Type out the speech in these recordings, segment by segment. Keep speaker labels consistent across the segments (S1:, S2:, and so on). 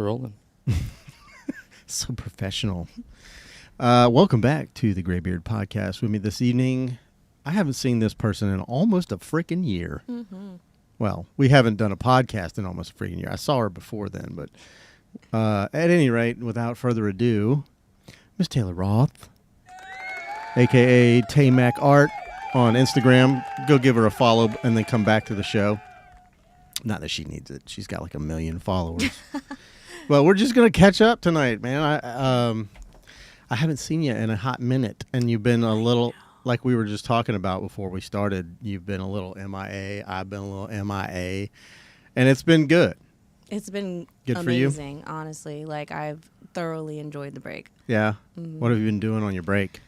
S1: We're rolling.
S2: So professional. Welcome back to the Graybeard Podcast. With me this evening, I haven't seen this person in almost a freaking year.
S3: Mm-hmm.
S2: Well, we haven't done a podcast in almost a freaking year. I saw her before then, but at any rate, without further ado, Miss Taylor Roth, a.k.a. Taymac Art on Instagram. Go give her a follow and then come back to the show. Not that she needs it. She's got like 1 million followers. Well, we're just gonna catch up tonight, man. I haven't seen you in a hot minute, and you've been a little, like we were just talking about before we started. You've been a little MIA. I've been a little MIA, and it's been good.
S3: It's been
S2: Good
S3: amazing, honestly. Like, I've thoroughly enjoyed the break.
S2: Yeah.
S3: Mm-hmm.
S2: What have you been doing on your break?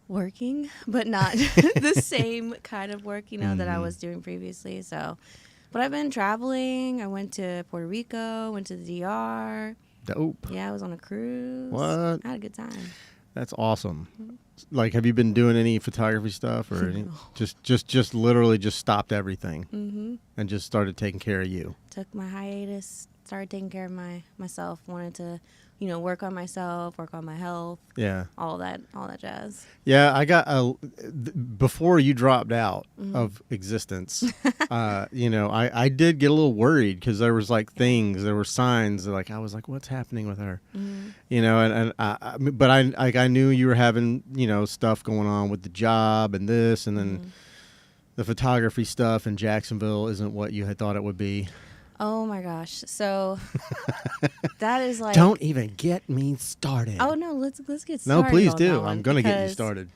S3: Working, but not the same kind of work, that I was doing previously. So, but I've been traveling. I went to Puerto Rico, went to the DR.
S2: Dope.
S3: Yeah, I was on a cruise.
S2: What?
S3: I had a good time.
S2: That's awesome. Like, have you been doing any photography stuff or any, just literally just stopped everything and just started taking care of you?
S3: Took my hiatus, started taking care of myself. Wanted to, work on myself, work on my health.
S2: Yeah.
S3: All that jazz.
S2: Yeah, I got before you dropped out of existence. I did get a little worried because there was like things, there were signs that, like, I was like, what's happening with her? But I knew you were having stuff going on with the job and this, and then the photography stuff in Jacksonville isn't what you had thought it would be.
S3: Oh my gosh. So that is like,
S2: don't even get me started.
S3: Oh no, let's get started.
S2: No, please
S3: on
S2: do.
S3: that one,
S2: I'm going to get you started.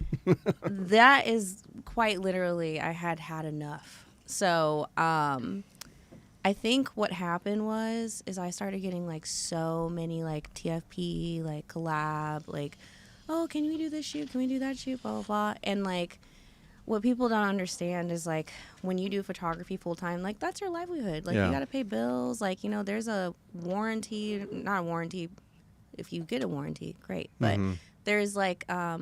S3: That is quite literally, I had enough. So, I think what happened is I started getting like so many like TFP, like collab, like, oh, can we do this shoot? Can we do that shoot? Blah, blah, blah. And like, what people don't understand is, like, when you do photography full time, like, that's your livelihood. Like, you got to pay bills. Like, there's a warranty, not a warranty. If you get a warranty, great. But there's like, a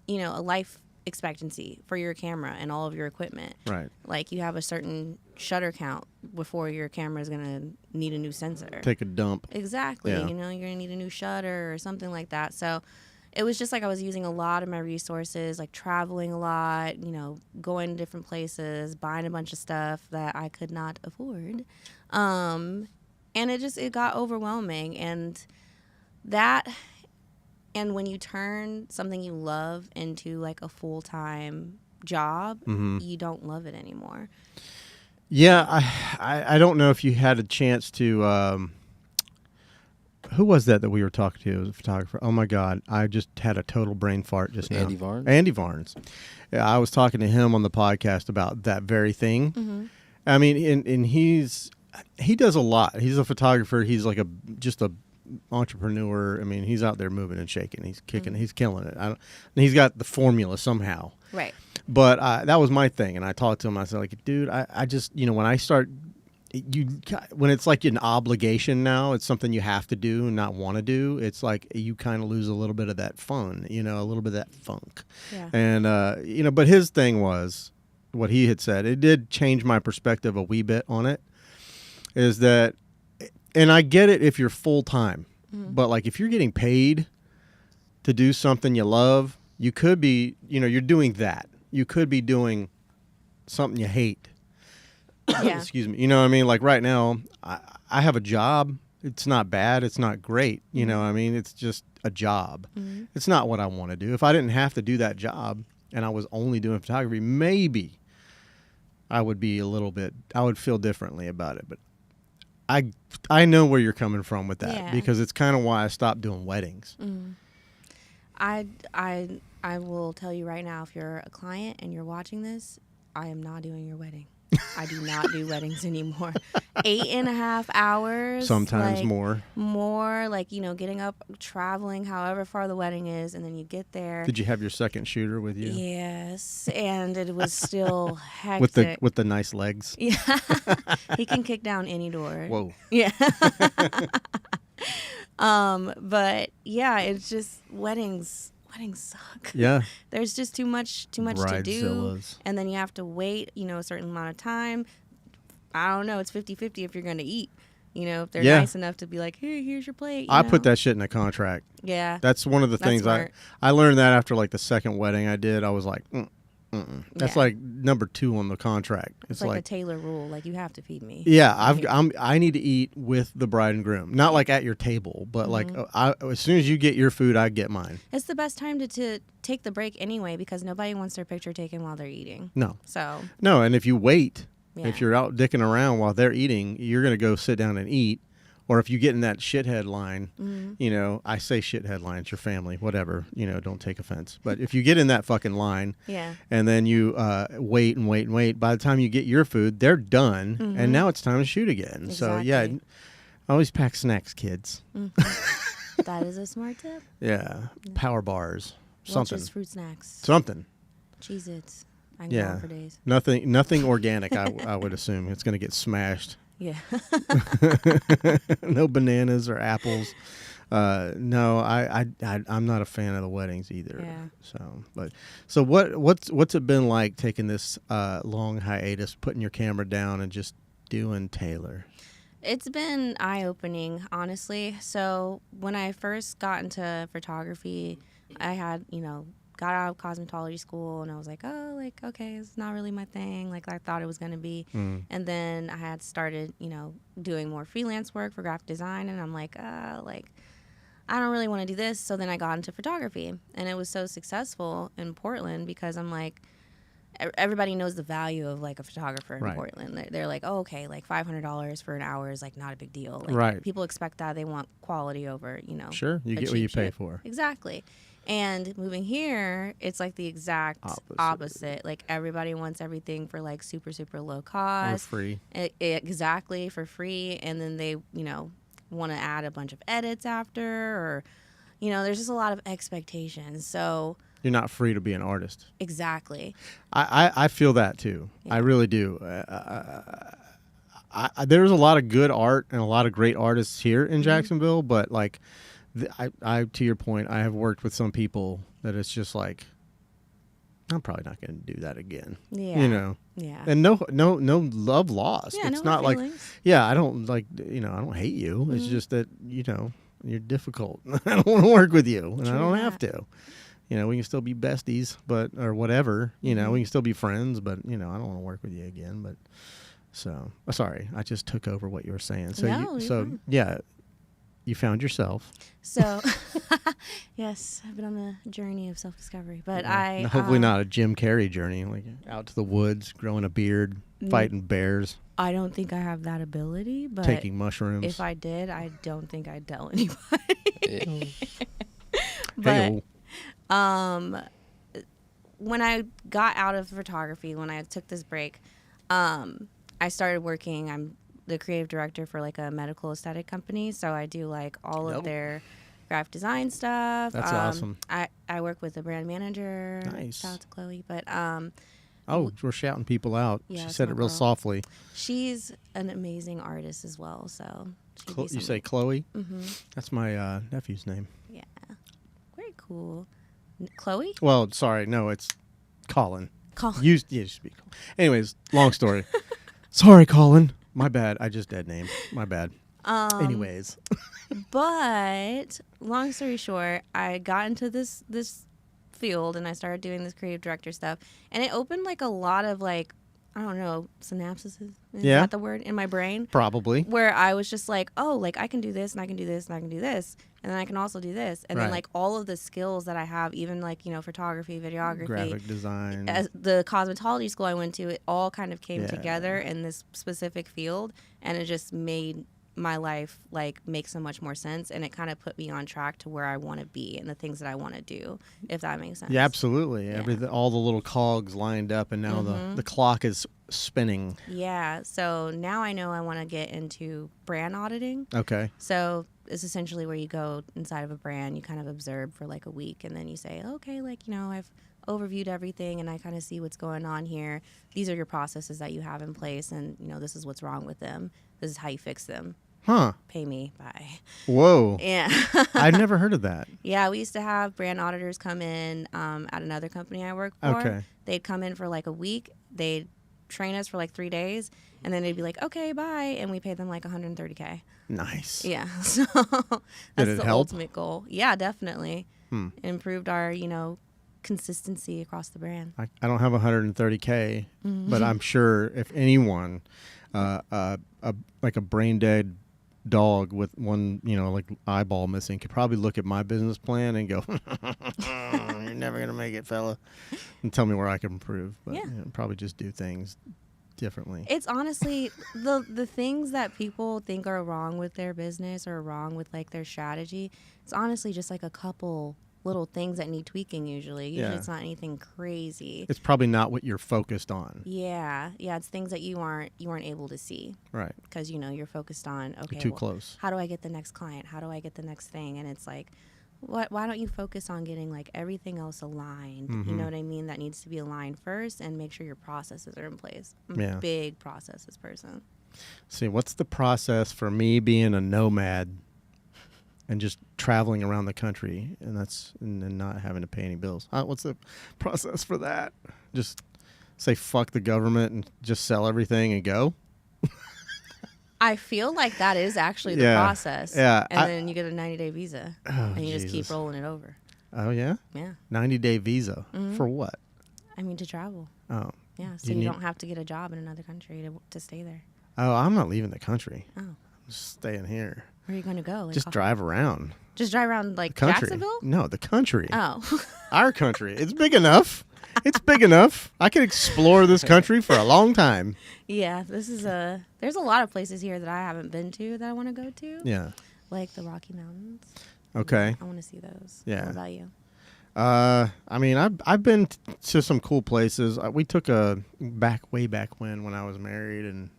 S3: life expectancy for your camera and all of your equipment.
S2: Right.
S3: Like, you have a certain shutter count before your camera is going to need a new sensor.
S2: Take a dump.
S3: Exactly.
S2: Yeah.
S3: You're going to need a new shutter or something like that. So it was just like I was using a lot of my resources, like traveling a lot, going to different places, buying a bunch of stuff that I could not afford. And it got overwhelming. And when you turn something you love into like a full-time job, you don't love it anymore.
S2: Yeah, I don't know if you had a chance to... who was that we were talking to? It was a photographer. Oh, my God. I just had a total brain fart just now.
S1: Andy Varnes?
S2: Andy Varnes. Yeah, I was talking to him on the podcast about that very thing. I mean, and he does a lot. He's a photographer. He's like just a entrepreneur. I mean, he's out there moving and shaking. He's kicking. He's killing it. He's got the formula somehow.
S3: Right.
S2: But that was my thing. And I talked to him. I said, like, dude, I just, when I start... when it's like an obligation now, it's something you have to do and not want to do. It's like you kind of lose a little bit of that fun, a little bit of that funk.
S3: Yeah.
S2: And, but his thing was what he had said. It did change my perspective a wee bit on it, is that, and I get it if you're full time, but like if you're getting paid to do something you love, you could be, you're doing that. You could be doing something you hate.
S3: Yeah.
S2: Excuse me. You know what I mean? Like right now, I have a job. It's not bad. It's not great. You know what I mean? It's just a job. It's not what I want to do. If I didn't have to do that job and I was only doing photography, maybe I would be I would feel differently about it. But I know where you're coming from with that because it's kind of why I stopped doing weddings.
S3: I will tell you right now, if you're a client and you're watching this, I am not doing your wedding. I do not do weddings anymore. 8.5 hours.
S2: Sometimes
S3: like,
S2: more.
S3: More, like, getting up, traveling, however far the wedding is, and then you get there.
S2: Did you have your second shooter with you?
S3: Yes, and it was still hectic.
S2: With the nice legs?
S3: Yeah. He can kick down any door.
S2: Whoa.
S3: Yeah. But, yeah, it's just weddings suck.
S2: Yeah.
S3: There's just too much to do.
S2: Bridezillas.
S3: And then you have to wait, a certain amount of time. I don't know. It's 50-50 if you're going to eat. You know, if they're
S2: Yeah.
S3: nice enough to be like, hey, here's your plate.
S2: I put that shit in a contract.
S3: Yeah.
S2: That's one of the
S3: That's
S2: things
S3: smart.
S2: I learned that after like the second wedding I did. I was like, that's
S3: Yeah.
S2: like number 2 on the contract.
S3: It's like the Taylor rule. Like, you have to feed me.
S2: Yeah, I need to eat with the bride and groom, not like at your table, but like as soon as you get your food, I get mine.
S3: It's the best time to take the break anyway, because nobody wants their picture taken while they're eating.
S2: No,
S3: So
S2: and if you wait,
S3: yeah.
S2: if you're out dicking around while they're eating, you're gonna go sit down and eat. Or if you get in that shithead line, you know, I say shithead line, it's your family, whatever, you know, don't take offense. But if you get in that fucking line and then you wait and wait and wait, by the time you get your food, they're done. And now it's time to shoot again.
S3: Exactly.
S2: So, yeah, always pack snacks, kids.
S3: That is a smart tip.
S2: Yeah. Power bars. Something.
S3: Welch's fruit snacks.
S2: Something.
S3: Cheez-Its. I can go on for days.
S2: Nothing organic, I would assume. It's going to get smashed.
S3: Yeah.
S2: No bananas or apples. No, I'm not a fan of the weddings either.
S3: Yeah.
S2: So what's it been like taking this long hiatus, putting your camera down and just doing Taylor?
S3: It's been eye-opening, honestly. So when I first got into photography, I had, got out of cosmetology school, and I was like, oh, like, okay, it's not really my thing, like I thought it was going to be. And then I had started, doing more freelance work for graphic design, and I'm like, I don't really want to do this. So then I got into photography, and it was so successful in Portland because I'm like, everybody knows the value of like a photographer in Portland. They're like, oh, okay, like $500 for an hour is like not a big deal. Like, people expect that. They want quality over,
S2: Sure, you get what you pay for.
S3: Exactly. And moving here, it's like the exact opposite. Like, everybody wants everything for like super, super low cost.
S2: Or free.
S3: Exactly, for free. And then they, want to add a bunch of edits after, or, there's just a lot of expectations. So
S2: you're not free to be an artist.
S3: Exactly.
S2: I feel that too. Yeah. I really do. There's a lot of good art and a lot of great artists here in Jacksonville, but like, I to your point, I have worked with some people that it's just like, I'm probably not going to do that again.
S3: Yeah. Yeah.
S2: And no love lost.
S3: Yeah,
S2: it's
S3: no
S2: not like,
S3: feelings.
S2: I don't like, I don't hate you. It's just that, you're difficult. I don't want to work with you, and I don't have to. We can still be besties, or whatever. We can still be friends, but I don't want to work with you again. But sorry, I just took over what you were saying. So you found yourself.
S3: So yes, I've been on the journey of self-discovery, but
S2: hopefully not a Jim Carrey journey, like out to the woods, growing a beard, fighting bears.
S3: I don't think I have that ability, but
S2: taking mushrooms.
S3: If I did, I don't think I'd tell anybody. But when I got out of photography, when I took this break, I started working. I'm the creative director for like a medical aesthetic company, so I do like all of their graphic design stuff.
S2: That's awesome.
S3: I work with a brand manager.
S2: Nice.
S3: Shout out to Chloe, but
S2: we're shouting people out.
S3: Yeah,
S2: she said it real softly.
S3: She's an amazing artist as well. So
S2: you say Chloe?
S3: Mm-hmm.
S2: That's my nephew's name.
S3: Yeah, very cool. Chloe?
S2: Well, sorry, no, it's Colin.
S3: Colin.
S2: You speak. Anyways, long story. Sorry, Colin. My bad. I just dead named. My bad. Anyways.
S3: But long story short, I got into this field and I started doing this creative director stuff, and it opened like a lot of like, I don't know, synapses. Is that the word in my brain?
S2: Probably.
S3: Where I was just like, oh, like I can do this and I can do this and I can do this, and then I can also do this, and then like all of the skills that I have, even like photography, videography,
S2: graphic design,
S3: as the cosmetology school I went to, it all kind of came together in this specific field, and it just made my life like make so much more sense, and it kind of put me on track to where I want to be and the things that I want to do, if that makes sense.
S2: Yeah, absolutely. Yeah. All the little cogs lined up, and now the clock is spinning.
S3: Yeah, so now I know I want to get into brand auditing.
S2: Okay.
S3: So it's essentially where you go inside of a brand, you kind of observe for like a week, and then you say, okay, like, I've overviewed everything and I kind of see what's going on here. These are your processes that you have in place, and this is what's wrong with them. This is how you fix them.
S2: Huh.
S3: Pay me. Bye.
S2: Whoa.
S3: Yeah.
S2: I've never heard of that.
S3: Yeah, we used to have brand auditors come in at another company I worked for.
S2: Okay.
S3: They'd come in for like a week. They'd train us for like 3 days, and then they'd be like, okay, bye, and we paid them like $130K.
S2: Nice.
S3: Yeah, so that's
S2: it
S3: the
S2: help?
S3: ultimate goal. Yeah, definitely.
S2: Hmm.
S3: It improved our, consistency across the brand.
S2: I don't have 130K, but I'm sure if anyone, like a brain dead dog with one, like eyeball missing, could probably look at my business plan and go, "You're never gonna make it, fella," and tell me where I can improve. But
S3: Yeah.
S2: probably just do things differently.
S3: It's honestly the things that people think are wrong with their business or wrong with like their strategy. It's honestly just like a couple little things that need tweaking. Usually it's not anything crazy.
S2: It's probably not what you're focused on.
S3: Yeah, it's things that you weren't able to see.
S2: Right.
S3: Because you're focused on
S2: You're too close.
S3: How do I get the next client? How do I get the next thing? And it's like, why don't you focus on getting like everything else aligned?
S2: Mm-hmm.
S3: You know what I mean? That needs to be aligned first, and make sure your processes are in place. I'm
S2: Yeah.
S3: a big processes person.
S2: See, what's the process for me being a nomad and just traveling around the country and not having to pay any bills? What's the process for that? Just say fuck the government and just sell everything and go?
S3: I feel like that is actually the
S2: Yeah.
S3: process.
S2: Yeah.
S3: And then you get a 90-day visa.
S2: Oh,
S3: And you just keep
S2: Jesus.
S3: rolling it over.
S2: Oh, yeah?
S3: Yeah.
S2: 90-day visa.
S3: Mhm.
S2: For what?
S3: I mean, to travel.
S2: Oh.
S3: Yeah. So
S2: You
S3: you
S2: need-
S3: don't have to get a job in another country to stay there.
S2: Oh, I'm not leaving the country.
S3: Oh.
S2: I'm just staying here.
S3: Where are you going to go? Like,
S2: Just drive around.
S3: Just drive around like
S2: The country.
S3: Jacksonville?
S2: No, the country.
S3: Oh.
S2: Our country. It's big enough. It's big enough. I could explore this country for a long time.
S3: Yeah, there's a lot of places here that I haven't been to that I want to go to.
S2: Yeah.
S3: Like the Rocky Mountains.
S2: Okay.
S3: I want to see those.
S2: Yeah.
S3: What about you?
S2: I mean, I've been to some cool places. We took way back when I was married, and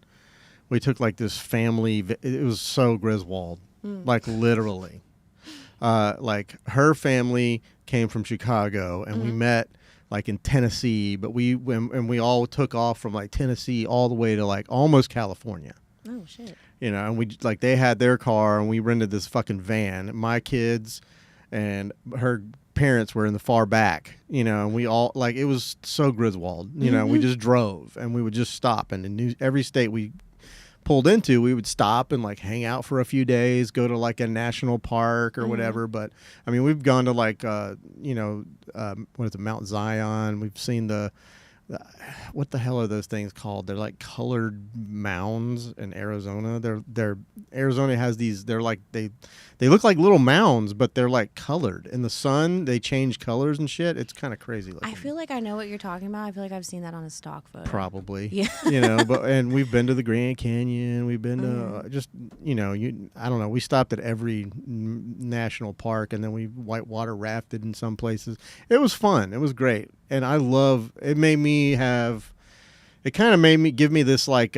S2: we took like this family. It was so Griswold, like literally. Like her family came from Chicago, and we met like in Tennessee. But we all took off from like Tennessee all the way to like almost California.
S3: Oh shit.
S2: And we like they had their car, and we rented this fucking van. My kids and her parents were in the far back, and we all like it was so Griswold. We just drove, and we would just stop, and in every state we pulled into, we would stop and like hang out for a few days, go to like a national park or whatever. But I mean, we've gone to like what is it, Mount Zion. We've seen what the hell are those things called? They're like colored mounds in Arizona. They're Arizona has these. They're like they look like little mounds, but they're like colored in the sun. They change colors and shit. It's kind of crazy looking.
S3: I feel like I know what you're talking about. I feel like I've seen that on a stock photo.
S2: Probably.
S3: Yeah.
S2: And we've been to the Grand Canyon. We've been to just, I don't know. We stopped at every national park, and then we whitewater rafted in some places. It was fun. It was great. And it kind of made me give me this like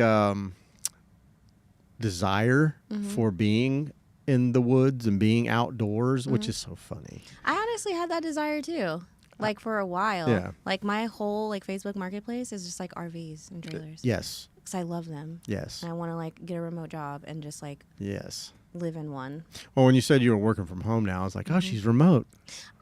S2: desire for being in the woods and being outdoors, which is so funny.
S3: I honestly had that desire too. Like for a while.
S2: Yeah.
S3: Like my whole like Facebook marketplace is just like RVs and trailers.
S2: Yes.
S3: Because I love them.
S2: Yes.
S3: And I want to like get a remote job and just like
S2: Yes.
S3: live in one.
S2: Well, when you said you were working from home now, I was like, oh, she's remote.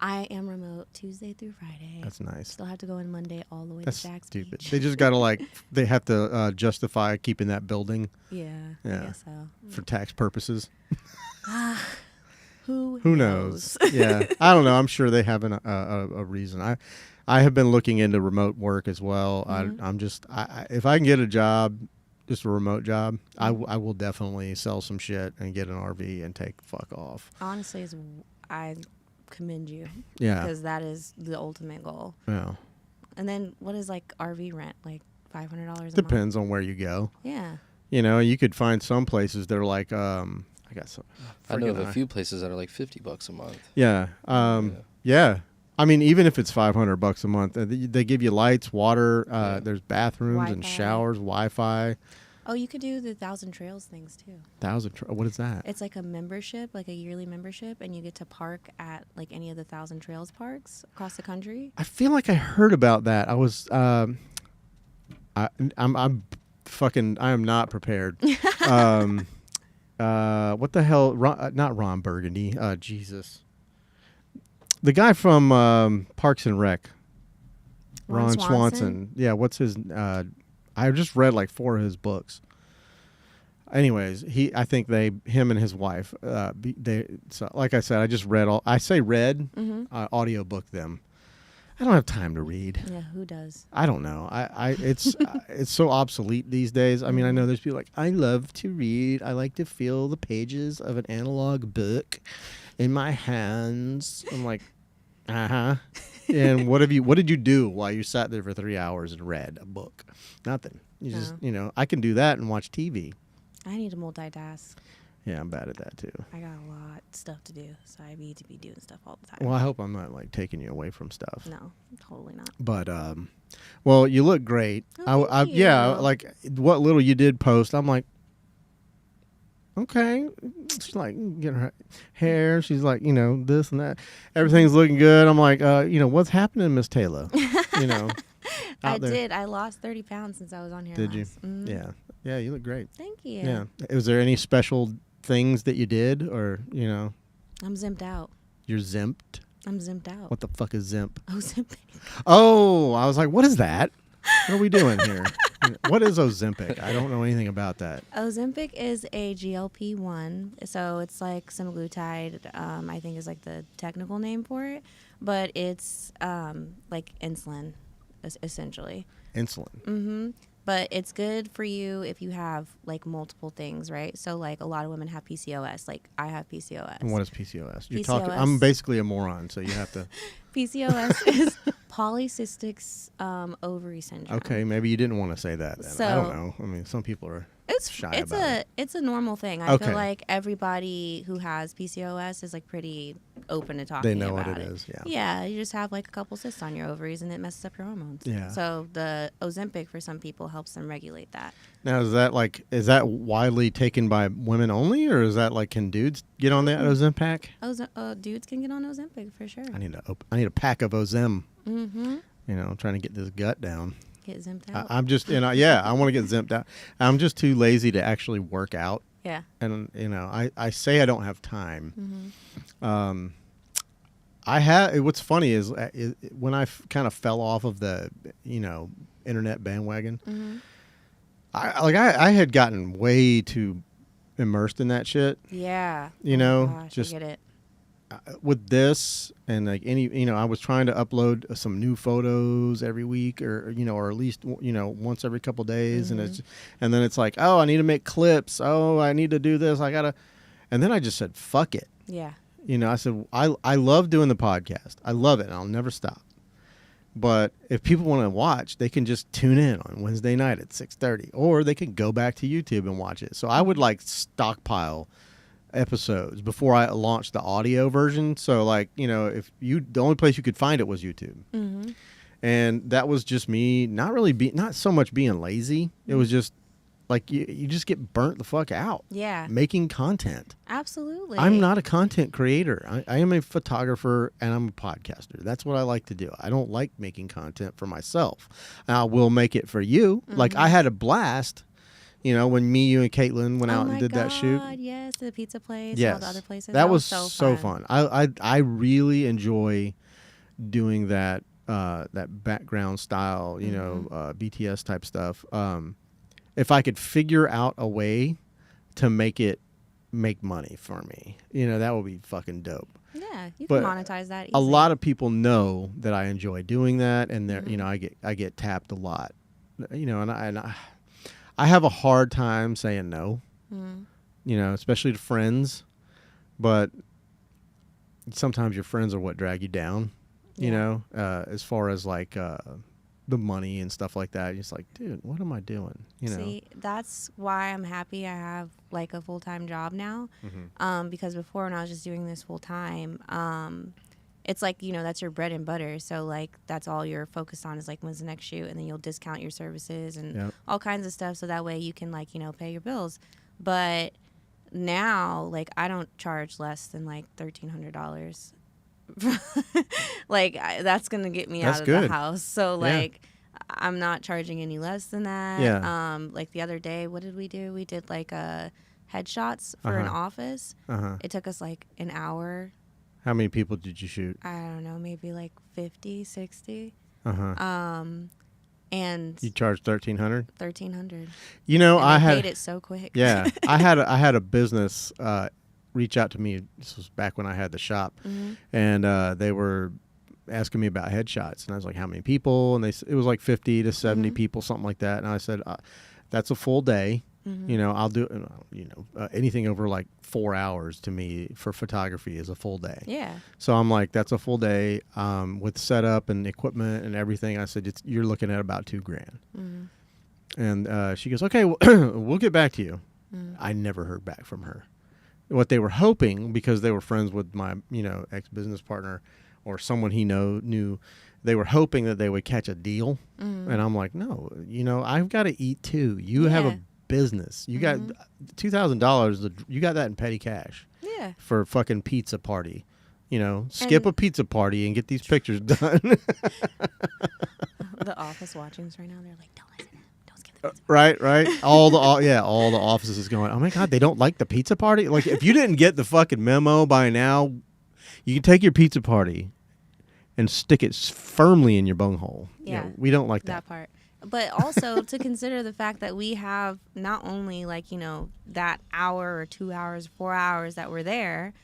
S3: I am remote Tuesday through Friday.
S2: That's nice.
S3: Still have to go in Monday all the way
S2: That's
S3: to Jack's
S2: stupid.
S3: Beach.
S2: They just got to they have to justify keeping that building
S3: Yeah. I guess so.
S2: for tax purposes.
S3: Who
S2: knows? Yeah. I don't know. I'm sure they have a reason. I have been looking into remote work as well. I'm just, if I can get a job, just a remote job, I will definitely sell some shit and get an RV and take fuck off.
S3: Honestly, I commend you.
S2: Yeah.
S3: Because that is the ultimate goal.
S2: Yeah.
S3: And then what is like RV rent? Like $500 a month?
S2: Depends on where you go.
S3: Yeah.
S2: You could find some places they're like, I got some.
S1: I know of a few places that are like $50 a month.
S2: Yeah. Yeah. I mean, even if it's $500 a month, they give you lights, water. There's bathrooms and
S3: Wi-Fi.
S2: showers, Wi-Fi.
S3: Oh, you could do the 1,000 Trails things too.
S2: What is that?
S3: It's like a membership, like a yearly membership, and you get to park at like any of the 1,000 Trails parks across the country.
S2: I feel like I heard about that. I was, I'm fucking, I am not prepared. What the hell? Not Ron Burgundy. Jesus. The guy from Parks and Rec. Ron Swanson. Yeah, what's his I just read like 4 of his books. Anyways, I think him and his wife, so like I said, I just read audio book them. I don't have time to read.
S3: Yeah, who does?
S2: I don't know. It's it's so obsolete these days. I mean, I know there's people like, I love to read. I like to feel the pages of an analog book in my hands. I'm like, And what did you do while you sat there for 3 hours and read a book? Nothing. You just, I can do that and watch TV.
S3: I need to multitask.
S2: Yeah, I'm bad at that too.
S3: I got a lot of stuff to do, so I need to be doing stuff all the time.
S2: Well, I hope I'm not like taking you away from stuff.
S3: No, totally not.
S2: But well, you look great.
S3: Oh, thank you.
S2: Yeah, like what little you did post, I'm like, okay. She's like getting her hair. She's like, this and that. Everything's looking good. I'm like, what's happening, Miss Taylor?
S3: I did. I lost 30 pounds since I was on here.
S2: Did you?
S3: Mm-hmm.
S2: Yeah. Yeah, you look great.
S3: Thank you.
S2: Yeah. Was there any special things that you did, or
S3: I'm zimped out.
S2: You're zimped?
S3: I'm zimped out.
S2: What the fuck is zimp?
S3: Ozempic.
S2: Oh, I was like, what is that? What are we doing here? What is Ozempic? I don't know anything about that.
S3: Ozempic is a GLP-1, so it's like semaglutide. I think is like the technical name for it, but it's like insulin, essentially.
S2: Insulin.
S3: Mm-hmm. But it's good for you if you have like multiple things, right? So like a lot of women have PCOS. Like I have PCOS.
S2: And what is PCOS? You're
S3: PCOS.
S2: talking. I'm basically a moron, so you have to.
S3: PCOS is polycystic ovary syndrome.
S2: Okay, maybe you didn't want to say that. Then. I don't know. I mean, some people are shy about it.
S3: It's a normal thing. I feel like everybody who has PCOS is like pretty open to talking about it.
S2: They know what it is. Yeah.
S3: Yeah, you just have like a couple cysts on your ovaries and it messes up your hormones.
S2: Yeah.
S3: So the Ozempic for some people helps them regulate that.
S2: Now, is that widely taken by women only, or is that like, can dudes get on that Ozempic?
S3: Dudes can get on Ozempic for sure.
S2: I need a pack of Ozem.
S3: Mm-hmm.
S2: I'm trying to get this gut down.
S3: Get zimped out.
S2: I'm just, I want to get zimped out. I'm just too lazy to actually work out.
S3: Yeah.
S2: And I say I don't have time.
S3: Mm-hmm.
S2: What's funny is when I kind of fell off of the internet bandwagon.
S3: Mm-hmm.
S2: I had gotten way too immersed in that shit.
S3: Yeah.
S2: Gosh,
S3: just I get it.
S2: With this and like I was trying to upload some new photos every week or at least once every couple days.
S3: Mm-hmm.
S2: And then it's like, oh, I need to make clips. Oh, I need to do this. And then I just said, fuck it.
S3: Yeah.
S2: I said, I love doing the podcast. I love it. And I'll never stop. But if people want to watch, they can just tune in on Wednesday night at 6:30, or they can go back to YouTube and watch it. So I would like stockpile episodes before I launched the audio version. So like, the only place you could find it was YouTube.
S3: Mm-hmm.
S2: And that was just me not so much being lazy. It was just like you just get burnt the fuck out.
S3: Yeah.
S2: Making content.
S3: Absolutely.
S2: I'm not a content creator. I am a photographer and I'm a podcaster. That's what I like to do. I don't like making content for myself. I will make it for you. Mm-hmm. Like I had a blast, when you and Caitlin went out and did that shoot.
S3: Yes, the pizza place,
S2: yes.
S3: all the other places.
S2: That was so fun. I really enjoy doing that background style, BTS type stuff. If I could figure out a way to make money for me, that would be fucking dope.
S3: Yeah, you can monetize that easily.
S2: A lot of people know that I enjoy doing that, and I get tapped a lot, and I have a hard time saying no, especially to friends, but sometimes your friends are what drag you down, as far as like the money and stuff like that. It's like, dude, what am I doing?
S3: See, that's why I'm happy I have like a full-time job now.
S2: Mm-hmm.
S3: Because before when I was just doing this full-time, it's like, that's your bread and butter. So like that's all you're focused on is like when's the next shoot, and then you'll discount your services and all kinds of stuff. So that way you can like, pay your bills. But now like I don't charge less than like $1,300. Like that's gonna get me out of the house. So like I'm not charging any less than that. Like the other day, what did we do? We did like headshots for an office. It took us like an hour.
S2: How many people did you shoot?
S3: I don't know, maybe like 50, 60. And
S2: You charged $1,300.
S3: $1,300.
S2: You know,
S3: And
S2: I
S3: they
S2: had
S3: paid it so quick.
S2: Yeah, I had a business reach out to me. This was back when I had the shop, and they were asking me about headshots, and I was like, "How many people?" And it was like 50 to 70 people, something like that. And I said, "That's a full day. You know, I'll do anything over like 4 hours to me for photography is a full day."
S3: Yeah.
S2: So I'm like, "That's a full day with setup and equipment and everything." I said, "You're looking at about $2,000." And she goes, "Okay, we'll get back to you." I never heard back from her. What they were hoping, because they were friends with my, ex-business partner or someone he knew, they were hoping that they would catch a deal. And I'm like, no, I've got to eat too. You have a business. You got $2,000. You got that in petty cash.
S3: Yeah.
S2: For a fucking pizza party. Skip a pizza party and get these pictures done.
S3: The office watching us right now, they're like, don't listen to him. Don't skip the pizza.
S2: Right. All the offices is going, oh my God, they don't like the pizza party? Like, if you didn't get the fucking memo by now, you can take your pizza party and stick it firmly in your bunghole.
S3: Yeah.
S2: We don't like
S3: that part. But also to consider the fact that we have not only that hour or 2 hours, 4 hours that we're there,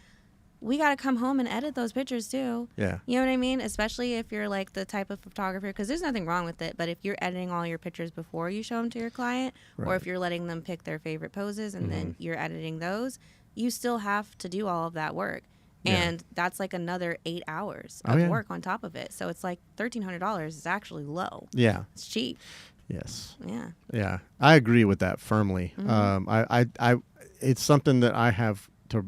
S3: we got to come home and edit those pictures too.
S2: Yeah.
S3: You know what I mean? Especially if you're like the type of photographer, because there's nothing wrong with it. But if you're editing all your pictures before you show them to your client, or if you're letting them pick their favorite poses and then you're editing those, you still have to do all of that work. Yeah. And that's like another 8 hours of work on top of it. So it's like $1,300 is actually low. Yeah. It's cheap.
S2: Yes.
S3: Yeah.
S2: Yeah. I agree with that firmly. I it's something that I have to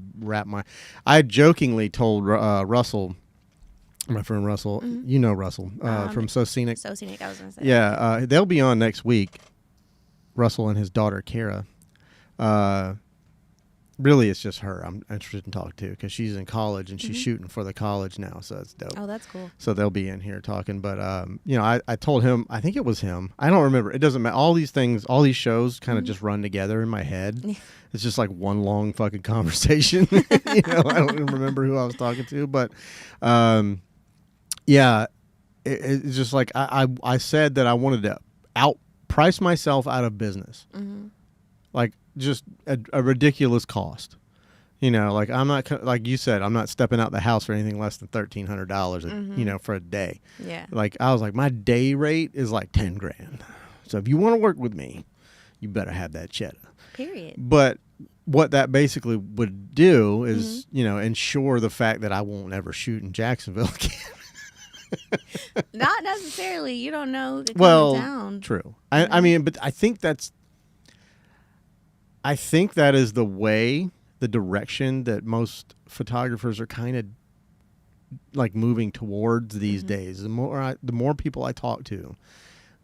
S2: I jokingly told Russell, my friend Russell, Russell, from So Scenic.
S3: So Scenic, I was going to say.
S2: Yeah. They'll be on next week. Russell and his daughter, Kara. Really, it's just her I'm interested in talking to, because she's in college and she's shooting for the college now, so it's dope.
S3: Oh, that's cool.
S2: So they'll be in here talking. But, I told him, I think it was him. I don't remember. It doesn't matter. All these things, all these shows kind of just run together in my head. Yeah. It's just like one long fucking conversation. I don't even remember who I was talking to. But, it's just like I said that I wanted to outprice myself out of business. Like, just a ridiculous cost. Like, I'm not, like you said, I'm not stepping out the house for anything less than $1,300 for a day. Yeah. Like, I was like, my day rate is like $10,000. So if you want to work with me, you better have that cheddar. Period. But what that basically would do is, ensure the fact that I won't ever shoot in Jacksonville again.
S3: Not necessarily. You don't know. Down.
S2: True. I mean, but I think that is the direction that most photographers are kind of like moving towards these days. The more people I talk to,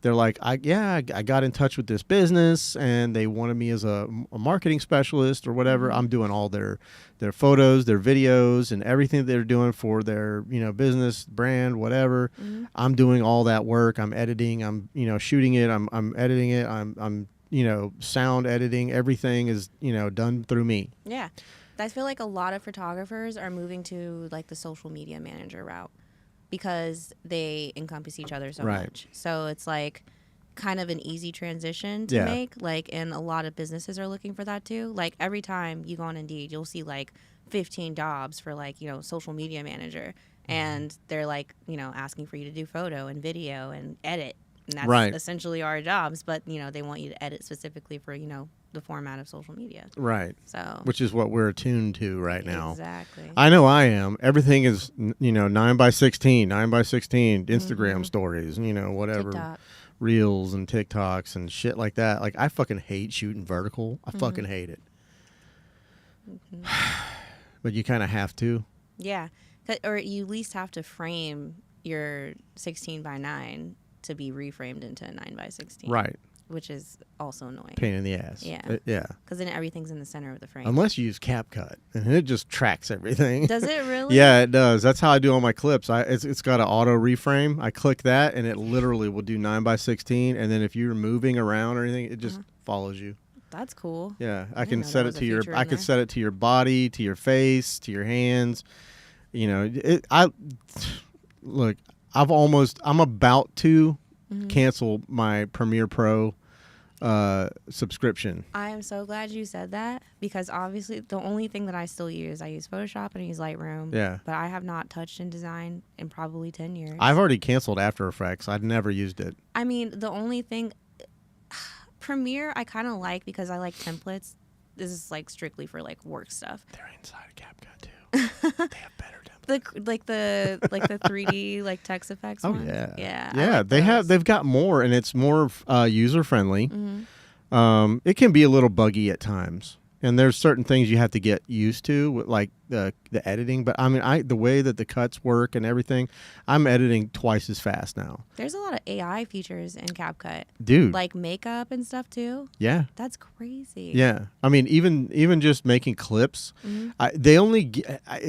S2: they're like, I got in touch with this business and they wanted me as a marketing specialist or whatever. I'm doing all their photos, their videos, and everything that they're doing for their business, brand, whatever. I'm doing all that work. I'm editing. I'm shooting it. I'm editing it. I'm sound editing, everything is, done through me. Yeah.
S3: I feel like a lot of photographers are moving to like the social media manager route because they encompass each other so much. So it's like kind of an easy transition to make. Like, and a lot of businesses are looking for that too. Like, every time you go on Indeed, you'll see like 15 jobs for like, social media manager. And they're like, asking for you to do photo and video and edit. And that's essentially our jobs, but they want you to edit specifically for the format of social media. Right. So,
S2: which is what we're attuned to right now.
S3: Exactly.
S2: I know I am. Everything is 9x16, 9x16 Instagram stories, whatever, TikTok. Reels and TikToks and shit like that. Like, I fucking hate shooting vertical. I fucking hate it. But you kind of have to.
S3: Yeah, or you at least have to frame your 16x9 to be reframed into a 9x16. Right. Which is also annoying.
S2: Pain in the ass.
S3: Yeah.
S2: Yeah.
S3: Because then everything's in the center of the frame.
S2: Unless you use CapCut, and it just tracks everything.
S3: Does it really?
S2: Yeah, it does. That's how I do all my clips. It's got an auto reframe. I click that, and it literally will do 9x16. And then if you're moving around or anything, it just follows you.
S3: That's cool.
S2: Yeah, I can set it to your. I could set it to your body, to your face, to your hands. Look. I'm about to cancel my Premiere Pro subscription.
S3: I am so glad you said that, because obviously the only thing that I still use, I use Photoshop and I use Lightroom.
S2: Yeah.
S3: But I have not touched InDesign in probably 10 years.
S2: I've already canceled After Effects. I've never used it.
S3: I mean, the only thing, Premiere I kind of like because I like templates. This is like strictly for like work stuff.
S2: They're inside of CapCut too. They have better templates.
S3: The 3D like text effects.
S2: Oh
S3: ones.
S2: yeah,
S3: yeah.
S2: yeah.
S3: Like
S2: They've got more, and it's more user friendly.
S3: Mm-hmm.
S2: It can be a little buggy at times, and there's certain things you have to get used to, with like the editing. But I mean, the way that the cuts work and everything, I'm editing twice as fast now.
S3: There's a lot of AI features in CapCut,
S2: Dude.
S3: like makeup and stuff too.
S2: Yeah.
S3: That's crazy.
S2: Yeah, I mean, even just making clips, they only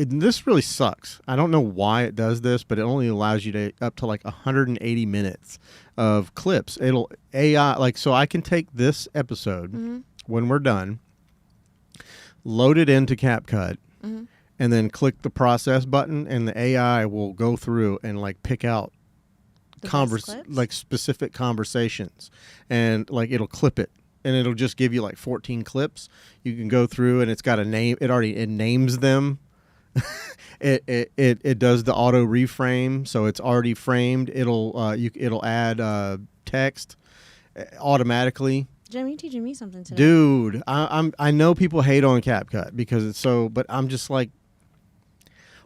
S2: this really sucks. I don't know why it does this, but it only allows you to up to like 180 minutes of clips. It'll AI like, so I can take this episode when we're done, load it into CapCut, and then click the process button, and the AI will go through and like pick out like specific conversations, and like it'll clip it. And it'll just give you like 14 clips. You can go through, and it's got a name. It names them. it does the auto reframe, so it's already framed. It'll add text automatically.
S3: Jim, you're teaching me something today.
S2: Dude, I know people hate on CapCut because it's so, but I'm just like,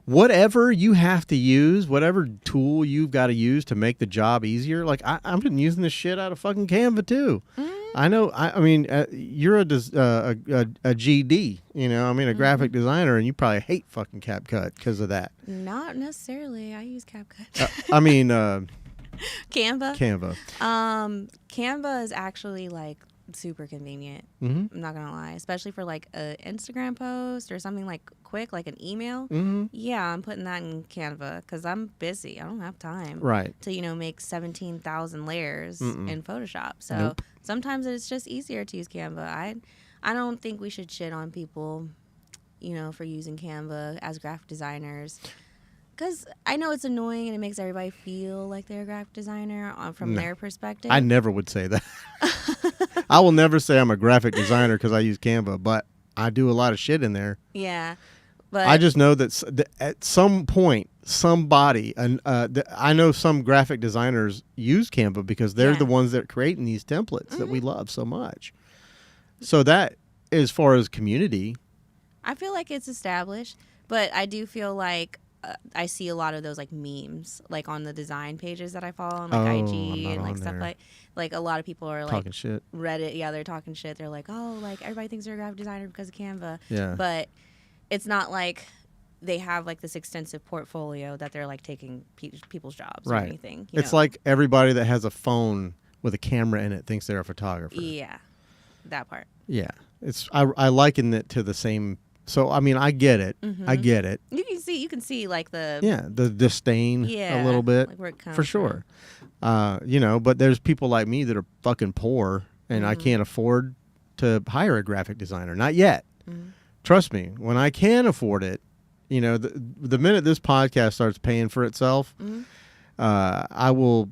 S2: whatever you have to use, whatever tool you've got to use to make the job easier. Like I've been using this shit out of fucking Canva too. I know. I mean, you're a GD. You know, I mean, a graphic designer, and you probably hate fucking CapCut because of that.
S3: Not necessarily. I use CapCut.
S2: I mean,
S3: Canva.
S2: Canva
S3: Is actually like super convenient.
S2: Mm-hmm.
S3: I'm not gonna lie, especially for like an Instagram post or something like quick, like an email.
S2: Mm-hmm.
S3: Yeah, I'm putting that in Canva because I'm busy. I don't have time,
S2: Right,
S3: to make 17,000 layers in Photoshop. So
S2: Nope.
S3: sometimes it's just easier to use Canva. I don't think we should shit on people, for using Canva as graphic designers. Because I know it's annoying and it makes everybody feel like they're a graphic designer from their perspective.
S2: I never would say that. I will never say I'm a graphic designer because I use Canva, but I do a lot of shit in there.
S3: Yeah. But
S2: I just know that at some point, somebody, I know some graphic designers use Canva because they're the ones that are creating these templates that we love so much. So that, as far as community,
S3: I feel like it's established, but I do feel like I see a lot of those like memes like on the design pages that I follow on like IG and like stuff like a lot of people are like
S2: talking shit.
S3: Reddit, they're talking shit. They're like, oh, like everybody thinks they're a graphic designer because of Canva.
S2: Yeah.
S3: But it's not like they have like this extensive portfolio that they're like taking people's jobs or anything.
S2: It's like everybody that has a phone with a camera in it thinks they're a photographer.
S3: Yeah, that part.
S2: Yeah, I liken it to the same. So I mean, I get it. I get it.
S3: You can see like the
S2: the disdain a little bit,
S3: like where it comes
S2: for sure. But there's people like me that are fucking poor, and I can't afford to hire a graphic designer. Not yet. Trust me, when I can afford it, the minute this podcast starts paying for itself, I will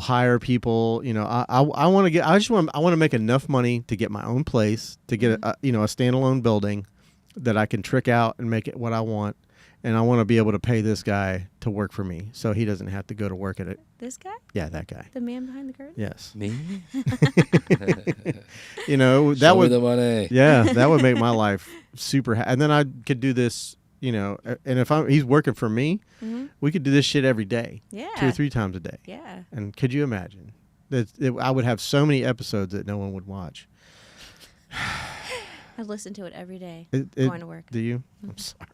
S2: hire people. I want to make enough money to get my own place, to get a standalone building that I can trick out and make it what I want. And I want to be able to pay this guy to work for me so he doesn't have to go to work at it.
S3: This guy?
S2: Yeah, that guy.
S3: The man behind the curtain?
S2: Yes.
S1: Me?
S2: That
S1: Show
S2: would
S1: me the money.
S2: Yeah, that would make my life super and then I could do this, and if he's working for me, we could do this shit every day.
S3: Yeah.
S2: 2 or 3 times a day.
S3: Yeah.
S2: And could you imagine? I would have so many episodes that no one would watch.
S3: I listen to it every day
S2: going
S3: to work.
S2: Do you? I'm sorry.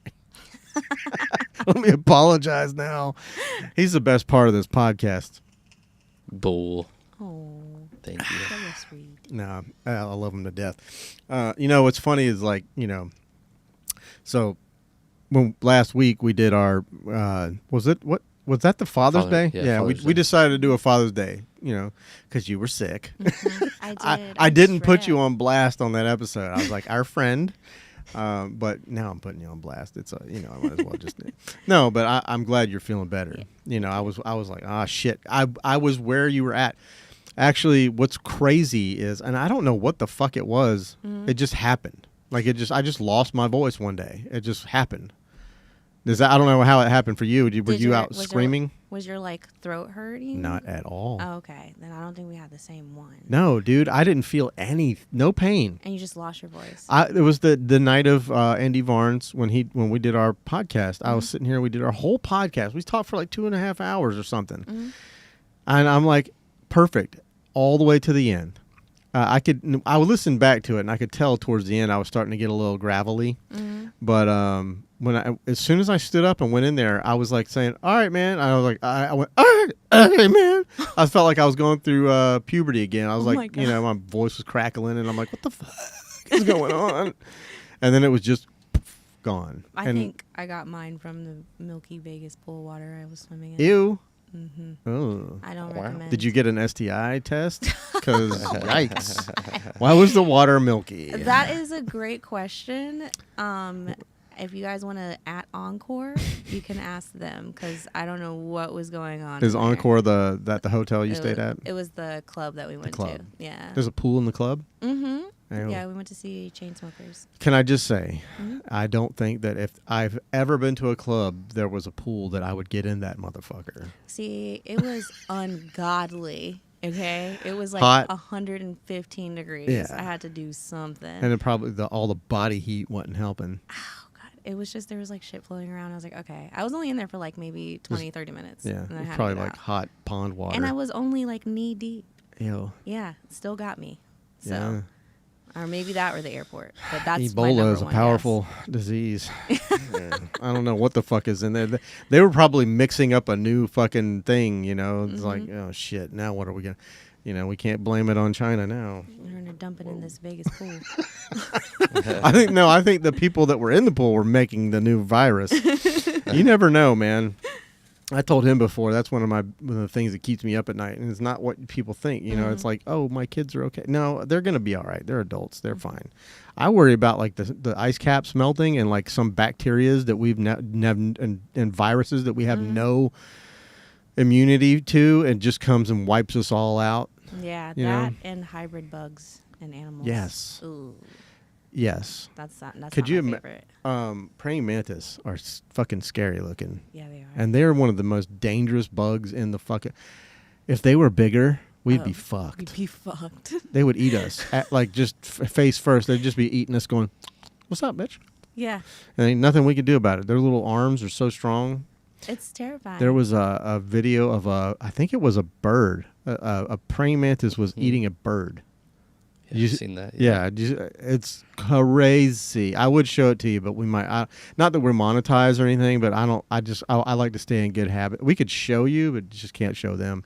S2: Let me apologize now. He's the best part of this podcast.
S1: Bull.
S3: Oh,
S1: thank you.
S3: That was sweet.
S2: No, I love him to death. What's funny is so when last week we did our was that the Father's Day?
S1: Yeah,
S2: we decided to do a Father's Day, because you were sick.
S3: I did.
S2: I didn't put you on blast on that episode. I was like, our friend But now I'm putting you on blast. It's I might as well just no. But I'm glad you're feeling better.
S3: Yeah.
S2: I was like, shit. I was where you were at. Actually, what's crazy is, and I don't know what the fuck it was.
S3: Mm-hmm.
S2: It just happened. I just lost my voice one day. It just happened. I don't know how it happened for you. Were you out screaming?
S3: Was your like throat hurting?
S2: Not at all.
S3: Oh, okay. Then I don't think we had the same one.
S2: No, dude, I didn't feel no pain.
S3: And you just lost your voice.
S2: It was the night of Andy Varnes when we did our podcast. I was sitting here. We did our whole podcast. We talked for like 2.5 hours or something, and I'm like, perfect, all the way to the end. I would listen back to it, and I could tell towards the end I was starting to get a little gravelly. But as soon as I stood up and went in there, I was like saying, "All right, man." I was like, I went, "All right, man." I felt like I was going through puberty again. I was my voice was crackling, and I'm like, "What the fuck is going on?" And then it was just gone.
S3: I think I got mine from the milky Vegas pool water I was swimming in.
S2: Ew.
S3: Oh. I don't recommend.
S2: Did you get an STI test? Because yikes. Why was the water milky?
S3: That is a great question. If you guys want to at Encore, you can ask them because I don't know what was going on.
S2: Is Encore the hotel you stayed at?
S3: It was the club that we went to. Yeah.
S2: There's a pool in the club?
S3: Mm-hmm. Yeah, we went to see Chainsmokers.
S2: Can I just say, I don't think that if I've ever been to a club, there was a pool that I would get in that motherfucker.
S3: See, it was ungodly. Okay, it was like
S2: hot.
S3: 115 degrees.
S2: Yeah.
S3: I had to do something,
S2: and then probably all the body heat wasn't helping.
S3: Oh god, it was just there was like shit floating around. I was like, okay, I was only in there for like maybe 20-30 minutes.
S2: Yeah,
S3: and
S2: it was probably like hot pond water.
S3: And I was only like knee deep.
S2: Ew.
S3: Yeah, it still got me. So.
S2: Yeah.
S3: Or maybe that or the airport. But that's
S2: Ebola is a powerful disease. I don't know what the fuck is in there. They were probably mixing up a new fucking thing, It's like, oh shit, now what are we going to, we can't blame it on China now.
S3: We're going to dump it in this Vegas pool.
S2: I think the people that were in the pool were making the new virus. You never know, man. I told him before, that's one of the things that keeps me up at night, and it's not what people think. It's like, oh, my kids are okay. No, they're gonna be all right. They're adults. They're fine. I worry about like the ice caps melting and like some bacterias that we've and viruses that we have no immunity to, and just comes and wipes us all out.
S3: Yeah, that and hybrid bugs and animals.
S2: Yes.
S3: Ooh.
S2: Yes.
S3: That's not my
S2: favorite. Praying mantis are fucking scary looking.
S3: Yeah, they are.
S2: And they're one of the most dangerous bugs in the fucking... If they were bigger, we'd be fucked.
S3: We'd be fucked.
S2: They would eat us. Just face first. They'd just be eating us going, "What's up, bitch?"
S3: Yeah.
S2: And ain't nothing we could do about it. Their little arms are so strong.
S3: It's terrifying.
S2: There was a video of I think it was a bird. A praying mantis was eating a bird.
S1: You've seen that?
S2: Yeah, it's crazy. I would show it to you, but we might. Not that we're monetized or anything, but I don't. I like to stay in good habit. We could show you, but just can't show them.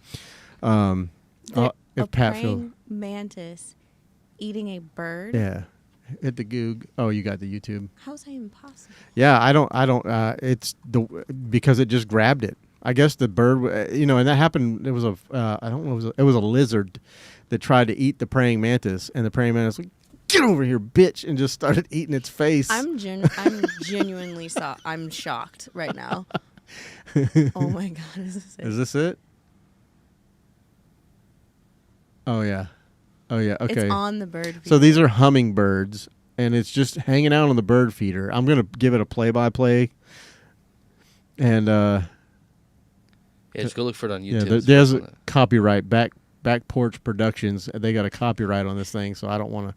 S2: If Pat
S3: praying mantis eating a bird.
S2: Yeah, hit the Goog. Oh, you got the YouTube.
S3: How is that even possible?
S2: Yeah, I don't. It's because it just grabbed it. I guess the bird, and that happened. It was I don't know. It was a lizard that tried to eat the praying mantis, and the praying mantis was like, "Get over here, bitch!" and just started eating its face.
S3: I'm genuinely I'm shocked right now. Oh my god, is this it?
S2: Is this it? Oh yeah, okay.
S3: It's on the bird feeder.
S2: So these are hummingbirds, and it's just hanging out on the bird feeder. I'm gonna give it a play-by-play, and
S1: yeah, just go look for it on YouTube.
S2: Yeah, there's a copyright back Porch Productions. They got a copyright on this thing, so I don't want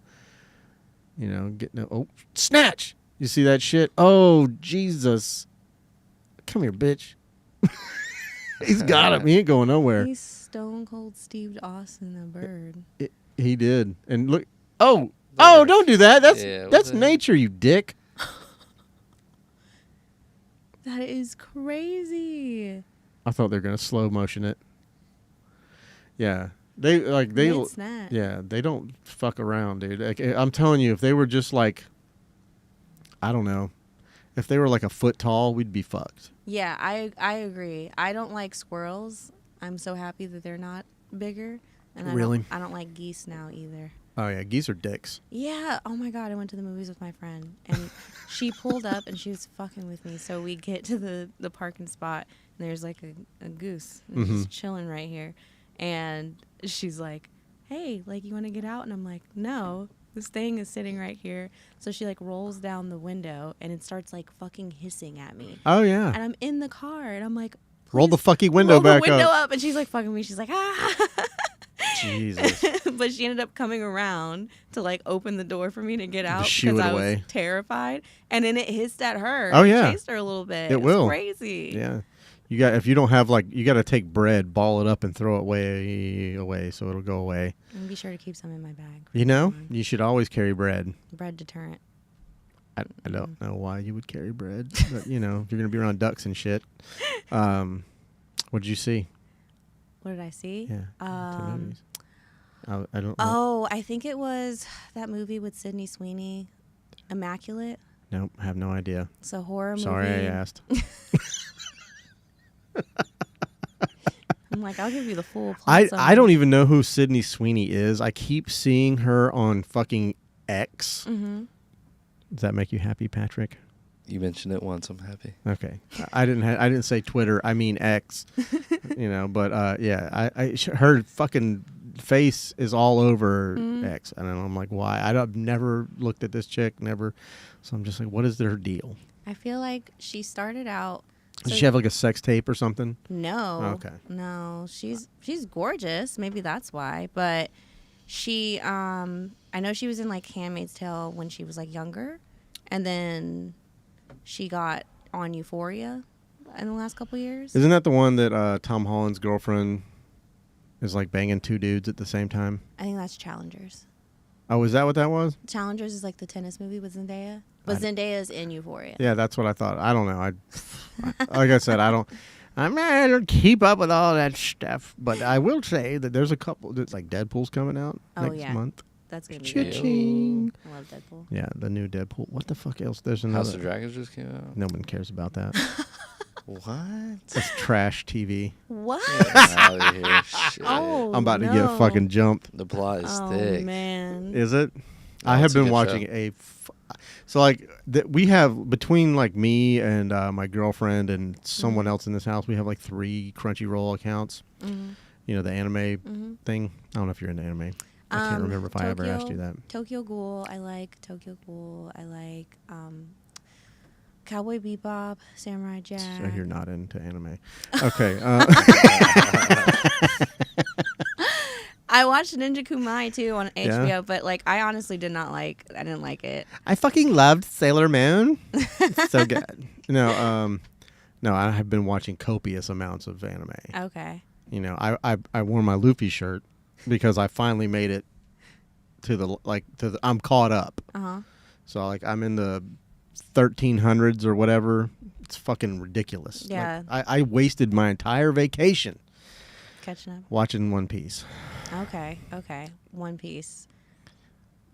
S2: to, get no. Oh, snatch! You see that shit? Oh Jesus! Come here, bitch. He's got him. He ain't going nowhere.
S3: He's Stone Cold Steve Austin, a bird.
S2: He did, and look. Oh, don't do that. That's nature, you dick.
S3: That is crazy.
S2: I thought they were gonna slow motion it. Yeah,
S3: Mid-snap.
S2: Yeah, they don't fuck around, dude. Like, I'm telling you, if they were just like, I don't know, if they were like a foot tall, we'd be fucked.
S3: Yeah, I agree. I don't like squirrels. I'm so happy that they're not bigger. And
S2: Really?
S3: I don't like geese now either.
S2: Oh yeah, geese are dicks.
S3: Yeah. Oh my God. I went to the movies with my friend and she pulled up and she was fucking with me. So we get to the parking spot and there's like a goose and just chilling right here. And she's like, hey, like, you want to get out? And I'm like, no, this thing is sitting right here. So she like rolls down the window and it starts like fucking hissing at me.
S2: Oh yeah.
S3: And I'm in the car and I'm like,
S2: roll the fucking window back
S3: up. Roll the window up. And she's like fucking me. She's like, ah.
S2: Jesus.
S3: But she ended up coming around to like open the door for me to get out
S2: because
S3: I was terrified. And then it hissed at her.
S2: Oh yeah.
S3: Chased her a little bit.
S2: It will.
S3: Crazy.
S2: Yeah. If you don't have you got to take bread, ball it up and throw it way away so it'll go away.
S3: And be sure to keep some in my bag.
S2: You know, you should always carry bread.
S3: Bread deterrent.
S2: I don't know why you would carry bread, but you know, if you're going to be around ducks and shit. What did you see?
S3: What did I see?
S2: Yeah. I don't know.
S3: Oh, I think it was that movie with Sydney Sweeney, Immaculate.
S2: Nope, I have no idea.
S3: It's a horror movie.
S2: Sorry I asked.
S3: I'm like, I'll give you the full plot.
S2: I don't even know who Sydney Sweeney is. I keep seeing her on fucking X.
S3: Mm-hmm.
S2: Does that make you happy, Patrick?
S1: You mentioned it once. I'm happy.
S2: Okay, I didn't say Twitter. I mean X. You know, but yeah, her fucking face is all over X, and I'm like, why? I've never looked at this chick, never. So I'm just like, what is her deal?
S3: I feel like she started out.
S2: Does she have like a sex tape or something?
S3: No.
S2: Oh, okay.
S3: No, she's gorgeous. Maybe that's why. But she, I know she was in like Handmaid's Tale when she was like younger, and then she got on Euphoria in the last couple years.
S2: Isn't that the one that Tom Holland's girlfriend is like banging two dudes at the same time? I
S3: think that's Challengers.
S2: Oh, is that what that was?
S3: Challengers is like the tennis movie with Zendaya. But Zendaya's in Euphoria.
S2: Yeah, that's what I thought. I don't know. Like I said, I don't keep up with all that stuff. But I will say that there's a couple. Like Deadpool's coming out next month.
S3: That's gonna be
S2: Cha-ching.
S3: good. I love Deadpool.
S2: Yeah, the new Deadpool. What the fuck else? There's another.
S1: House of Dragons just came out.
S2: No one cares about that.
S1: What?
S2: It's trash TV.
S3: What?
S1: Get out of here. Shit.
S3: Oh,
S2: I'm about to get fucking jumped.
S1: The plot is
S3: oh,
S1: thick.
S3: Man.
S2: Is it?
S1: Oh,
S2: I have
S1: it's a
S2: been
S1: good
S2: watching
S1: show.
S2: So like we have between like me and my girlfriend and someone else in this house, we have like 3 Crunchyroll accounts.
S3: Mm-hmm.
S2: You know, the anime thing. I don't know if you're into anime. I can't remember if I ever asked you that.
S3: Tokyo Ghoul. I like Tokyo Ghoul. I like Cowboy Bebop, Samurai Jack.
S2: So you're not into anime. Okay.
S3: I watched Ninja Kumai too on HBO, but like I honestly didn't like it. I
S2: fucking loved Sailor Moon. It's so good. No, I have been watching copious amounts of anime.
S3: Okay.
S2: You know, I wore my Luffy shirt because I finally made it to the I'm caught up.
S3: Uh-huh.
S2: So like I'm in the 1300s or whatever. It's fucking ridiculous.
S3: Yeah.
S2: Like, I wasted my entire vacation
S3: catching up
S2: watching One Piece.
S3: Okay. One Piece.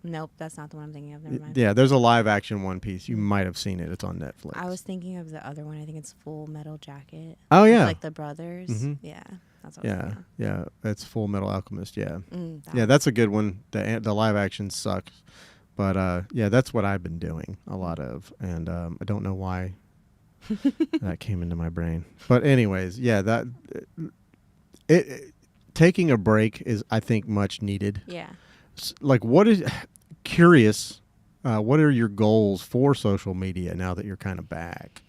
S3: Nope, that's not the one I'm thinking of. Never mind.
S2: Yeah, there's a live action One Piece. You might have seen it. It's on Netflix.
S3: I was thinking of the other one. I think it's Full Metal Jacket.
S2: Oh yeah,
S3: like the brothers.
S2: Mm-hmm.
S3: Yeah, that's what I was thinking of.
S2: Yeah. It's Full Metal Alchemist. Yeah,
S3: that
S2: that's a good one. The live action sucks, but yeah, that's what I've been doing a lot of, and I don't know why that came into my brain. But anyways, yeah, that taking a break is, I think, much needed.
S3: Yeah.
S2: Like, what are your goals for social media now that you're kind of back?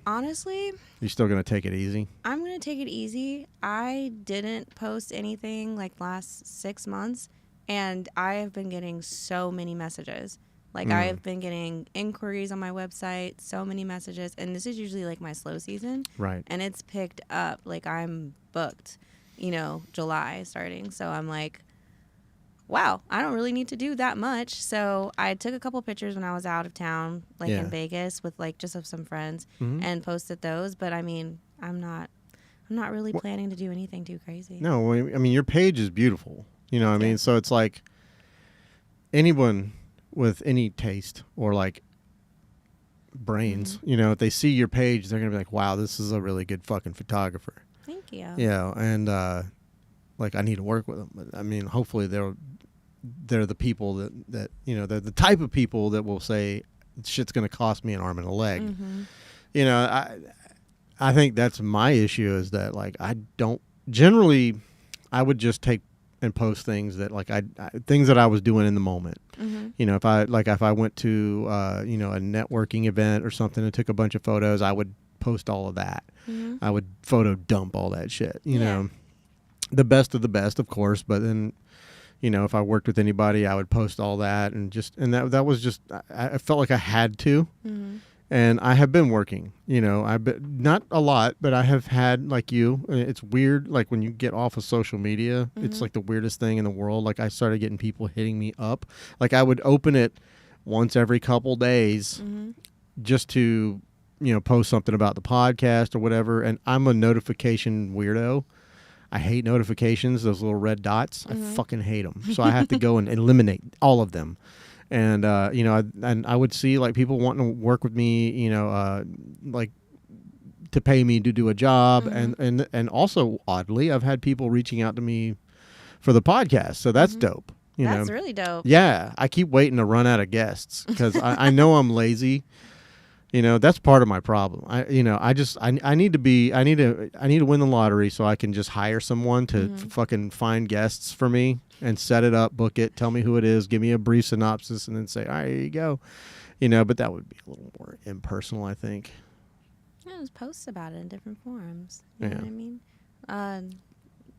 S3: Honestly,
S2: you're still going to take it easy?
S3: I'm going to take it easy. I didn't post anything like last 6 months, and I have been getting so many messages. Like, I have been getting inquiries on my website, so many messages, and this is usually like my slow season.
S2: Right.
S3: And it's picked up. Like, I'm booked, July starting. So I'm like, wow, I don't really need to do that much. So I took a couple pictures when I was out of town, like in Vegas, with like just of some friends, and posted those. But I mean, I'm not really planning to do anything too crazy.
S2: No, I mean, your page is beautiful. You know what I mean? So it's like anyone with any taste or like brains, if they see your page, they're going to be like, wow, this is a really good fucking photographer.
S3: Thank you.
S2: Yeah. And like, I need to work with them. But I mean, hopefully they're the people that they're the type of people that will say shit's going to cost me an arm and a leg.
S3: Mm-hmm.
S2: You know, I think that's my issue is that like I don't generally I would just take and post things that like things that I was doing in the moment.
S3: Mm-hmm.
S2: You know, if I went to a networking event or something and took a bunch of photos, I would post all of that.
S3: Mm-hmm.
S2: I would photo dump all that shit. You
S3: Yeah.
S2: know, the best of the best, of course, but then if I worked with anybody, I would post all that and that was just I felt like I had to.
S3: Mm-hmm.
S2: And I have been working, I've been not a lot, but I have had like you. It's weird, like when you get off of social media, it's like the weirdest thing in the world. Like I started getting people hitting me up. Like I would open it once every couple days just to, post something about the podcast or whatever. And I'm a notification weirdo. I hate notifications, those little red dots. I fucking hate them. So I have to go and eliminate all of them. And I would see like people wanting to work with me, like to pay me to do a job, and also oddly, I've had people reaching out to me for the podcast, so that's dope.
S3: That's really dope.
S2: Yeah, I keep waiting to run out of guests because I know I'm lazy. That's part of my problem. I need to win the lottery so I can just hire someone to fucking find guests for me and set it up, book it, tell me who it is, give me a brief synopsis, and then say, all right, here you go. But that would be a little more impersonal, I think.
S3: Yeah, just post about it in different forums. You know what I mean?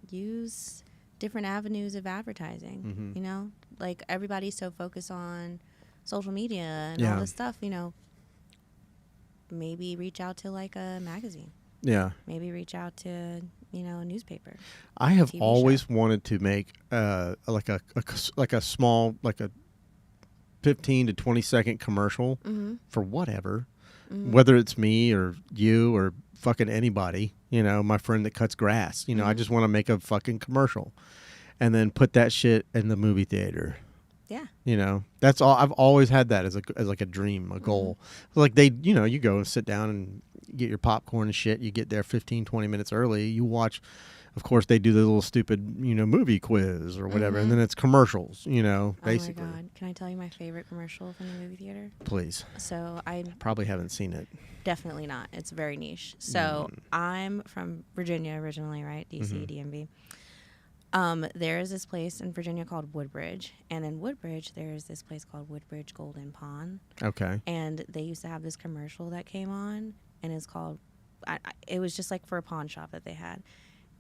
S3: Use different avenues of advertising. Like everybody's so focused on social media and all this stuff. Maybe reach out to like a magazine. Yeah. Maybe reach out to a newspaper.
S2: I have always wanted to make like a small like a 15 to 20-second commercial for whatever, whether it's me or you or fucking anybody. My friend that cuts grass. I just want to make a fucking commercial, and then put that shit in the movie theater. Yeah. That's all. I've always had that as like a dream, a goal. Like you go and sit down and get your popcorn and shit. You get there 15, 20 minutes early. You watch, of course, they do the little stupid, movie quiz or whatever. And then it's commercials, basically. Oh my God.
S3: Can I tell you my favorite commercial from the movie theater?
S2: Please.
S3: So I
S2: probably haven't seen it.
S3: Definitely not. It's very niche. So I'm from Virginia originally, right? DC, DMV. There is this place in Virginia called Woodbridge, and in Woodbridge there is this place called Woodbridge Golden Pond. Okay. And they used to have this commercial that came on, and it's called. It was just like for a pawn shop that they had,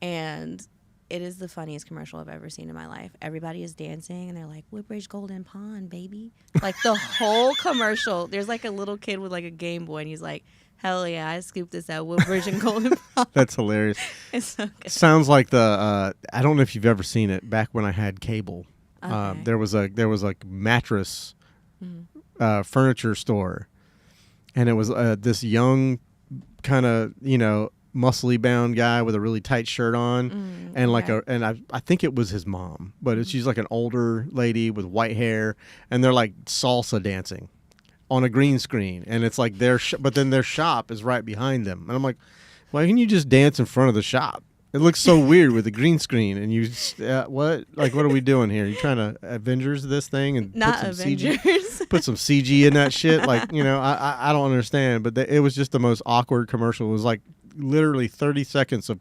S3: and it is the funniest commercial I've ever seen in my life. Everybody is dancing, and they're like, "Woodbridge Golden Pond, baby!" Like the whole commercial. There's like a little kid with like a Game Boy, and he's like, "Hell yeah, I scooped this at Woodbridge and Golden Pond."
S2: That's hilarious.
S3: It's so good.
S2: Sounds like the I don't know if you've ever seen it. Back when I had cable, there was a mattress furniture store, and it was this young kind of muscly bound guy with a really tight shirt on, and I think it was his mom, but she's like an older lady with white hair, and they're like salsa dancing on a green screen, and it's like but then their shop is right behind them, and I'm like, why can't you just dance in front of the shop? It looks so weird with the green screen, and you what are we doing here? You trying to Avengers this thing and
S3: not
S2: put some
S3: Avengers.
S2: put some CG in that shit? Like I don't understand, but it was just the most awkward commercial. It was like literally 30 seconds of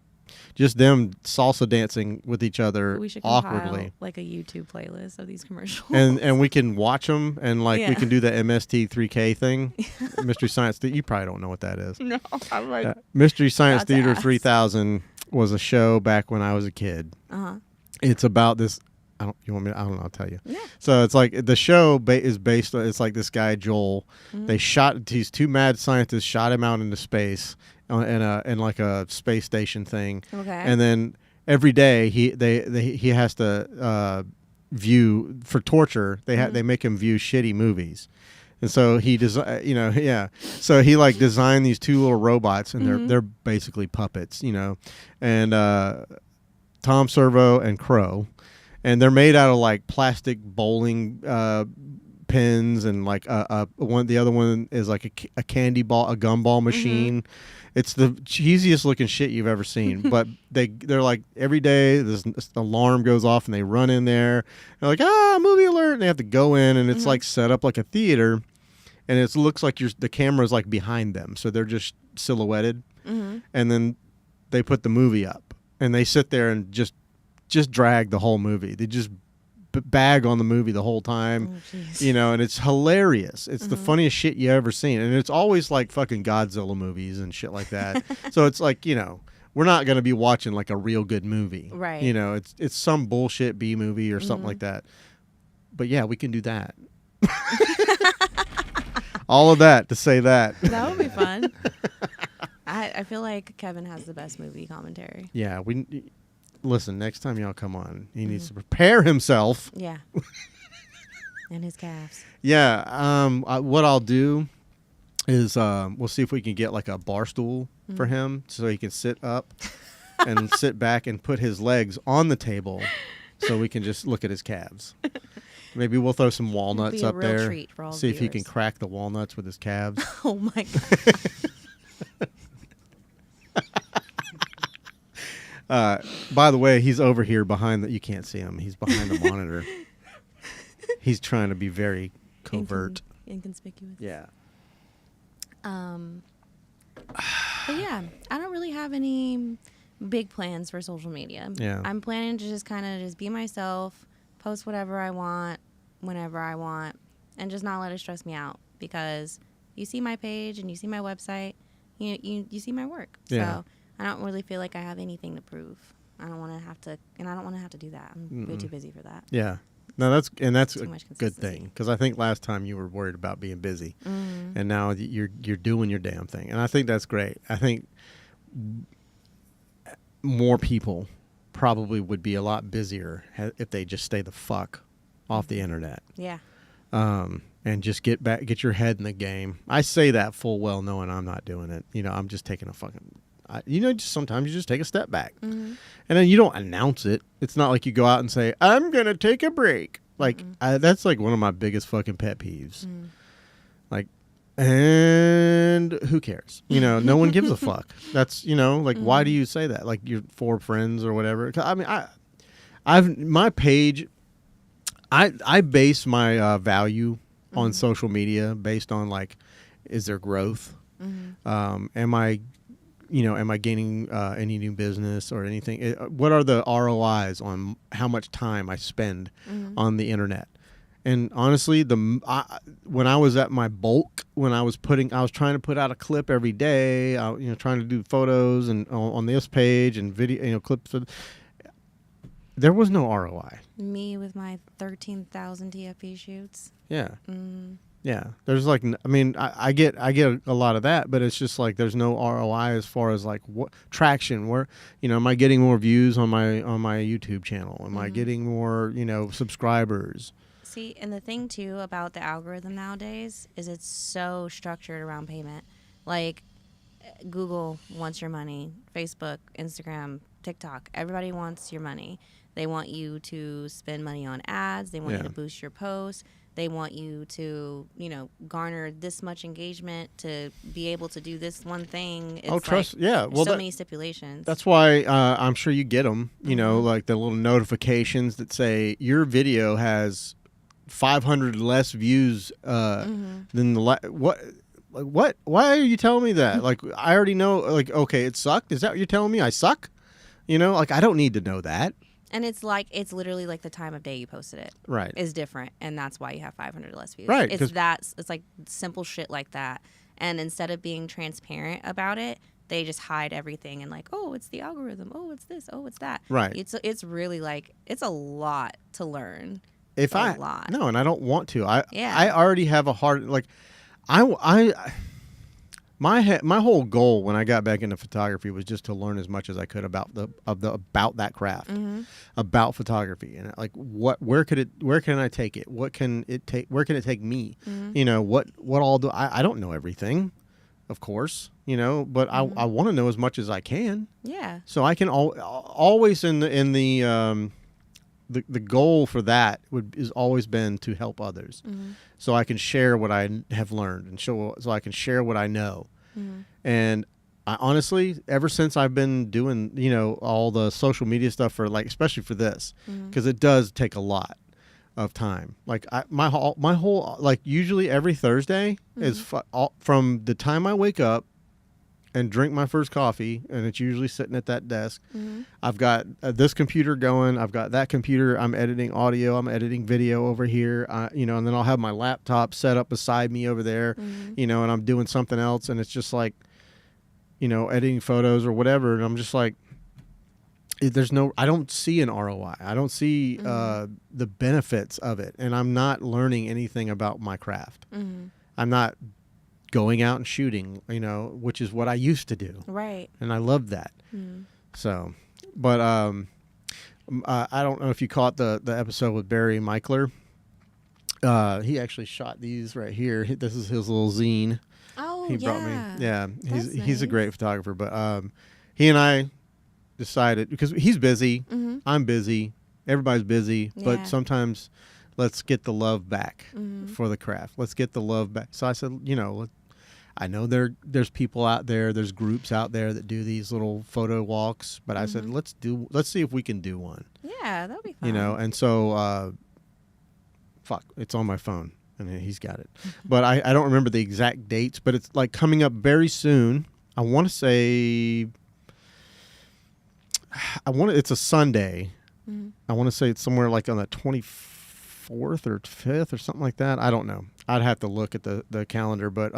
S2: just them salsa dancing with each other
S3: we should
S2: awkwardly.
S3: Like a YouTube playlist of these commercials.
S2: And we can watch them, and we can do the MST3K thing. Mystery Science Theater. You probably don't know what that is.
S3: No, I'm like
S2: Mystery Science Theater 3000 was a show back when I was a kid. It's about this. I don't know. I'll tell you. Yeah. So it's like the show is based on. It's like this guy Joel. They shot these two mad scientists shot him out into space in like a space station thing. Okay. And then every day he has to view for torture. They make him view shitty movies. And so he So he like designed these two little robots, and they're basically puppets, and Tom Servo and Crow, and they're made out of like plastic bowling pens and like one. The other one is like a candy ball, a gumball machine. It's the cheesiest looking shit you've ever seen. But they're like every day this alarm goes off and they run in there. They're like, movie alert, and they have to go in, and it's like set up like a theater, and it looks like the camera's like behind them, so they're just silhouetted, and then they put the movie up, and they sit there and just drag the whole movie. They just bag on the movie the whole time, and it's hilarious. It's the funniest shit you ever seen, and it's always like fucking Godzilla movies and shit like that. So it's like, we're not going to be watching like a real good movie,
S3: right?
S2: It's some bullshit B movie or something like that. But yeah, we can do that. All of that to say that.
S3: That would be fun. I feel like Kevin has the best movie commentary.
S2: Yeah, listen, next time y'all come on, he needs to prepare himself.
S3: Yeah. And his calves.
S2: Yeah. What I'll do is we'll see if we can get like a bar stool for him so he can sit up and sit back and put his legs on the table so we can just look at his calves. Maybe we'll throw some walnuts up there.
S3: Treat for all
S2: see if he can
S3: viewers.
S2: crack the walnuts with his calves.
S3: Oh my God.
S2: By the way, he's over here behind you can't see him. He's behind the monitor. He's trying to be very covert.
S3: Inconspicuous.
S2: Yeah.
S3: But yeah, I don't really have any big plans for social media.
S2: Yeah.
S3: I'm planning to just kind of just be myself, post whatever I want, whenever I want, and just not let it stress me out, because you see my page and you see my website, you see my work.
S2: Yeah.
S3: So I don't really feel like I have anything to prove. I don't want to have to, and I don't want to have to do that. I'm way too busy for that.
S2: Yeah. No, that's
S3: Too
S2: a
S3: much
S2: good
S3: consistency.
S2: thing, because I think last time you were worried about being busy, and now you're doing your damn thing, and I think that's great. I think more people probably would be a lot busier if they just stay the fuck off the internet.
S3: Yeah.
S2: And just get your head in the game. I say that full well knowing I'm not doing it. I'm just taking a fucking. Just sometimes you just take a step back, and then you don't announce it. It's not like you go out and say, "I'm gonna take a break." Like that's like one of my biggest fucking pet peeves. Like, and who cares? No one gives a fuck. That's like, why do you say that? Like, you're for friends or whatever. 'Cause, I mean, I've my page. I base my value on social media based on like, is there growth? Am I gaining any new business or anything? What are the ROIs on how much time I spend on the internet? And honestly, when I was at my bulk, when I was trying to put out a clip every day, trying to do photos and on this page and video, clips. There was no ROI.
S3: Me with my 13,000 TFP shoots.
S2: Yeah. Yeah, there's like, I get a lot of that, but it's just like there's no ROI as far as like what traction. Where am I getting more views on my YouTube channel? Am I getting more subscribers?
S3: See, and the thing too about the algorithm nowadays is it's so structured around payment. Like Google wants your money, Facebook, Instagram, TikTok. Everybody wants your money. They want you to spend money on ads. They want you to boost your posts. They want you to, garner this much engagement to be able to do this one thing. It's Well, so many stipulations.
S2: That's why I'm sure you get them, like the little notifications that say your video has 500 less views than what? Why are you telling me that? Like, I already know, like, okay, it sucked. Is that what you're telling me? I suck? Like, I don't need to know that.
S3: And it's literally like the time of day you posted it.
S2: Right.
S3: Is different, and that's why you have 500 less views.
S2: Right.
S3: It's like simple shit like that. And instead of being transparent about it, they just hide everything and like, oh, it's the algorithm. Oh, it's this. Oh, it's that.
S2: Right.
S3: It's really like, it's a lot to learn.
S2: No, and I don't want to. I
S3: Yeah.
S2: already have a hard, like, my whole goal when I got back into photography was just to learn as much as I could about that craft, about photography, and like where can I take it? Where can it take me? What all do I don't know everything, of course, but I want to know as much as I can.
S3: Yeah.
S2: So I can always in the the goal for that is always been to help others, so I can share what I have learned and so I can share what I know. And I honestly, ever since I've been doing, all the social media stuff for especially for this, because it does take a lot of time. Like my whole usually every Thursday is from the time I wake up and drink my first coffee, and it's usually sitting at that desk. I've got this computer going. I've got that computer. I'm editing audio. I'm editing video over here. And then I'll have my laptop set up beside me over there. And I'm doing something else, and it's just like, editing photos or whatever. And I'm just like, I don't see an ROI. I don't see the benefits of it, and I'm not learning anything about my craft. I'm not going out and shooting, which is what I used to do.
S3: Right.
S2: And I loved that. So, but I don't know if you caught the episode with Barry Michler. He actually shot these right here. This is his little zine.
S3: Oh,
S2: he
S3: yeah.
S2: brought me. Yeah, he's a
S3: nice.
S2: great photographer. But he and I decided, because he's busy, I'm busy, everybody's busy, but sometimes let's get the love back for the craft. Let's get the love back. So I said, I know there's people out there, there's groups out there that do these little photo walks, but I said, let's see if we can do one.
S3: Yeah, that'll be fun.
S2: And so it's on my phone and he's got it. But I don't remember the exact dates, but it's like coming up very soon. I want to say it's a Sunday. I want to say it's somewhere like on the 24th or 5th or something like that. I don't know. I'd have to look at the calendar, but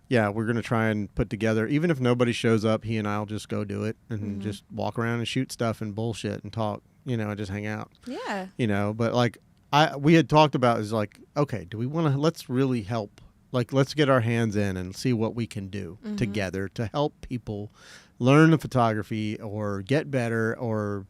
S2: yeah, we're going to try and put together, even if nobody shows up, he and I'll just go do it and just walk around and shoot stuff and bullshit and talk, and just hang out.
S3: Yeah.
S2: But we had talked about is okay, do we want to, let's really help, let's get our hands in and see what we can do together to help people learn the photography or get better or,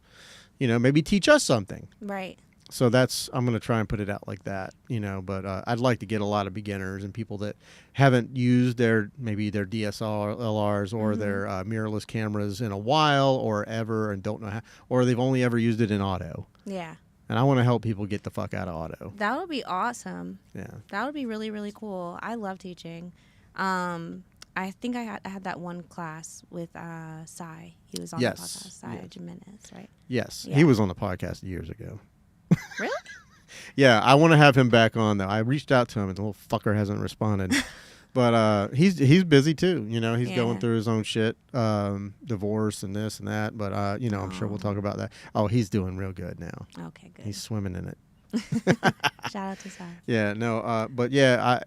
S2: maybe teach us something.
S3: Right.
S2: So I'm going to try and put it out like that, but I'd like to get a lot of beginners and people that haven't used maybe their DSLRs or their mirrorless cameras in a while or ever and don't know how, or they've only ever used it in auto.
S3: Yeah.
S2: And I want to help people get the fuck out of auto.
S3: That would be awesome.
S2: Yeah.
S3: That would be really, really cool. I love teaching. I think I had that one class with Cy. He was on the podcast. Cy Jimenez, right?
S2: Yes.
S3: Yeah.
S2: He was on the podcast years ago.
S3: Really?
S2: Yeah, I want to have him back on though. I reached out to him and the little fucker hasn't responded. But he's busy too. He's going through his own shit, divorce and this and that. But I'm sure we'll talk about that. Oh, he's doing real good now.
S3: Okay, good.
S2: He's swimming in it.
S3: Shout out to Cy.
S2: Yeah, no, but yeah,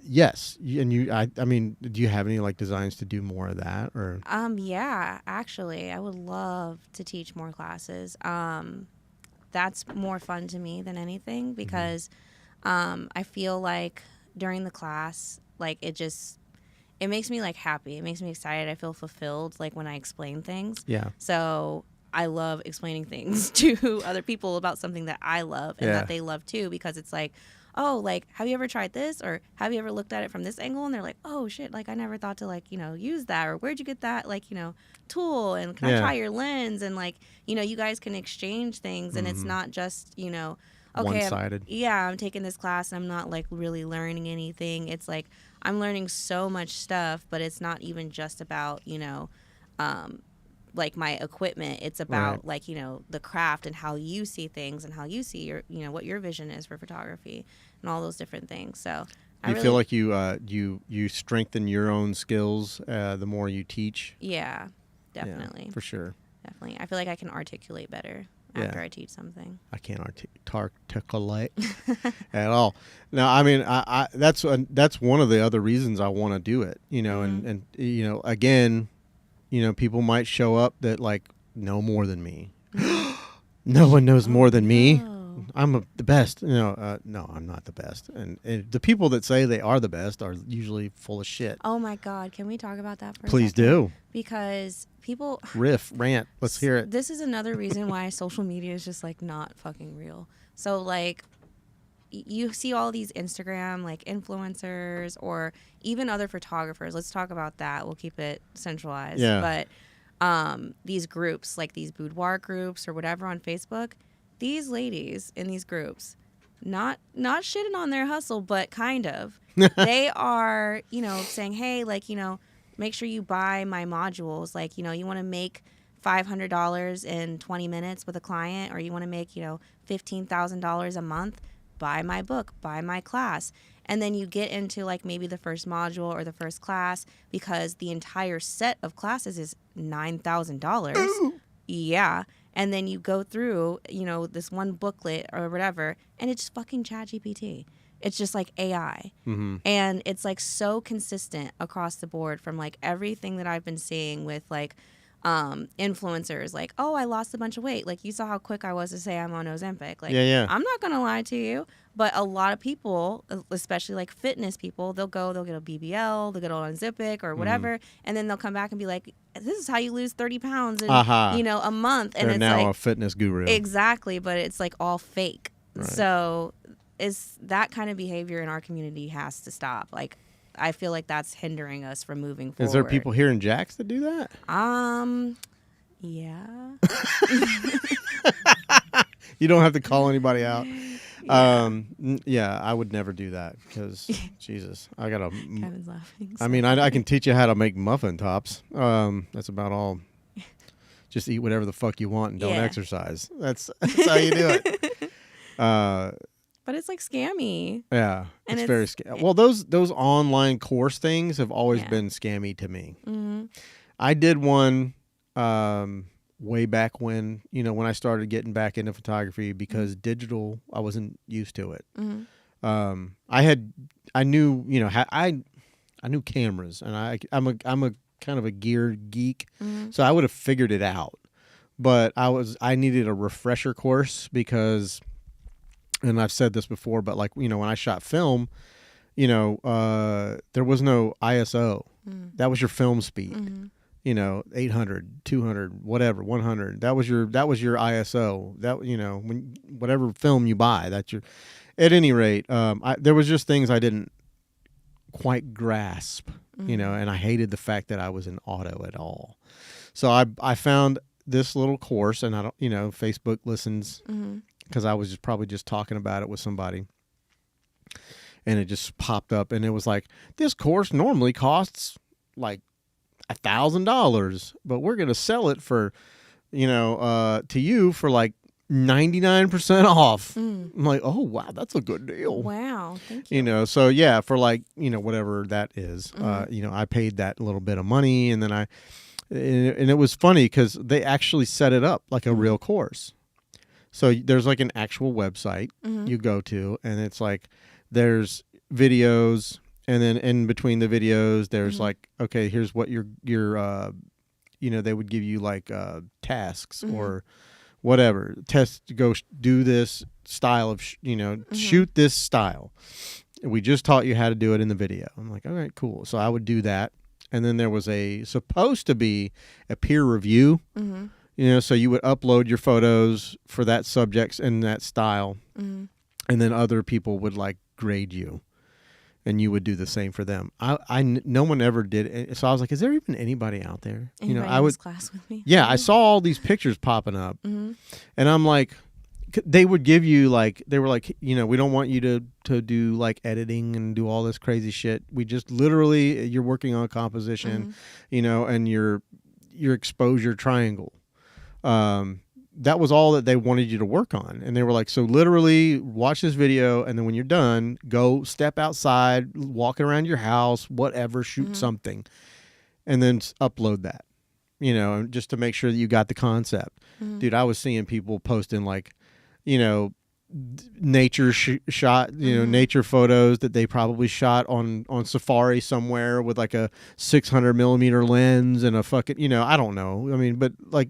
S2: yes, and you. I mean, do you have any designs to do more of that or?
S3: Yeah, actually, I would love to teach more classes. That's more fun to me than anything because I feel like during the class, it makes me happy. It makes me excited. I feel fulfilled when I explain things.
S2: Yeah.
S3: So I love explaining things to other people about something that I love and that they love too, because it's have you ever tried this, or have you ever looked at it from this angle? And they're like, oh shit, I never thought to use that, or where'd you get that tool, and can I try your lens? And you guys can exchange things, and it's not just okay,
S2: one-sided.
S3: I'm taking this class and I'm not really learning anything. It's I'm learning so much stuff, but it's not even just about my equipment. It's about the craft and how you see things and how you see your what your vision is for photography and all those different things. So
S2: I feel like you strengthen your own skills the more you teach.
S3: Yeah, definitely.
S2: Yeah, for sure.
S3: Definitely. I feel like I can articulate better after I teach something.
S2: I can't articulate at all. Now, I mean, I that's one of the other reasons I want to do it. And again, people might show up that know more than me. No one knows more than me. I'm the best. No, I'm not the best. And the people that say they are the best are usually full of shit.
S3: Oh my God. Can we talk about that for a
S2: Please
S3: second?
S2: do.
S3: Because people...
S2: Rant. Let's hear it.
S3: This is another reason why social media is just not fucking real. So you see all these Instagram influencers or even other photographers. Let's talk about that. We'll keep it centralized.
S2: Yeah.
S3: But these groups, like these boudoir groups or whatever on Facebook, these ladies in these groups, not shitting on their hustle, but kind of, they are, saying, hey, like, make sure you buy my modules. Like, you want to make $500 in 20 minutes with a client, or you want to make, $15,000 a month, buy my book, buy my class. And then you get into like maybe the first module or the first class, because the entire set of classes is $9,000. Yeah. And then you go through, this one booklet or whatever, and it's fucking ChatGPT. It's just like AI.
S2: Mm-hmm.
S3: And it's like so consistent across the board from like everything that I've been seeing with like influencers, like, oh, I lost a bunch of weight. Like, you saw how quick I was to say I'm on Ozempic. Like,
S2: Yeah.
S3: I'm not going to lie to you. But a lot of people, especially like fitness people, they'll get a BBL, they'll get on Ozempic or whatever, and then they'll come back and be like, this is how you lose 30 pounds in, a month. And
S2: They're
S3: it's
S2: now
S3: like,
S2: a fitness guru.
S3: Exactly, but it's like all fake.
S2: Right.
S3: So that kind of behavior in our community has to stop. Like, I feel like that's hindering us from moving forward.
S2: Is there people here in Jax that do that?
S3: Yeah.
S2: You don't have to call anybody out.
S3: Yeah.
S2: I would never do that because, Jesus, I got to...
S3: Kevin's laughing.
S2: I mean, I can teach you how to make muffin tops. That's about all. Just eat whatever the fuck you want and don't exercise. That's how you do it.
S3: But it's like scammy.
S2: Yeah,
S3: And
S2: it's very scammy. Well, those online course things have always been scammy to me.
S3: Mm-hmm.
S2: I did one way back when, when I started getting back into photography, because digital, I wasn't used to it.
S3: Mm-hmm.
S2: I knew cameras, and I'm a kind of a gear geek, so I would have figured it out. But I needed a refresher course because, and I've said this before, but like, when I shot film, there was no ISO. That was your film speed. 800, 200, whatever, 100. That was your ISO. That, when whatever film you buy, that's your. At any rate, there was just things I didn't quite grasp, and I hated the fact that I was in auto at all. So I found this little course, and I don't, Facebook listens, because I was probably just talking about it with somebody, and it just popped up, and it was like, this course normally costs like $1,000, but we're gonna sell it for, to you for like 99% off. I'm like, oh wow, that's a good deal.
S3: Wow, thank you.
S2: So yeah, for like, whatever that is, I paid that little bit of money, and then and it was funny because they actually set it up like a real course. So there's like an actual website you go to, and it's like there's videos. And then in between the videos, there's like, okay, here's what your they would give you like tasks or whatever. Test to go do this style of, shoot this style. We just taught you how to do it in the video. I'm like, all right, cool. So I would do that. And then there was supposed to be a peer review, so you would upload your photos for that subjects and that style. And then other people would like grade you. And you would do the same for them. No one ever did it. So I was like, is there even anybody out there?
S3: Anybody
S2: I
S3: in
S2: would
S3: this class with me?
S2: Yeah, I saw all these pictures popping up, and I'm like, they would give you like, they were like, we don't want you to do like editing and do all this crazy shit. We just literally, you're working on composition, and your exposure triangle. That was all that they wanted you to work on. And they were like, so literally watch this video, and then when you're done, go step outside, walk around your house, whatever, shoot something, and then upload that, just to make sure that you got the concept. Dude, I was seeing people posting like, nature shot, nature photos that they probably shot on Safari somewhere with like a 600 millimeter lens and a fucking, I don't know. I mean, but like,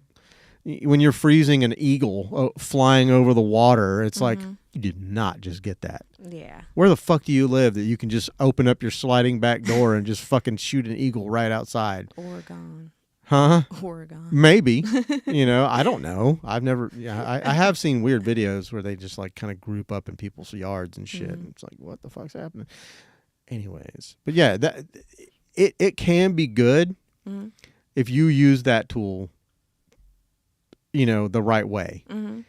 S2: when you're freezing an eagle flying over the water, it's like, you did not just get that.
S3: Yeah.
S2: Where the fuck do you live that you can just open up your sliding back door and just fucking shoot an eagle right outside?
S3: Oregon.
S2: Huh?
S3: Oregon.
S2: Maybe. I don't know. I've never, I have seen weird videos where they just like kind of group up in people's yards and shit. And it's like, what the fuck's happening? Anyways. But yeah, it can be good. if you use that tool, the right way.
S3: Mm-hmm.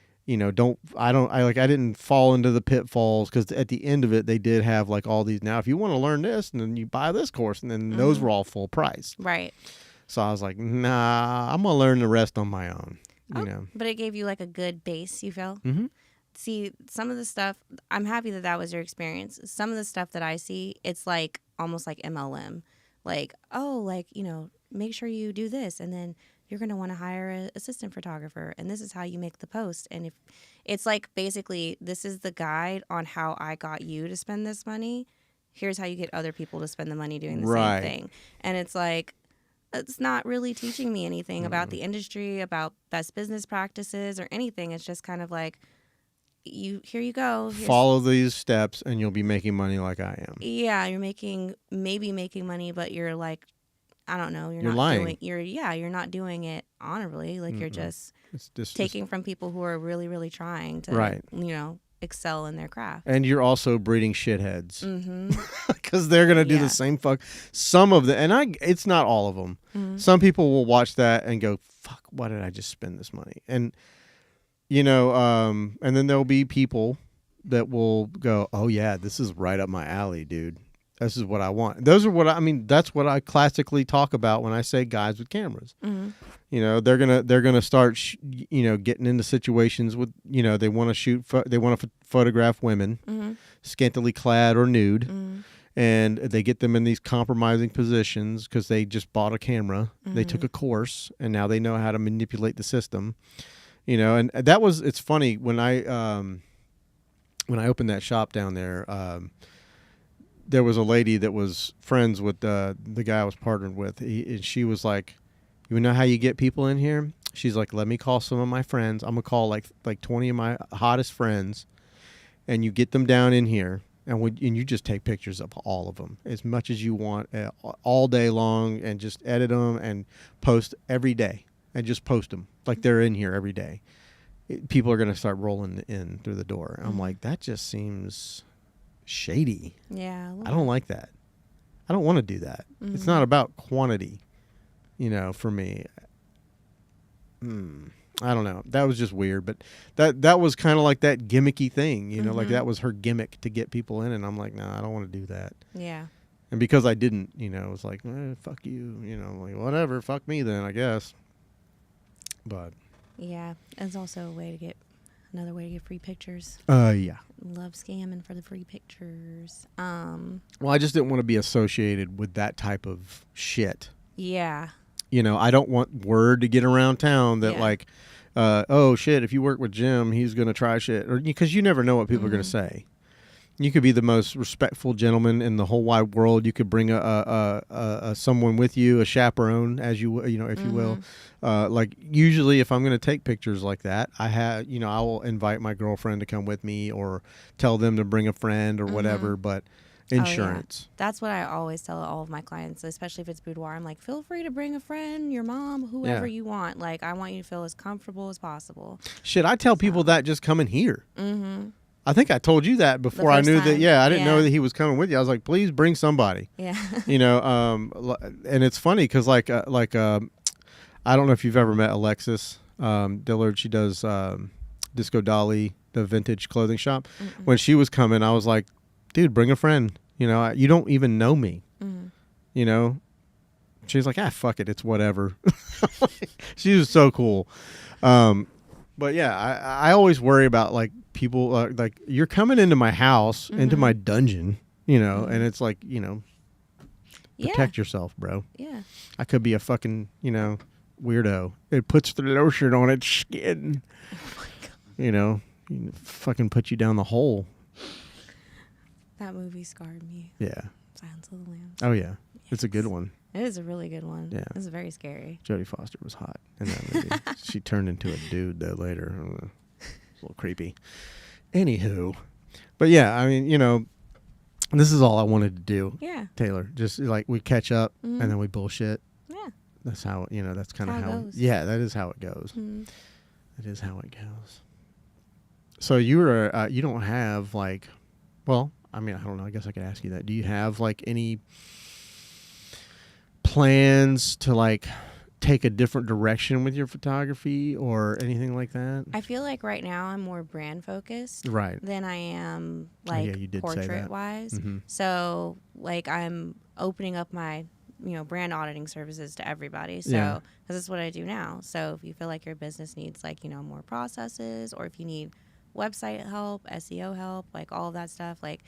S2: I didn't fall into the pitfalls, because at the end of it, they did have like all these. Now, if you want to learn this, and then you buy this course, and then those were all full price.
S3: Right.
S2: So I was like, nah, I'm going to learn the rest on my own.
S3: But it gave you like a good base, you feel?
S2: Mm-hmm.
S3: See, some of the stuff, I'm happy that was your experience. Some of the stuff that I see, it's like almost like MLM. Like, make sure you do this, and then you're going to want to hire an assistant photographer, and this is how you make the post. And if it's like, basically, this is the guide on how I got you to spend this money. Here's how you get other people to spend the money doing the
S2: Right.
S3: same thing. And it's like, it's not really teaching me anything about the industry, about best business practices or anything. It's just kind of like, here you go.
S2: Follow these steps and you'll be making money like I am.
S3: Yeah, you're maybe making money, but you're like, I don't know, you're not
S2: lying.
S3: You're not doing it honorably. Like you're just taking from people who are really, really trying to,
S2: right.
S3: Excel in their craft.
S2: And you're also breeding shitheads,
S3: Mm-hmm.
S2: because they're gonna do the same fuck. Some of them, and it's not all of them.
S3: Mm-hmm.
S2: Some people will watch that and go, "Fuck, why did I just spend this money?" And and then there'll be people that will go, "Oh yeah, this is right up my alley, dude. This is what I want." Those are that's what I classically talk about when I say guys with cameras.
S3: Mm-hmm.
S2: They're gonna start getting into situations with they want to shoot they want to photograph women,
S3: Mm-hmm.
S2: scantily clad or nude,
S3: Mm-hmm.
S2: and they get them in these compromising positions because they just bought a camera, they took a course, and now they know how to manipulate the system. And it's funny when I opened that shop down there. There was a lady that was friends with the guy I was partnered with. And she was like, "You know how you get people in here?" She's like, "Let me call some of my friends. I'm gonna call like 20 of my hottest friends, and you get them down in here, and you just take pictures of all of them as much as you want, all day long, and just edit them and post every day, and just post them like they're in here every day. People are gonna start rolling in through the door." And I'm like, that just seems shady.
S3: Yeah.
S2: I don't like that. I don't want to do that. Mm-hmm. It's not about quantity, for me. I don't know. That was just weird, but that was kind of like that gimmicky thing, like that was her gimmick to get people in, and I'm like, no, I don't want to do that.
S3: Yeah.
S2: And because I didn't, it was like, fuck you, like whatever, fuck me then, I guess. But
S3: yeah, it's also another way to get free pictures.
S2: Yeah.
S3: Love scamming for the free pictures.
S2: Well, I just didn't want to be associated with that type of shit.
S3: Yeah.
S2: I don't want word to get around town that like, oh shit, if you work with Jim, he's going to try shit. Or because you never know what people are going to say. You could be the most respectful gentleman in the whole wide world. You could bring a someone with you, a chaperone, as you if you will. Like usually, if I'm going to take pictures like that, I will invite my girlfriend to come with me, or tell them to bring a friend or whatever. But insurance.
S3: Oh, yeah. That's what I always tell all of my clients, especially if it's boudoir. I'm like, feel free to bring a friend, your mom, whoever you want. Like, I want you to feel as comfortable as possible.
S2: Shit, I tell people that just coming here.
S3: Mm-hmm.
S2: I think I told you that before I knew that. Yeah, I didn't know that he was coming with you. I was like, please bring somebody.
S3: Yeah.
S2: And it's funny because I don't know if you've ever met Alexis Dillard. She does Disco Dolly, the vintage clothing shop. Mm-mm. When she was coming, I was like, dude, bring a friend. You don't even know me. Mm-hmm. She's like, fuck it, it's whatever. She was so cool. But yeah, I always worry about like people like you're coming into my house, into my dungeon, and it's like, protect yourself, bro.
S3: Yeah.
S2: I could be a fucking, weirdo. It puts the lotion on its skin. Oh my God. Fucking put you down the hole.
S3: That movie scarred me.
S2: Yeah.
S3: Silence of the Lambs.
S2: Oh yeah.
S3: Yes.
S2: It's a good one.
S3: It is a really good one.
S2: Yeah.
S3: It's very scary.
S2: Jodie Foster was hot in that movie. She turned into a dude though later. It's a little creepy. Anywho. But yeah, I mean, this is all I wanted to do.
S3: Yeah.
S2: Taylor. Just like we catch up and then we bullshit.
S3: Yeah.
S2: That's how, that's kind of how
S3: it goes.
S2: Yeah, that is how it goes.
S3: Mm-hmm.
S2: That is how it goes. So you don't have like, well, I mean, I don't know. I guess I could ask you that. Do you have like any plans to like take a different direction with your photography or anything like that?
S3: I feel like right now I'm more brand focused
S2: Right.
S3: than I am
S2: yeah,
S3: like
S2: you did say that.
S3: portrait wise.
S2: Mhm.
S3: So like I'm opening up my brand auditing services to everybody. So
S2: Yeah.
S3: because that's what I do now. So if you feel like your business needs like more processes, or if you need website help, SEO help, like all of that stuff, like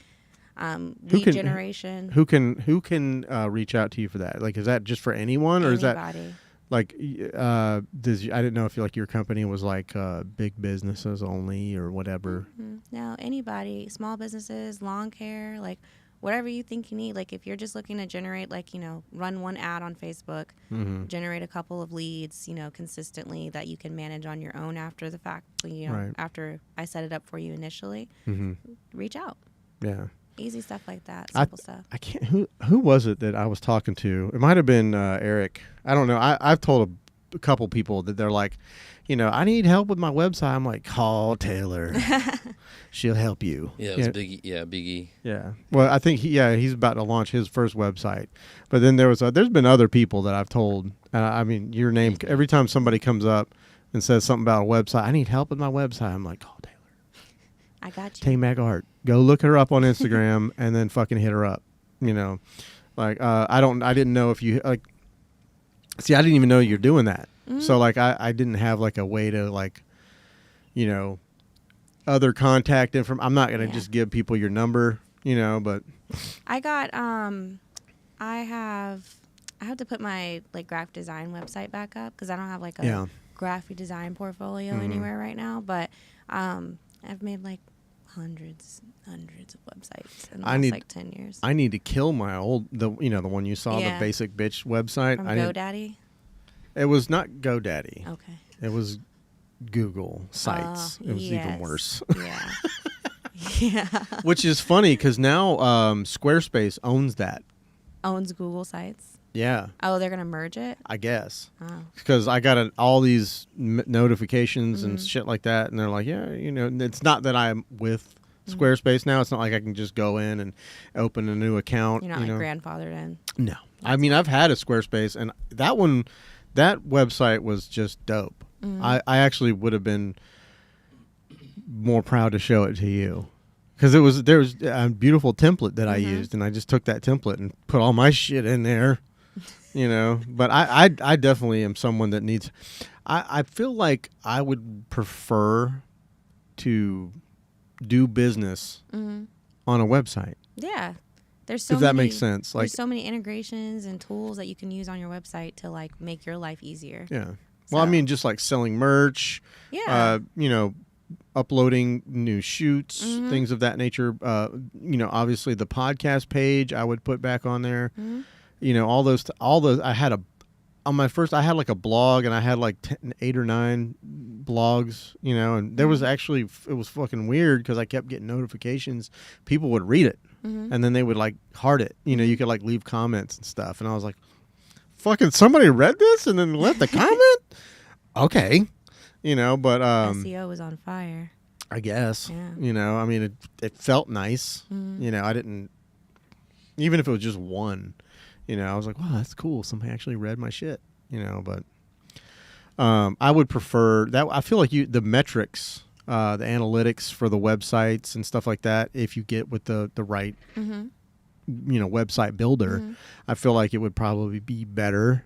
S3: lead generation.
S2: Who can reach out to you for that? Like, is that just for anyone, or is that
S3: Anybody.
S2: like I didn't know if your company was like big businesses only or whatever.
S3: No, anybody, small businesses, lawn care, like whatever you think you need. Like if you're just looking to generate, like, run one ad on Facebook, generate a couple of leads, consistently that you can manage on your own after the fact,
S2: Right.
S3: after I set it up for you initially, reach out.
S2: Yeah.
S3: Easy stuff like that, simple stuff.
S2: I can't. Who was it that I was talking to? It might have been Eric. I don't know. I've told a couple people that they're like, I need help with my website. I'm like, call Taylor. She'll help you.
S1: Yeah, it was Biggie. Yeah, Biggie.
S2: Yeah. Well, I think he's about to launch his first website. But then there's been other people that I've told. I mean, your name every time somebody comes up and says something about a website. I need help with my website. I'm like, call Taylor.
S3: I got you.
S2: Tay-Mac Art. Go look her up on Instagram and then fucking hit her up. Like I didn't know if you like. See, I didn't even know you're doing that. So like I didn't have like a way to like, other contact info. I'm not gonna just give people your number, but
S3: I got I have to put my like graphic design website back up because I don't have like a graphic design portfolio anywhere right now. But I've made like hundreds of websites in the last like 10 years.
S2: I need to kill my old the one you saw, the Basic Bitch website.
S3: From GoDaddy?
S2: It was not GoDaddy.
S3: Okay.
S2: It was Google Sites. It was even worse.
S3: Yeah. Yeah.
S2: Which is funny because now Squarespace owns that.
S3: Owns Google Sites?
S2: Yeah.
S3: Oh, they're going to merge it?
S2: I guess.
S3: Oh.
S2: Because I got all these notifications and shit like that, and they're like, yeah, it's not that I'm with Squarespace now. It's not like I can just go in and open a new account.
S3: You're not like grandfathered in?
S2: No. I mean, I've had a Squarespace, and that website was just dope. I actually would have been more proud to show it to you. Because there's a beautiful template that I used, and I just took that template and put all my shit in there. But I definitely am someone that needs. I feel like I would prefer to do business on a website.
S3: Yeah, there's
S2: if that makes sense. Like,
S3: there's so many integrations and tools that you can use on your website to like make your life easier.
S2: Yeah. Well, I mean, just like selling merch.
S3: Yeah.
S2: Uploading new shoots, things of that nature. Obviously the podcast page I would put back on there. All those. I had on my first. I had like a blog, and I had like 8 or 9 blogs. And there was actually it was fucking weird because I kept getting notifications. People would read it, and then they would like heart it. You could like leave comments and stuff, and I was like, "Fucking somebody read this and then left a comment." Okay. But
S3: SEO was on fire.
S2: I guess.
S3: Yeah.
S2: I mean, it felt nice. I didn't, even if it was just one, I was like, wow, that's cool. Somebody actually read my shit. But I would prefer that. I feel like the metrics, the analytics for the websites and stuff like that, if you get with the right, website builder, I feel like it would probably be better.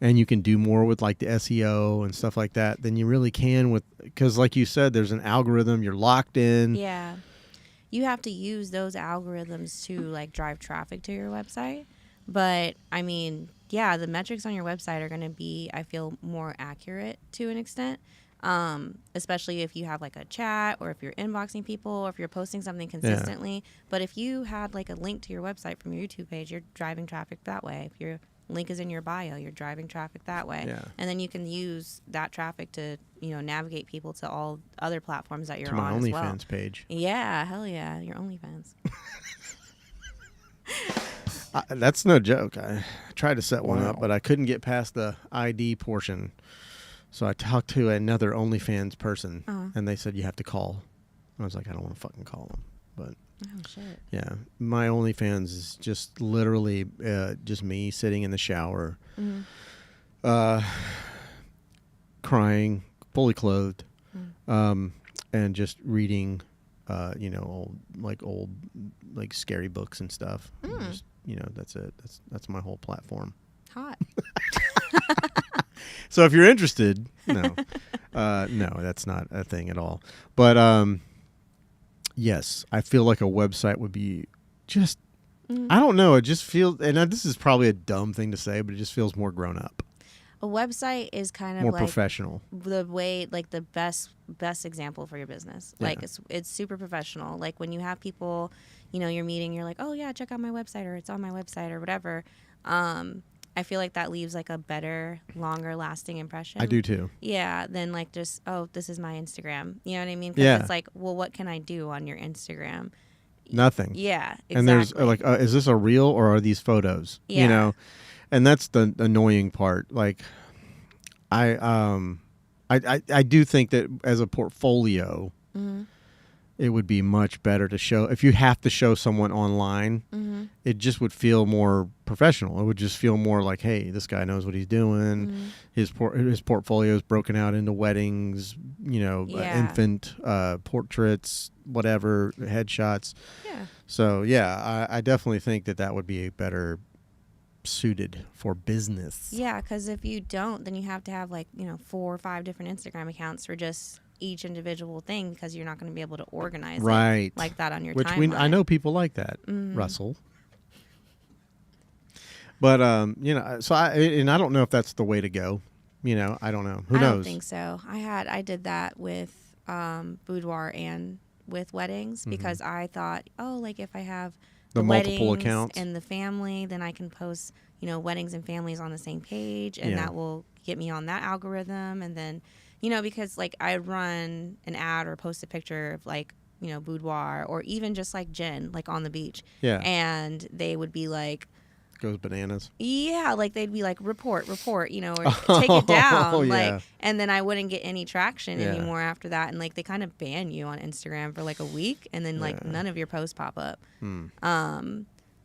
S2: And you can do more with like the SEO and stuff like that than you really can with, because like you said, there's an algorithm, you're locked in.
S3: Yeah. You have to use those algorithms to like drive traffic to your website. But I mean, yeah, the metrics on your website are going to be, I feel, more accurate to an extent. Especially if you have like a chat or if you're inboxing people or if you're posting something consistently. But if you had like a link to your website from your YouTube page, you're driving traffic that way. If your link is in your bio, you're driving traffic that way.
S2: Yeah.
S3: And then you can use that traffic to, navigate people to all other platforms that you're
S2: to my
S3: on as well.
S2: OnlyFans page.
S3: Yeah, hell yeah, your OnlyFans.
S2: That's no joke. I tried to set one up, but I couldn't get past the ID portion. So I talked to another OnlyFans person, and they said you have to call. I was like, I don't want to fucking call them. But
S3: oh shit.
S2: Yeah, my OnlyFans is just literally just me sitting in the shower, crying, fully clothed,
S3: Mm.
S2: and just reading, old scary books and stuff. And
S3: Mm.
S2: just, that's it. That's my whole platform.
S3: Hot.
S2: So if you're interested, no, that's not a thing at all. But yes, I feel like a website would be just.
S3: Mm.
S2: I don't know. It just feels, and this is probably a dumb thing to say, but it just feels more grown up,
S3: A website is kind of
S2: more
S3: like
S2: professional.
S3: the way, like the best example for your business.
S2: Yeah.
S3: Like it's super professional. Like when you have people, you're meeting, you're like, oh yeah, check out my website, or it's on my website, or whatever. I feel like that leaves like a better, longer lasting impression.
S2: I do too.
S3: Yeah, than like just, oh, this is my Instagram. You know what I mean? 'Cause
S2: Yeah.
S3: it's like, well, what can I do on your Instagram?
S2: Nothing.
S3: Yeah, exactly.
S2: And there's is this a reel or are these photos?
S3: Yeah.
S2: And that's the annoying part. Like, I do think that as a portfolio,
S3: Mm-hmm.
S2: it would be much better to show. If you have to show someone online,
S3: Mm-hmm.
S2: it just would feel more professional. It would just feel more like, hey, this guy knows what he's doing.
S3: Mm-hmm.
S2: His portfolio is broken out into weddings,
S3: Yeah.
S2: infant portraits, whatever, headshots.
S3: Yeah.
S2: So yeah, I definitely think that would be better suited for business.
S3: Yeah, because if you don't, then you have to have 4 or 5 different Instagram accounts for just each individual thing, because you're not going to be able to organize
S2: Right.
S3: it like that on your
S2: Which
S3: timeline.
S2: I know people like that,
S3: Mhm.
S2: Russell. But so I don't know if that's the way to go. I don't know. Who
S3: I
S2: knows?
S3: don't think so. I did that with boudoir and with weddings, because I thought, oh, like if I have
S2: The multiple
S3: weddings
S2: accounts.
S3: and the family, then I can post weddings and families on the same page, and
S2: Yeah.
S3: that will get me on that algorithm. And then because like I run an ad or post a picture of boudoir, or even just like Jen on the beach,
S2: Yeah.
S3: and they would be like,
S2: Goes bananas.
S3: yeah, like they'd be like, report, or take it down.
S2: Oh,
S3: Like,
S2: yeah.
S3: and then I wouldn't get any traction
S2: Yeah.
S3: anymore after that. And like they kind of ban you on Instagram for like a week, and then like
S2: Yeah.
S3: none of your posts pop up.
S2: Hmm.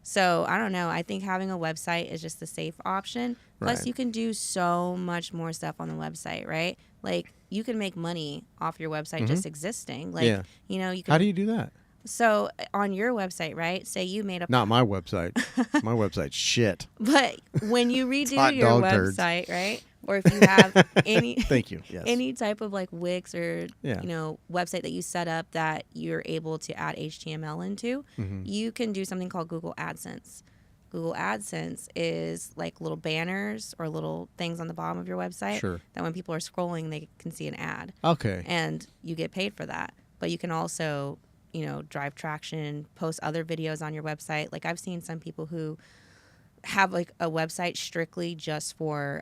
S3: So I don't know. I think having a website is just the safe option. Plus,
S2: Right.
S3: you can do so much more stuff on the website, right? Like you can make money off your website just existing. Like
S2: Yeah.
S3: you can.
S2: How do you do that?
S3: So on your website, right? Say you made a
S2: Not my website. My website's shit.
S3: But when you redo
S2: hot
S3: your
S2: dog turds.
S3: website, right? Or if you have any
S2: Thank you. Yes.
S3: any type of like Wix or
S2: Yeah.
S3: website that you set up that you're able to add HTML into, you can do something called Google AdSense. Google AdSense is like little banners or little things on the bottom of your website
S2: Sure.
S3: that when people are scrolling, they can see an ad,
S2: Okay.
S3: and you get paid for that. But you can also drive traction, post other videos on your website. Like I've seen some people who have like a website strictly just for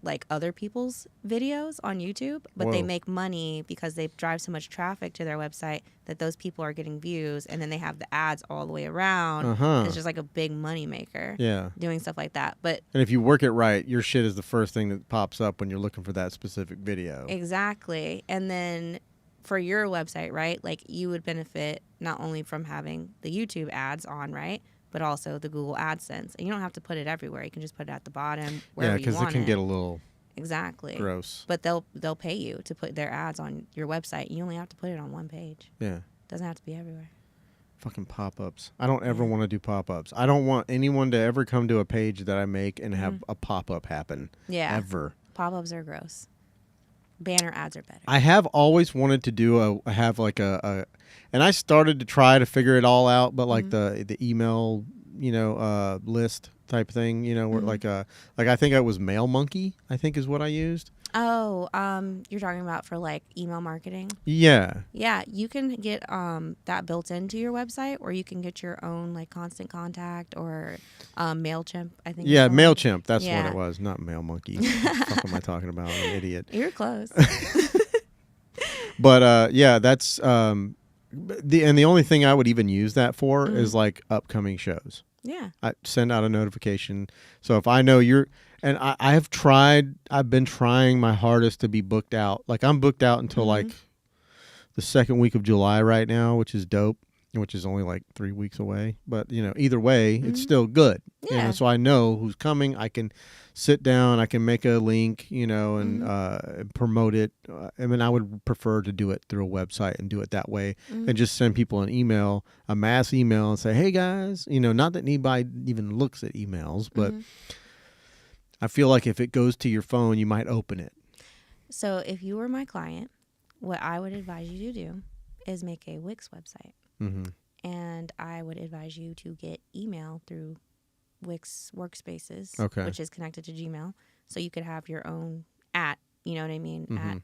S3: like other people's videos on YouTube, but they
S2: Whoa.
S3: make money because they drive so much traffic to their website that those people are getting views, and then they have the ads all the way around.
S2: Uh-huh.
S3: It's just like a big money maker.
S2: Yeah.
S3: Doing stuff like that. But
S2: And if you work it right, your shit is the first thing that pops up when you're looking for that specific video.
S3: exactly. And then for your website, right? Like you would benefit not only from having the YouTube ads on, right? But also the Google AdSense. And you don't have to put it everywhere. You can just put it at the bottom wherever
S2: Yeah,
S3: you want
S2: it can get a little
S3: exactly.
S2: gross.
S3: But they'll pay you to put their ads on your website. You only have to put it on one page.
S2: Yeah.
S3: Doesn't have to be everywhere.
S2: Fucking pop-ups. I don't ever want to do pop-ups. I don't want anyone to ever come to a page that I make and have a pop-up happen.
S3: Yeah.
S2: Ever.
S3: Pop-ups are gross. Banner ads are better.
S2: I have always wanted to do and I started to try to figure it all out, but like the email, list type thing, where like I think it was Mail Monkey, I think is what I used.
S3: Oh, you're talking about for like email marketing?
S2: Yeah.
S3: Yeah, you can get that built into your website, or you can get your own like Constant Contact or MailChimp, I think.
S2: Yeah,
S3: is the one.
S2: MailChimp, that's what
S3: Yeah.
S2: it was, not Mail Monkey. What the fuck am I talking about? I'm an idiot.
S3: You're close.
S2: But yeah, that's the only thing I would even use that for is like upcoming shows.
S3: Yeah.
S2: I send out a notification. So if I know and I've been trying my hardest to be booked out. Like I'm booked out until like the second week of July right now, which is dope. which is only like 3 weeks away. But, either way, it's
S3: Mhm.
S2: still good.
S3: Yeah.
S2: So I know who's coming. I can sit down. I can make a link, and promote it. I mean, I would prefer to do it through a website and do it that way and just send people an email, a mass email, and say, hey, guys, not that anybody even looks at emails, but I feel like if it goes to your phone, you might open it.
S3: So if you were my client, what I would advise you to do is make a Wix website.
S2: Mm-hmm.
S3: And I would advise you to get email through Wix Workspaces,
S2: Okay.
S3: which is connected to Gmail. So you could have your own at, you know what I mean, at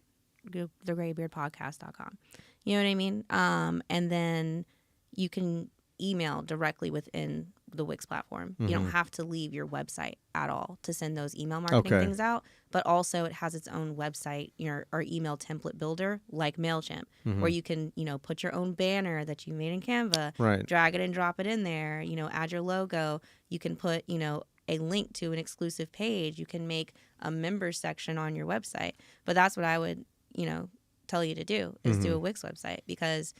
S3: thegraybeardpodcast.com. You know what I mean? And then you can email directly within the Wix platform. You don't have to leave your website at all to send those email marketing things out. But also it has its own website, or email template builder like MailChimp, where you can, put your own banner that you made in Canva,
S2: Right.
S3: drag it and drop it in there, add your logo. You can put, a link to an exclusive page. You can make a member section on your website. But that's what I would, tell you to do is do a Wix website, because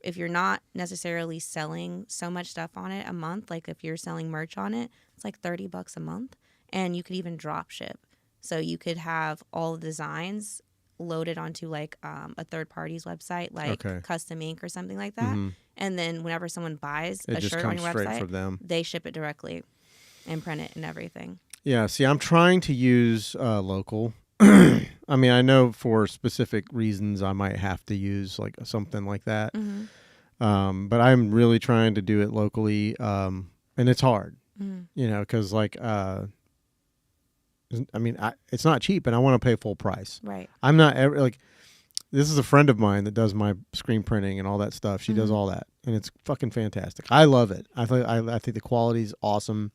S3: if you're not necessarily selling so much stuff on it a month, like if you're selling merch on it, it's like $30 a month, and you could even drop ship. So you could have all the designs loaded onto like a third party's website, like Custom Ink or something like that. And then whenever someone buys
S2: It
S3: a
S2: just
S3: shirt on
S2: comes
S3: your
S2: straight
S3: website,
S2: from them.
S3: they ship it directly and print it and everything.
S2: Yeah, see, I'm trying to use local. I mean, I know for specific reasons I might have to use like something like that. But I'm really trying to do it locally, and it's hard, because like, it's not cheap, and I want to pay full price.
S3: Right.
S2: I'm not ever like. This is a friend of mine that does my screen printing and all that stuff. She does all that, and it's fucking fantastic. I love it. I think the quality's awesome.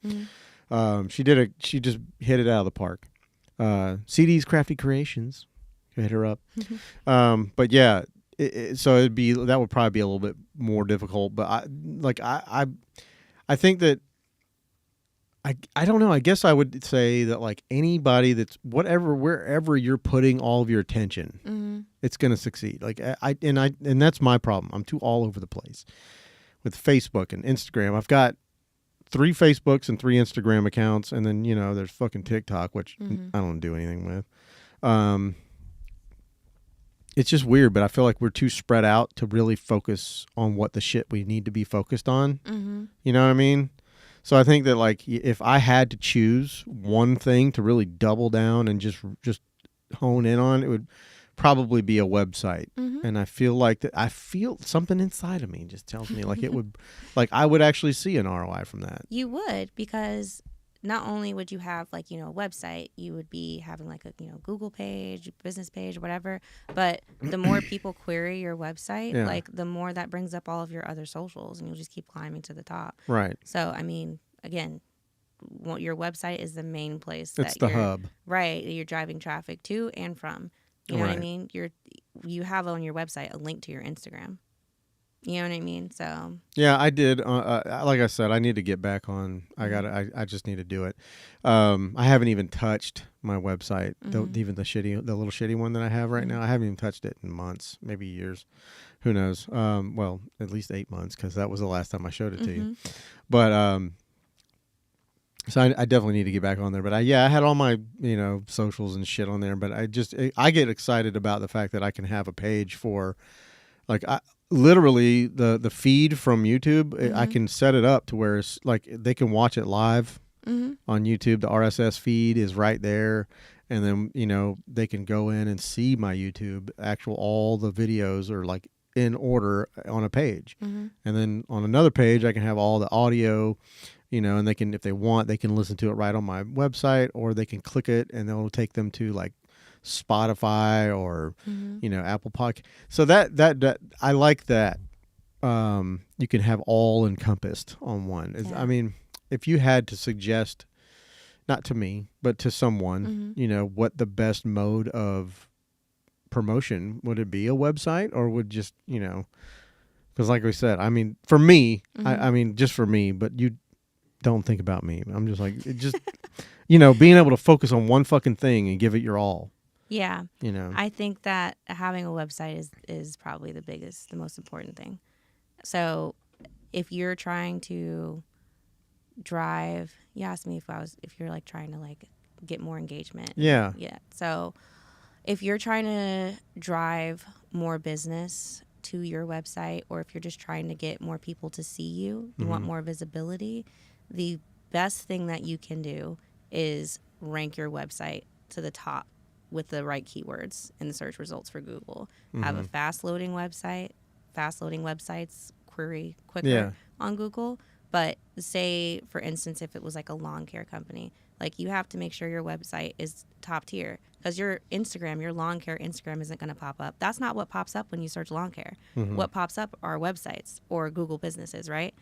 S2: She just hit it out of the park. CD's Crafty Creations, hit her up. But yeah, so that would probably be a little bit more difficult. But I think that I don't know. I guess I would say that like anybody that's wherever you're putting all of your attention, it's going to succeed. Like and that's my problem. I'm too all over the place with Facebook and Instagram. I've got 3 Facebooks and 3 Instagram accounts, and then there's fucking TikTok, which I don't do anything with. It's just weird, but I feel like we're too spread out to really focus on what the shit we need to be focused on. You know what I mean? So I think that like if I had to choose one thing to really double down and just hone in on, it would probably be a website. And I feel like that. I feel something inside of me just tells me like it would, like I would actually see an ROI from that.
S3: You would, because not only would you have like, a website, you would be having like a, Google page, business page, whatever. But the more people query your website, like the more that brings up all of your other socials, and you'll just keep climbing to the top.
S2: Right.
S3: So, I mean, again, your website is the main place.
S2: It's the hub.
S3: Right. You're driving traffic to and from. You know what I mean? You have on your website a link to your Instagram. You know what I mean? So
S2: yeah, I did. Like I said, I need to get back on. I just need to do it. I haven't even touched my website, even the little shitty one that I have right now. I haven't even touched it in months, maybe years. Who knows? Well, at least 8 months, because that was the last time I showed it to you. But so I definitely need to get back on there. But I had all my socials and shit on there. But I get excited about the fact that I can have a page for like literally the feed from YouTube. I can set it up to where it's like they can watch it live on YouTube. The RSS feed is right there, and then they can go in and see my YouTube all the videos are like in order on a page, and then on another page I can have all the audio. And they can, if they want, they can listen to it right on my website, or they can click it and it'll take them to like Spotify or Apple Podcast. So that I like that. You can have all encompassed on one. I mean, if you had to suggest, not to me, but to someone, what the best mode of promotion would it be? A website, or would just because like we said, I mean, for me, I mean, just for me, but you don't think about me. I'm just like, it just being able to focus on one fucking thing and give it your all.
S3: Yeah. I think that having a website is probably the most important thing. So if you're trying to drive, you asked me if you're like trying to like get more engagement.
S2: Yeah.
S3: Yeah. So if you're trying to drive more business to your website, or if you're just trying to get more people to see you, you want more visibility, the best thing that you can do is rank your website to the top with the right keywords in the search results for Google. Have a fast loading website. Fast loading websites query quicker on Google. But say, for instance, if it was like a lawn care company, like you have to make sure your website is top tier, because your Instagram, your lawn care Instagram isn't going to pop up. That's not what pops up when you search lawn care. What pops up are websites or Google businesses, right?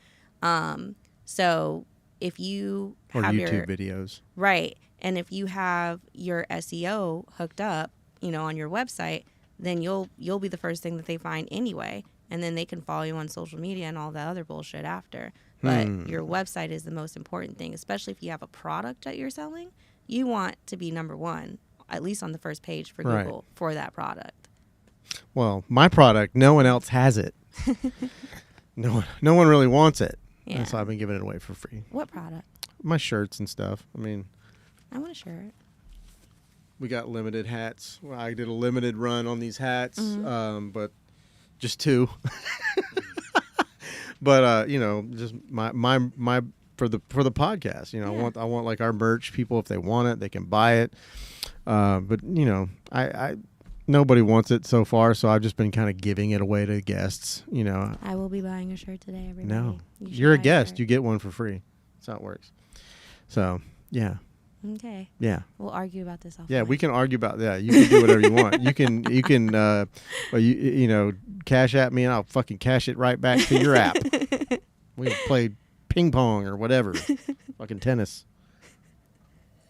S3: So if you
S2: Or
S3: have
S2: YouTube videos.
S3: Right. And if you have your SEO hooked up, on your website, then you'll be the first thing that they find anyway. And then they can follow you on social media and all the other bullshit after. But your website is the most important thing, especially if you have a product that you're selling. You want to be number one, at least on the first page for Google for that product.
S2: Well, my product, no one else has it. No one really wants it.
S3: Yeah.
S2: And so I've been giving it away for free.
S3: What product?
S2: My shirts and stuff. I mean,
S3: I want a shirt.
S2: we got limited hats. Well, I did a limited run on these hats, but just 2. But just my for the podcast. I want like our merch. People, if they want it, they can buy it. But I nobody wants it so far, so I've just been kind of giving it away to guests.
S3: I will be buying a shirt today, everybody.
S2: No,
S3: You should
S2: you're a
S3: buy
S2: guest.
S3: shirt.
S2: You get one for free. That's how it works. So yeah.
S3: Okay.
S2: Yeah.
S3: We'll argue about this offline.
S2: Yeah, we can argue about that. You can do whatever you want. You can cash at me and I'll fucking cash it right back to your app. We can play ping pong or whatever. Fucking tennis.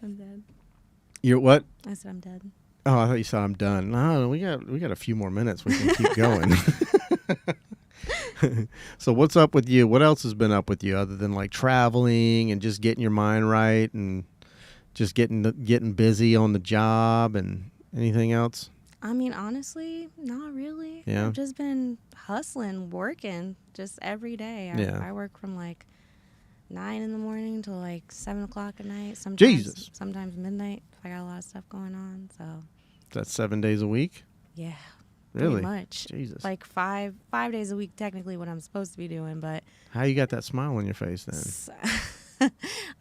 S3: I'm dead.
S2: You're what?
S3: I said I'm dead.
S2: Oh, I thought you said I'm done. No, we got a few more minutes. We can keep going. So what's up with you? What else has been up with you other than like traveling and just getting your mind right and just getting busy on the job and anything else?
S3: I mean, honestly, not really.
S2: Yeah.
S3: I've just been hustling, working just every day. I work from like 9 in the morning till like 7 o'clock at night. Sometimes midnight if I got a lot of stuff going on. So
S2: That's 7 days a week?
S3: yeah.
S2: Really?
S3: Pretty much.
S2: Jesus.
S3: Like five days a week, technically, what I'm supposed to be doing, but
S2: How you got that smile on your face then?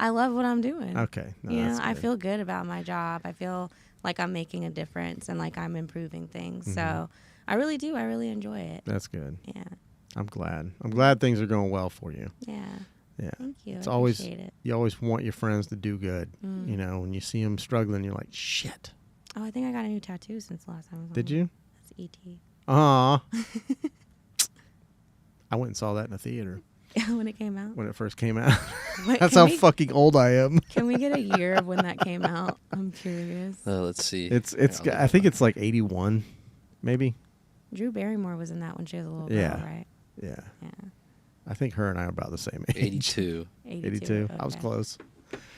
S3: I love what I'm doing.
S2: Okay. No,
S3: Yeah,
S2: that's
S3: I
S2: good.
S3: feel good about my job. I feel like I'm making a difference and like I'm improving things. So I really do. I really enjoy it.
S2: That's good.
S3: Yeah.
S2: I'm glad. I'm glad things are going well for you.
S3: Yeah.
S2: Yeah.
S3: Thank you.
S2: It's
S3: I
S2: always
S3: appreciate it.
S2: you always want your friends to do good. When you see them struggling, you're like, shit.
S3: Oh, I think I got a new tattoo since the last time I was on.
S2: Did you?
S3: That's E.T.
S2: Aw. I went and saw that in the theater
S3: When it came out.
S2: when it first came out.
S3: Wait,
S2: That's
S3: can
S2: how
S3: we-
S2: fucking old I am.
S3: Can we get a year of when that came out? I'm curious.
S1: Let's see.
S2: It's
S1: Yeah,
S2: I think it's like 81, maybe.
S3: Drew Barrymore was in that when she was a little
S2: Yeah.
S3: girl, right?
S2: Yeah.
S3: Yeah.
S2: I think her and I are about the same age.
S1: 82.
S2: 82. I was
S3: okay.
S2: close.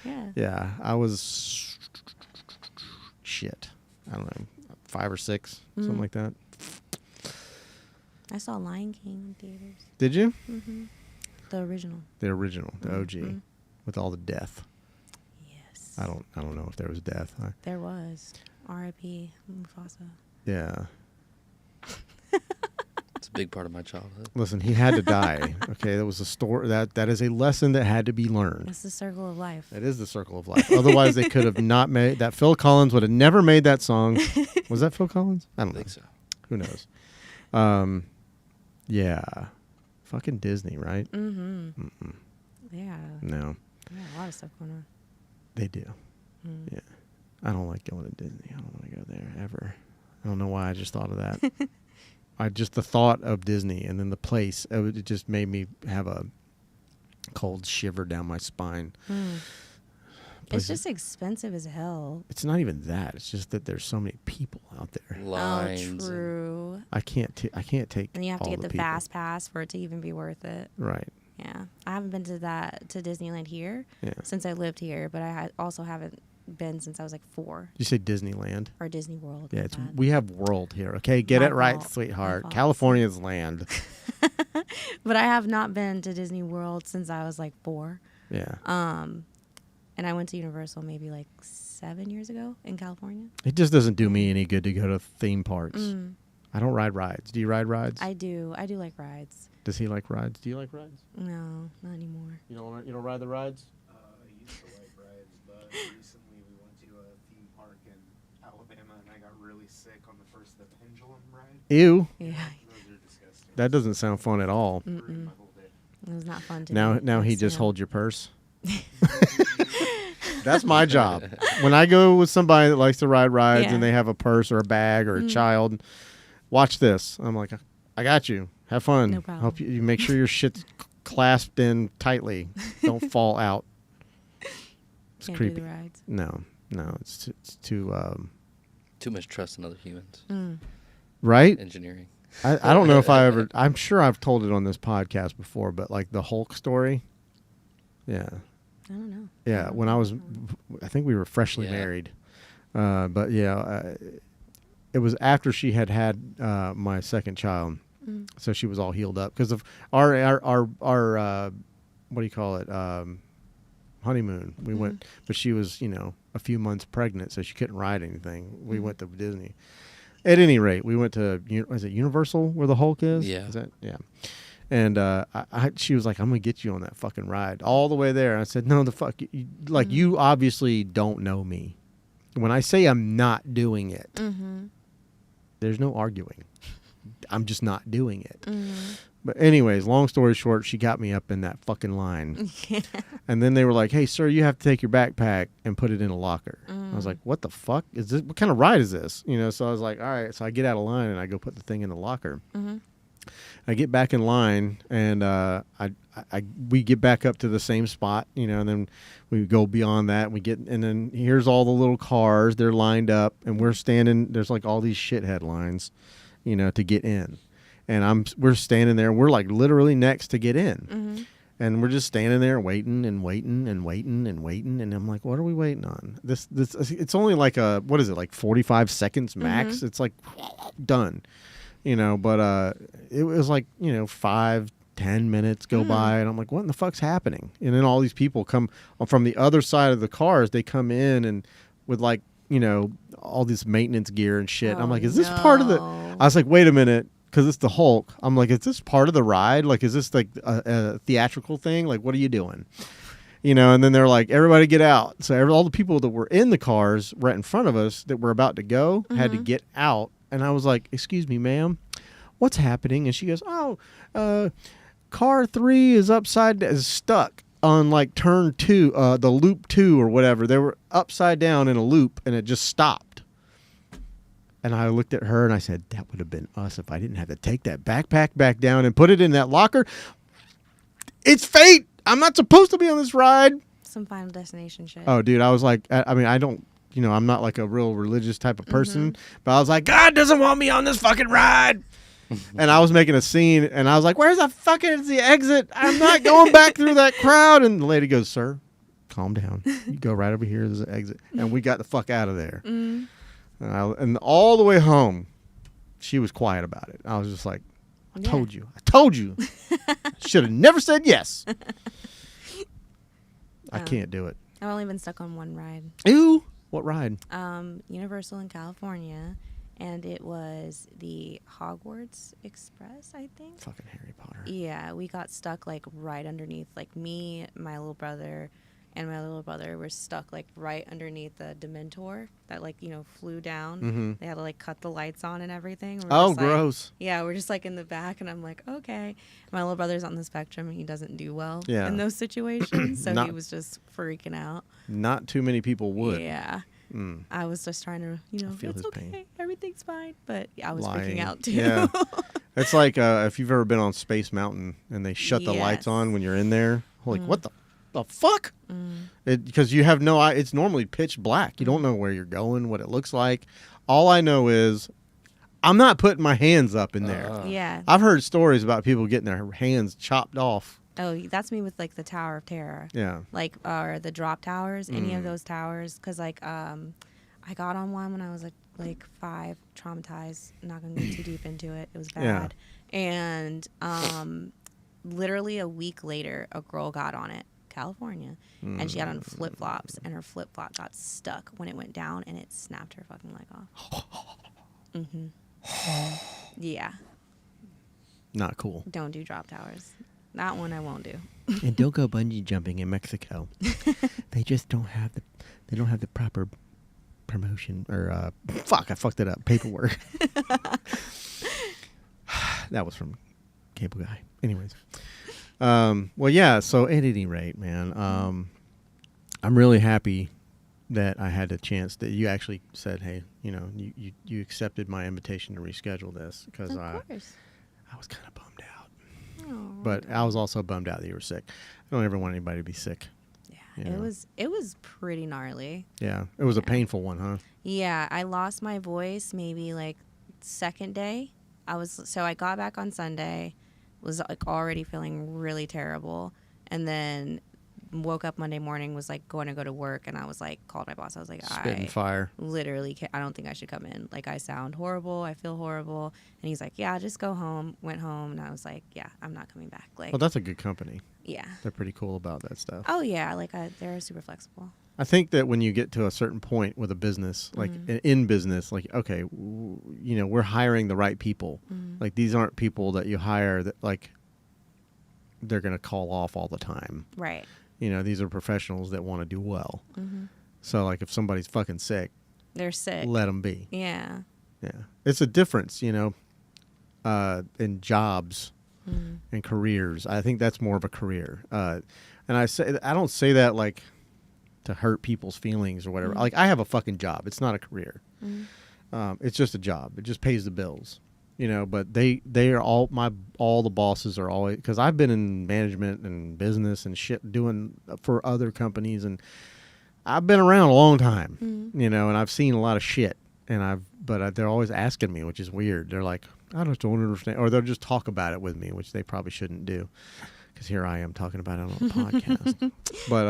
S3: Yeah.
S2: Yeah, I was shit. I don't know, 5 or 6, something like that.
S3: I saw Lion King in theaters.
S2: Did you?
S3: The original.
S2: The original, the OG, with all the death.
S3: Yes.
S2: I don't know if there was death.
S3: There was. R.I.P. Mufasa.
S2: Yeah.
S1: It's a big part of my childhood.
S2: Listen, he had to die. Okay, that was a story. That is a lesson that had to be learned.
S3: It's the circle of life.
S2: It is the circle of life. Otherwise, they could have not made that. Phil Collins would have never made that song. Was that Phil Collins? I don't know.
S1: think so.
S2: Who knows? Yeah. Fucking Disney, right?
S3: Mm-hmm. Yeah.
S2: No,
S3: Yeah, a lot of stuff going on.
S2: they do. Yeah. I don't like going to Disney. I don't want to go there ever. I don't know why I just thought of that. The thought of Disney and then the place, it just made me have a cold shiver down my spine.
S3: It's
S2: Places-
S3: just expensive as hell.
S2: It's not even that. It's just that there's so many people out there.
S1: Lines.
S3: Oh, true.
S2: I can't take.
S3: And you have to
S2: all
S3: get the
S2: people.
S3: fast pass for it to even be worth it.
S2: Right.
S3: Yeah. I haven't been to Disneyland here
S2: Yeah.
S3: since I lived here, but I also haven't been since I was like 4.
S2: Did you say Disneyland?
S3: Or Disney World.
S2: Yeah,
S3: my bad.
S2: we have world here. Okay, get
S3: My
S2: it right,
S3: fault.
S2: sweetheart.
S3: My fault.
S2: California's land.
S3: But I have not been to Disney World since I was like 4.
S2: Yeah.
S3: And I went to Universal maybe like 7 years ago in California.
S2: It just doesn't do me any good to go to theme parks.
S3: Mm.
S2: I don't ride rides. Do you ride rides?
S3: I do like rides.
S2: Does he like rides? Do you like rides?
S3: No, not anymore.
S2: You don't ride the rides?
S4: I used to like rides, but recently we went to a theme park in Alabama, and I got really sick on the first the pendulum ride.
S2: Ew.
S3: Yeah.
S4: Those are disgusting.
S2: That doesn't sound fun at all.
S4: Ruined my whole day.
S3: It was not fun to
S2: Now
S3: me.
S2: he
S3: That's,
S2: just
S3: you know.
S2: holds your purse. That's my job. When I go with somebody that likes to ride rides
S3: Yeah.
S2: and they have a purse or a bag or a child, watch this. I'm like, I got you. Have fun.
S3: No problem.
S2: Hope you make sure your shit's clasped in tightly. Don't fall out. It's
S3: Can't
S2: creepy.
S3: do the rides.
S2: No, it's too
S1: Too much trust in other humans.
S2: right.
S1: Engineering.
S2: I don't know if I ever. I'm sure I've told it on this podcast before, but like the Hulk story. Yeah.
S3: I don't know.
S2: Yeah, when I think we were freshly
S1: Yeah.
S2: married, but yeah, it was after she had my second child, so she was all healed up because of our what do you call it, honeymoon. We went, but she was a few months pregnant, so she couldn't ride anything. We went to Disney. At any rate, we went to is it Universal where the Hulk is?
S1: Yeah.
S2: Is that And she was like, "I'm gonna get you on that fucking ride all the way there." I said, "No, the fuck, you obviously don't know me. When I say I'm not doing it, there's no arguing. I'm just not doing it." But anyways, long story short, she got me up in that fucking line, and then they were like, "Hey, sir, you have to take your backpack and put it in a locker." I was like, "What the fuck is this? What kind of ride is this?" So I was like, "All right." So I get out of line and I go put the thing in the locker. I get back in line, and we get back up to the same spot, and then we go beyond that. And then here's all the little cars. They're lined up, and we're standing. There's like all these shithead lines, to get in, and we're standing there. We're like literally next to get in, and we're just standing there waiting and waiting and waiting and waiting. And I'm like, what are we waiting on? This it's only like what is it, like 45 seconds max? It's like done. But it was like 5-10 minutes go by, and I'm like, what in the fuck's happening? And then all these people come from the other side of the cars. They come in and with like all this maintenance gear and shit. I'm like, is this part of the? I was like, wait a minute, because it's the Hulk. I'm like, is this part of the ride? Like, is this like a theatrical thing? Like, what are you doing? And then they're like, everybody get out. So all the people that were in the cars right in front of us that were about to go had to get out. And I was like, excuse me, ma'am, what's happening? And she goes, car 3 is stuck on like turn 2, the loop 2 or whatever. They were upside down in a loop and it just stopped. And I looked at her and I said, that would have been us if I didn't have to take that backpack back down and put it in that locker. It's fate. I'm not supposed to be on this ride.
S3: Some Final Destination shit.
S2: Oh, dude, I was like, I mean, I don't. I'm not like a real religious type of person, but I was like, God doesn't want me on this fucking ride. And I was making a scene, and I was like, where's the exit? I'm not going back through that crowd. And the lady goes, sir, calm down. You go right over here. There's an exit. And we got the fuck out of there. And all the way home, she was quiet about it. I was just like, I told you. Should have never said yes. I can't do it.
S3: I've only been stuck on one ride.
S2: Ew. What ride?
S3: Universal in California, and it was the Hogwarts Express, I think.
S2: Fucking Harry Potter.
S3: Yeah, we got stuck like right underneath, like me, my little brother, and my little brother were stuck like right underneath the Dementor that like flew down. They had to like cut the lights on and everything. We're
S2: Oh,
S3: just, like,
S2: gross.
S3: yeah, we're just like in the back, and I'm like, okay. My little brother's on the spectrum, and he doesn't do well
S2: Yeah.
S3: in those situations, so
S2: Not-
S3: he was just freaking out.
S2: Not too many people would.
S3: Yeah. I was just trying to,
S2: feel
S3: it's
S2: his
S3: okay,
S2: pain.
S3: everything's fine, but I was
S2: Lying.
S3: freaking out too.
S2: Yeah. It's like if you've ever been on Space Mountain and they shut the lights
S3: Yes.
S2: on when you're in there. Like, what the fuck? Because you have no eye. It's normally pitch black. You don't know where you're going, what it looks like. All I know is I'm not putting my hands up in there.
S3: Yeah.
S2: I've heard stories about people getting their hands chopped off.
S3: Oh, that's me with like the Tower of Terror.
S2: Yeah.
S3: Like, or the drop towers, any of those towers. Because like, I got on one when I was like like 5, traumatized. Not gonna get too deep into it. It was
S2: Yeah.
S3: bad. And literally a week later, a girl got on it, California, and she had on flip flops, and her flip flop got stuck when it went down, and it snapped her fucking leg off. Yeah,
S2: Not cool.
S3: don't do drop towers. That one I won't do.
S2: And don't go bungee jumping in Mexico. They just don't have the proper promotion or fuck, I fucked it up. Paperwork. That was from Cable Guy. Anyways. Well, yeah, so at any rate, man, I'm really happy that I had the chance that you actually said, hey, you know, you accepted my invitation to reschedule this because
S3: Of course.
S2: I was kind of bummed out.
S3: Oh,
S2: But I was also bummed out that you were sick. I don't ever want anybody to be sick.
S3: yeah,
S2: you
S3: it
S2: know.
S3: was pretty gnarly.
S2: Yeah, it was a painful one, huh?
S3: Yeah, I lost my voice maybe like second day. I got back on Sunday, was like already feeling really terrible, and then woke up Monday morning, was like going to go to work, and I was like, called my boss. I was like,
S2: Spitting
S3: I
S2: fire.
S3: literally can't, I don't think I should come in. Like, I sound horrible. I feel horrible. And he's like, yeah, just go home. Went home, and I was like, yeah, I'm not coming back. Like,
S2: Well, that's a good company.
S3: yeah.
S2: They're pretty cool about that stuff.
S3: Oh yeah, like they're super flexible.
S2: I think that when you get to a certain point with a business, like in business, like, okay, you know, we're hiring the right people. Like, these aren't people that you hire that, like, they're going to call off all the time.
S3: Right.
S2: You know, these are professionals that want to do well.
S3: Mm-hmm.
S2: So, like, if somebody's fucking sick,
S3: They're sick.
S2: let them be.
S3: Yeah.
S2: Yeah. It's a difference, you know, in jobs and careers. I think that's more of a career. And I don't say that, like, to hurt people's feelings or whatever. Like, I have a fucking job. It's not a career. It's just a job. It just pays the bills, you know. But they are all the bosses are always, because I've been in management and business and shit doing for other companies, and I've been around a long time, you know, and I've seen a lot of shit. And they're always asking me, which is weird. They're like, I just don't understand, or they'll just talk about it with me, which they probably shouldn't do, because here I am talking about it on a podcast. But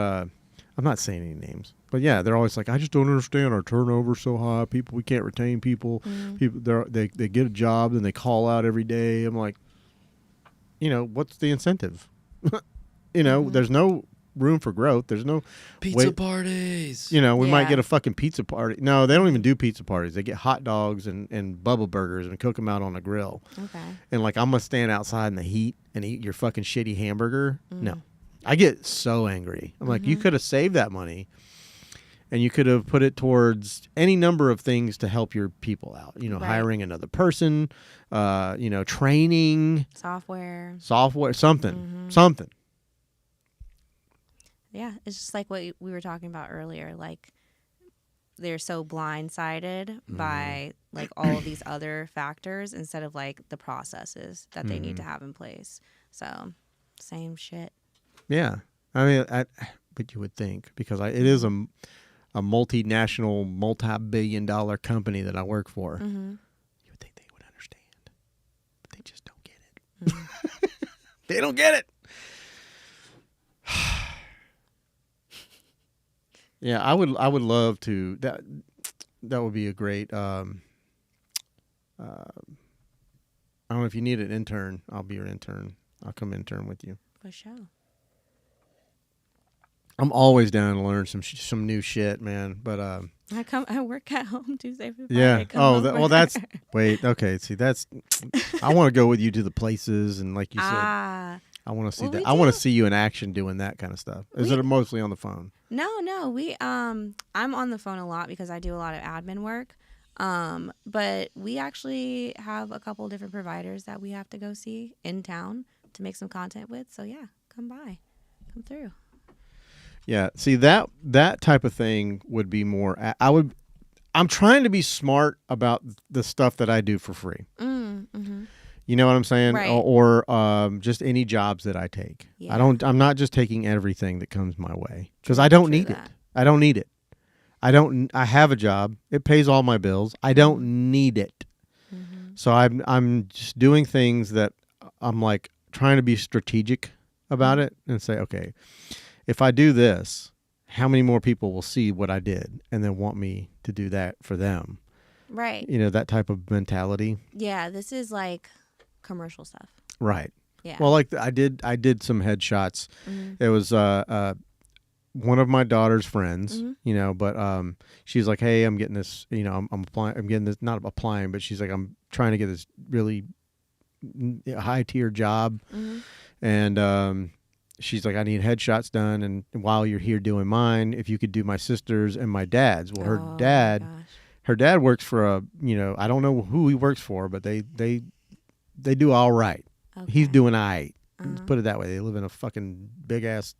S2: I'm not saying any names, but yeah, they're always like, I just don't understand our turnover's so high. We can't retain people. People, they get a job and they call out every day. I'm like, you know, what's the incentive? You know, there's no room for growth. There's no
S1: Pizza parties.
S2: You know, we might
S3: Yeah.
S2: get a fucking pizza party. No, they don't even do pizza parties. They get hot dogs and Bubba burgers and cook them out on a grill.
S3: Okay.
S2: And like, I'm gonna stand outside in the heat and eat your fucking shitty hamburger. No. I get so angry. I'm like, you could have saved that money and you could have put it towards any number of things to help your people out. You know,
S3: Right.
S2: hiring another person, you know, training,
S3: Software.
S2: something.
S3: Yeah, it's just like what we were talking about earlier. Like, they're so blindsided by like all of these other factors instead of like the processes that they need to have in place. So, same shit.
S2: Yeah. I mean, but you would think, because it is a multinational, multi-billion-dollar company that I work for. You would think they would understand, but they just don't get it. They don't get it. Yeah, I would love to. That would be a great. I don't know if you need an intern. I'll be your intern. I'll come intern with you.
S3: For sure.
S2: I'm always down to learn some new shit, man. But
S3: I work at home Tuesday through Friday.
S2: yeah.
S3: Come
S2: Oh,
S3: over.
S2: well, that's wait. Okay, see, that's. I want to go with you to the places, and like you said,
S3: Ah.
S2: I want to see
S3: Well,
S2: that.
S3: we
S2: I want to
S3: do.
S2: see you in action doing that kind of stuff. Is it mostly on the phone?
S3: No. We I'm on the phone a lot because I do a lot of admin work. But we actually have a couple different providers that we have to go see in town to make some content with. So yeah, come through.
S2: Yeah. See, that type of thing would be more. I'm trying to be smart about the stuff that I do for free.
S3: Mm-hmm.
S2: You know what I'm saying?
S3: Right.
S2: Or just any jobs that I take.
S3: Yeah.
S2: I'm not just taking everything that comes my way, because I don't need it. I don't need it. I have a job. It pays all my bills. I don't need it. So I'm just doing things that I'm like trying to be strategic about it and say, okay, if I do this, how many more people will see what I did and then want me to do that for them?
S3: Right.
S2: You know, that type of mentality.
S3: Yeah, this is like commercial stuff.
S2: Right.
S3: Yeah.
S2: Well, like I did some headshots.
S3: Mhm.
S2: It was one of my daughter's friends,
S3: Mhm.
S2: you know, but she's like, "Hey, I'm getting this, you know, I'm applying, I'm getting this, not applying, but she's like, I'm trying to get this really high tier job."
S3: Mhm.
S2: And she's like, "I need headshots done, and while you're here doing mine, if you could do my sister's and my dad's." Well,
S3: Oh my gosh.
S2: her dad works for a, you know, I don't know who he works for, but they do all right.
S3: Okay.
S2: He's doing all right. Let's
S3: Uh-huh.
S2: put it that way. They live in a fucking big ass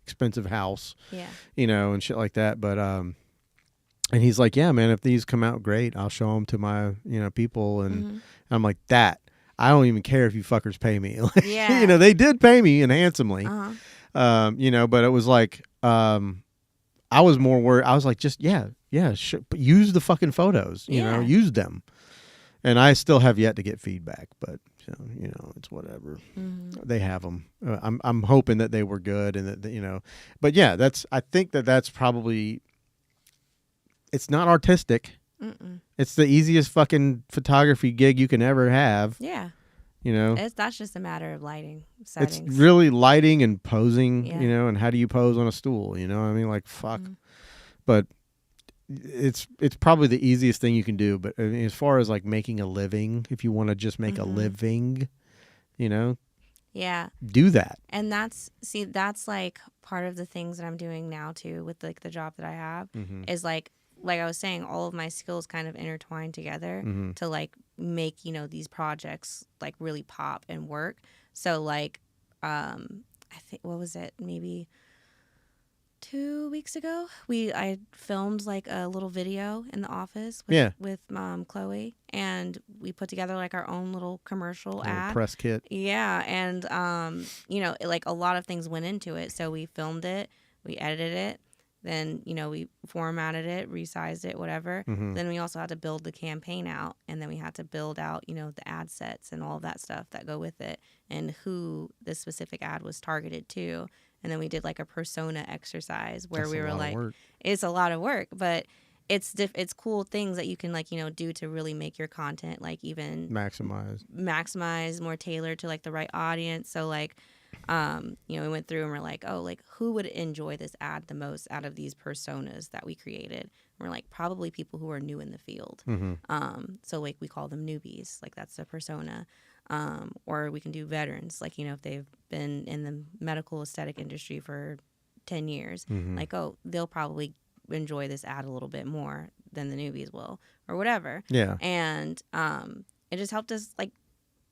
S2: expensive house,
S3: Yeah.
S2: you know, and shit like that. But and he's like, "Yeah, man, if these come out great, I'll show them to my, you know, people." And
S3: Mhm.
S2: I'm like, "That I don't even care if you fuckers pay me."
S3: Yeah.
S2: You know, they did pay me and handsomely.
S3: Uh-huh.
S2: You know, but it was like, I was more worried. I was like, just but use the fucking photos. You know,
S3: Yeah.
S2: use them. And I still have yet to get feedback, but you know, it's whatever.
S3: Mhm.
S2: They have them. I'm hoping that they were good and that, you know, but yeah, I think that's probably, it's not artistic.
S3: Mm-mm.
S2: It's the easiest fucking photography gig you can ever have.
S3: Yeah.
S2: You know,
S3: That's just a matter of lighting settings.
S2: it's really lighting and posing,
S3: Yeah.
S2: you know, and how do you pose on a stool? You know what I mean? Like, fuck.
S3: Mhm.
S2: But it's probably the easiest thing you can do. But I mean, as far as like making a living, if you want to just make a
S3: Mhm.
S2: living, you know,
S3: Yeah.
S2: do that.
S3: And that's like part of the things that I'm doing now too with like the job that I have
S2: Mm-hmm.
S3: is like I was saying, all of my skills kind of intertwine together
S2: Mm-hmm.
S3: to like make, you know, these projects like really pop and work. So like I think, what was it, maybe 2 weeks ago, I filmed like a little video in the office with Chloe, and we put together like our own little commercial ad.
S2: Press kit.
S3: Yeah, and you know, like a lot of things went into it. So we filmed it, we edited it, then, you know, we formatted it, resized it, whatever.
S2: Mm-hmm.
S3: Then we also had to build the campaign out, and then we had to build out, you know, the ad sets and all of that stuff that go with it, and who this specific ad was targeted to. And then we did like a persona exercise where we were like, it's a lot of work, but it's cool things that you can like, you know, do to really make your content like even maximize, more tailored to like the right audience. So like, you know, we went through and we're like, oh, like who would enjoy this ad the most out of these personas that we created? And we're like, probably people who are new in the field.
S2: Mm-hmm.
S3: So like we call them newbies, like that's the persona. Or we can do veterans, like, you know, if they've been in the medical aesthetic industry for 10 years,
S2: Mm-hmm.
S3: like, oh, they'll probably enjoy this ad a little bit more than the newbies will, or whatever.
S2: Yeah.
S3: And it just helped us like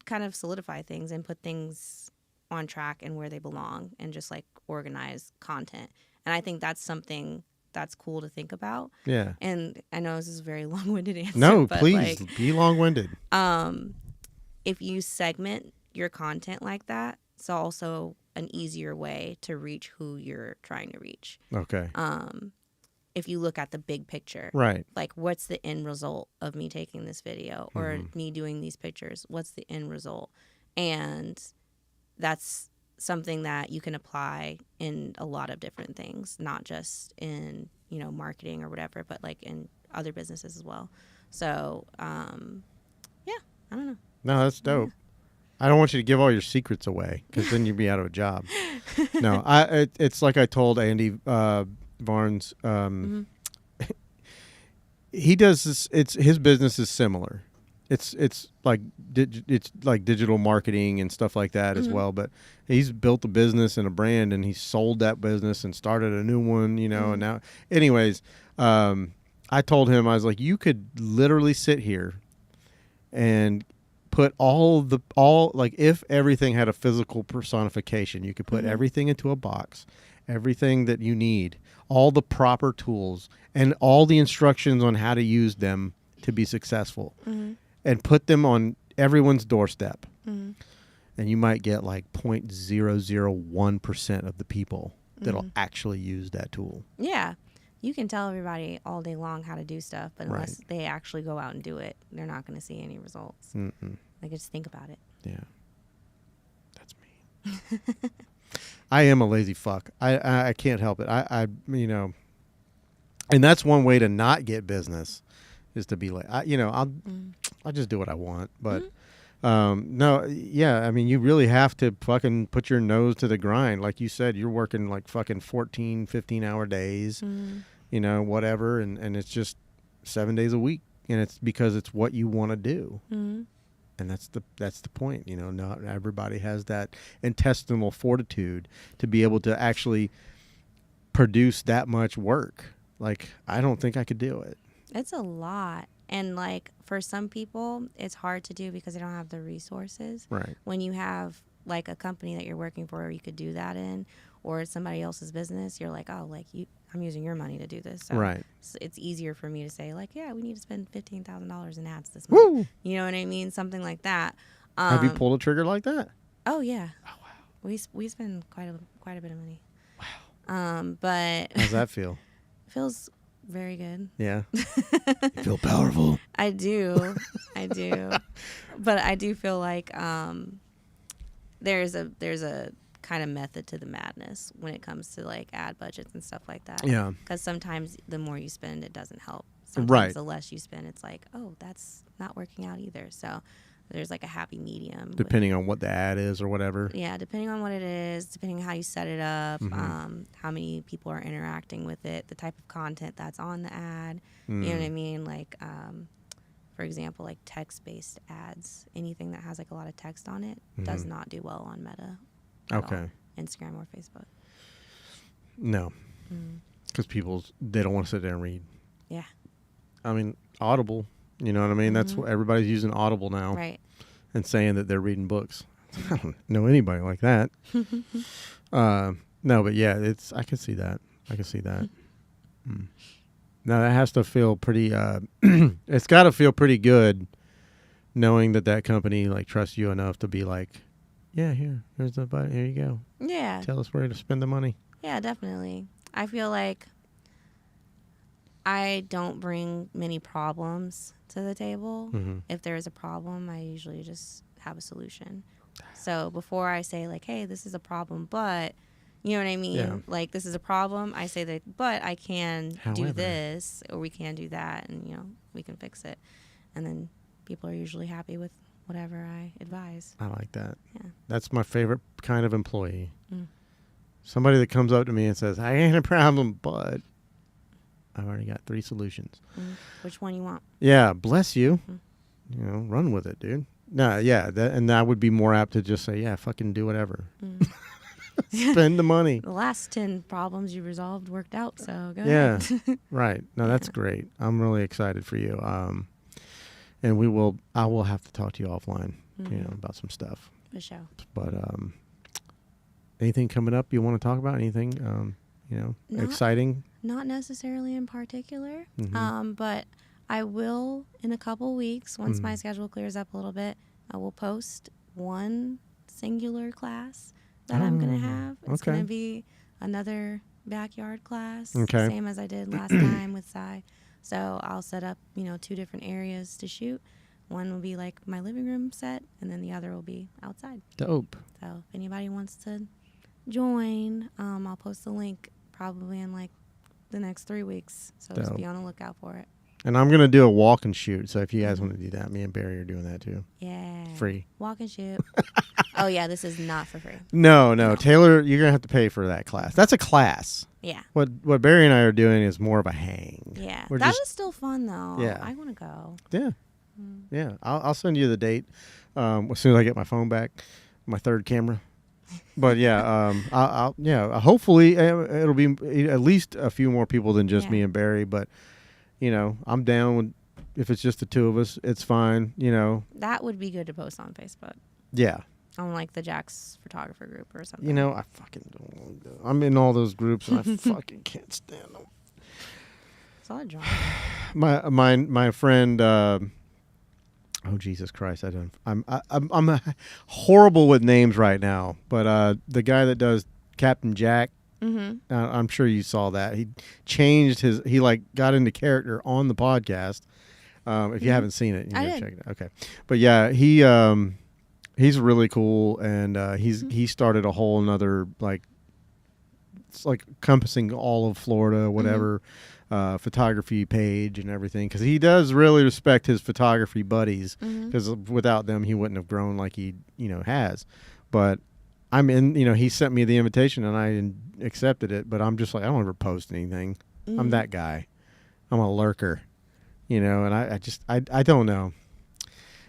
S3: kind of solidify things and put things on track and where they belong, and just like organize content. And I think that's something that's cool to think about.
S2: Yeah.
S3: And I know this is a very long-winded answer.
S2: No,
S3: but
S2: please
S3: like,
S2: be long-winded.
S3: if you segment your content like that, it's also an easier way to reach who you're trying to reach.
S2: Okay.
S3: If you look at the big picture,
S2: Right.
S3: like what's the end result of me taking this video or me doing these pictures? What's the end result? And that's something that you can apply in a lot of different things, not just in, you know, marketing or whatever, but like in other businesses as well. So, yeah, I don't know.
S2: No, that's dope. I don't want you to give all your secrets away, because then you'd be out of a job. No, it's like I told Andy Barnes. He does this. His business is similar. It's like digital marketing and stuff like that as well. But he's built a business and a brand, and he sold that business and started a new one. You know, and now, anyways, I told him, I was like, you could literally sit here and put all like, if everything had a physical personification, you could put everything into a box, everything that you need, all the proper tools and all the instructions on how to use them to be successful, and put them on everyone's doorstep. And you might get like 0.001% of the people that'll actually use that tool.
S3: Yeah. You can tell everybody all day long how to do stuff, but unless they actually go out and do it, they're not going to see any results. Like, just think about it.
S2: Yeah. That's mean. I am a lazy fuck. I can't help it. I you know, and that's one way to not get business, is to be like, I'll just do what I want. But
S3: Mm-hmm.
S2: no, yeah, I mean, you really have to fucking put your nose to the grind. Like you said, you're working like fucking 14, 15-hour days, whatever. And it's just 7 days a week. And it's because it's what you want to do.
S3: Mm-hmm.
S2: And that's the point. Not everybody has that intestinal fortitude to be able to actually produce that much work. Like, I don't think I could do it.
S3: It's a lot. And like for some people, it's hard to do because they don't have the resources.
S2: Right.
S3: When you have like a company that you're working for, you could do that in, or it's somebody else's business, you're like, oh, like I'm using your money to do this. So
S2: Right.
S3: it's easier for me to say like, yeah, we need to spend $15,000 in ads this month.
S2: Woo!
S3: You know what I mean? Something like that.
S2: Have you pulled a trigger like that?
S3: Oh yeah.
S2: Oh, wow.
S3: We spend quite a bit of money. Wow. But
S2: How's that feel?
S3: it feels very good.
S2: Yeah. You feel powerful.
S3: I do. But I do feel like there's a kind of method to the madness when it comes to like ad budgets and stuff like that.
S2: Yeah.
S3: Because sometimes the more you spend, it doesn't help. Sometimes
S2: Right.
S3: the less you spend, it's like, oh, that's not working out either. So there's like a happy medium.
S2: Depending on what the ad is or whatever.
S3: Yeah, depending on what it is, depending on how you set it up, how many people are interacting with it, the type of content that's on the ad. You know what I mean? Like, for example, like text-based ads, anything that has like a lot of text on it does not do well on Meta. At
S2: Okay.
S3: all, Instagram or Facebook.
S2: No. Because they don't want to sit there and read.
S3: Yeah.
S2: I mean, Audible. You know what I mean? That's what everybody's using Audible now.
S3: Right.
S2: And saying that they're reading books. I don't know anybody like that. No, but yeah, I can see that. Now that has to feel pretty. It's got to feel pretty good, knowing that company like trusts you enough to be like, yeah, here's the button. Here you go.
S3: Yeah.
S2: Tell us where to spend the money.
S3: Yeah, definitely. I feel like I don't bring many problems to the table. If there is a problem, I usually just have a solution. So before I say like, hey, this is a problem, but you know what I mean?
S2: Yeah.
S3: Like, this is a problem. I say that, but I can do
S2: However.
S3: this, or we can do that, and we can fix it. And then people are usually happy with whatever I advise.
S2: I like that.
S3: Yeah.
S2: That's my favorite kind of employee. Somebody that comes up to me and says, I ain't a problem, but I've already got 3 solutions.
S3: Which one you want?
S2: Yeah, bless you. Run with it, dude. No, yeah, and I would be more apt to just say, yeah, fucking do whatever. Spend the money.
S3: The last 10 problems you resolved worked out, so go
S2: Yeah,
S3: ahead.
S2: right. No, that's great. I'm really excited for you. And I will have to talk to you offline, about some stuff.
S3: For sure.
S2: But anything coming up you want to talk about? Anything, exciting?
S3: Not necessarily in particular, but I will in a couple weeks, once my schedule clears up a little bit, I will post one singular class that I'm going to have. It's
S2: okay.
S3: going to be another backyard class,
S2: Okay.
S3: same as I did last time with Cy. So I'll set up, 2 different areas to shoot. One will be like my living room set, and then the other will be outside.
S2: Dope.
S3: So if anybody wants to join, I'll post the link probably in like the next 3 weeks. So just
S2: Dope.
S3: be on the lookout for it.
S2: And I'm going to do a walk and shoot. So if you guys want to do that, me and Barry are doing that too.
S3: Yeah.
S2: Free.
S3: Walk and shoot. Oh, yeah, this is not for free.
S2: No. Taylor, you're going to have to pay for that class. That's a class.
S3: Yeah.
S2: What Barry and I are doing is more of a hang.
S3: Yeah.
S2: We're
S3: That
S2: just-
S3: was still fun, though.
S2: Yeah.
S3: I want to go.
S2: Yeah. Yeah. I'll send you the date as soon as I get my phone back, my 3rd camera. But yeah, hopefully it'll be at least a few more people than just me and Barry. But, I'm down with, if it's just the 2 of us, it's fine,
S3: That would be good to post on Facebook.
S2: Yeah.
S3: On like the Jack's photographer group or something.
S2: I fucking don't want to go. I'm in all those groups and I fucking can't stand them.
S3: It's a lot of drama.
S2: My friend, oh Jesus Christ! I'm horrible with names right now. But the guy that does Captain Jack, I'm sure you saw that. He changed he got into character on the podcast. If you haven't seen it, you
S3: I
S2: gotta
S3: did.
S2: check it out. Okay, but yeah, he's really cool, and he started a whole another it's like encompassing all of Florida, whatever. photography page and everything, because he does really respect his photography buddies, because without them he wouldn't have grown like he has. But I'm in, he sent me the invitation and I accepted it, but I'm just like, I don't ever post anything. I'm that guy. I'm a lurker, and I don't know.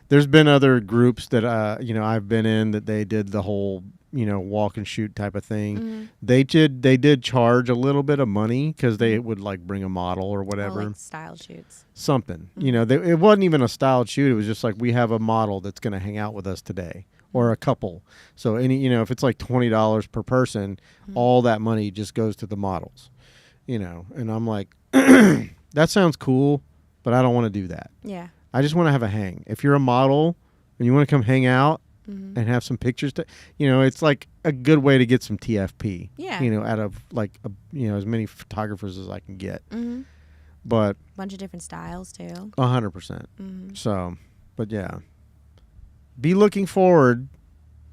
S2: There's been other groups that I've been in that they did the whole walk and shoot type of thing. They did charge a little bit of money because they would like bring a model or whatever.
S3: Like style shoots.
S2: Something. It wasn't even a styled shoot. It was just like, we have a model that's going to hang out with us today, or a couple. So if it's like $20 per person, all that money just goes to the models. And I'm like, that sounds cool, but I don't want to do that.
S3: Yeah.
S2: I just want to have a hang. If you're a model and you want to come hang out and have some pictures, it's like a good way to get some TFP.
S3: Yeah.
S2: Out of like as many photographers as I can get. But
S3: bunch of different styles too.
S2: 100%. So, but yeah, be looking forward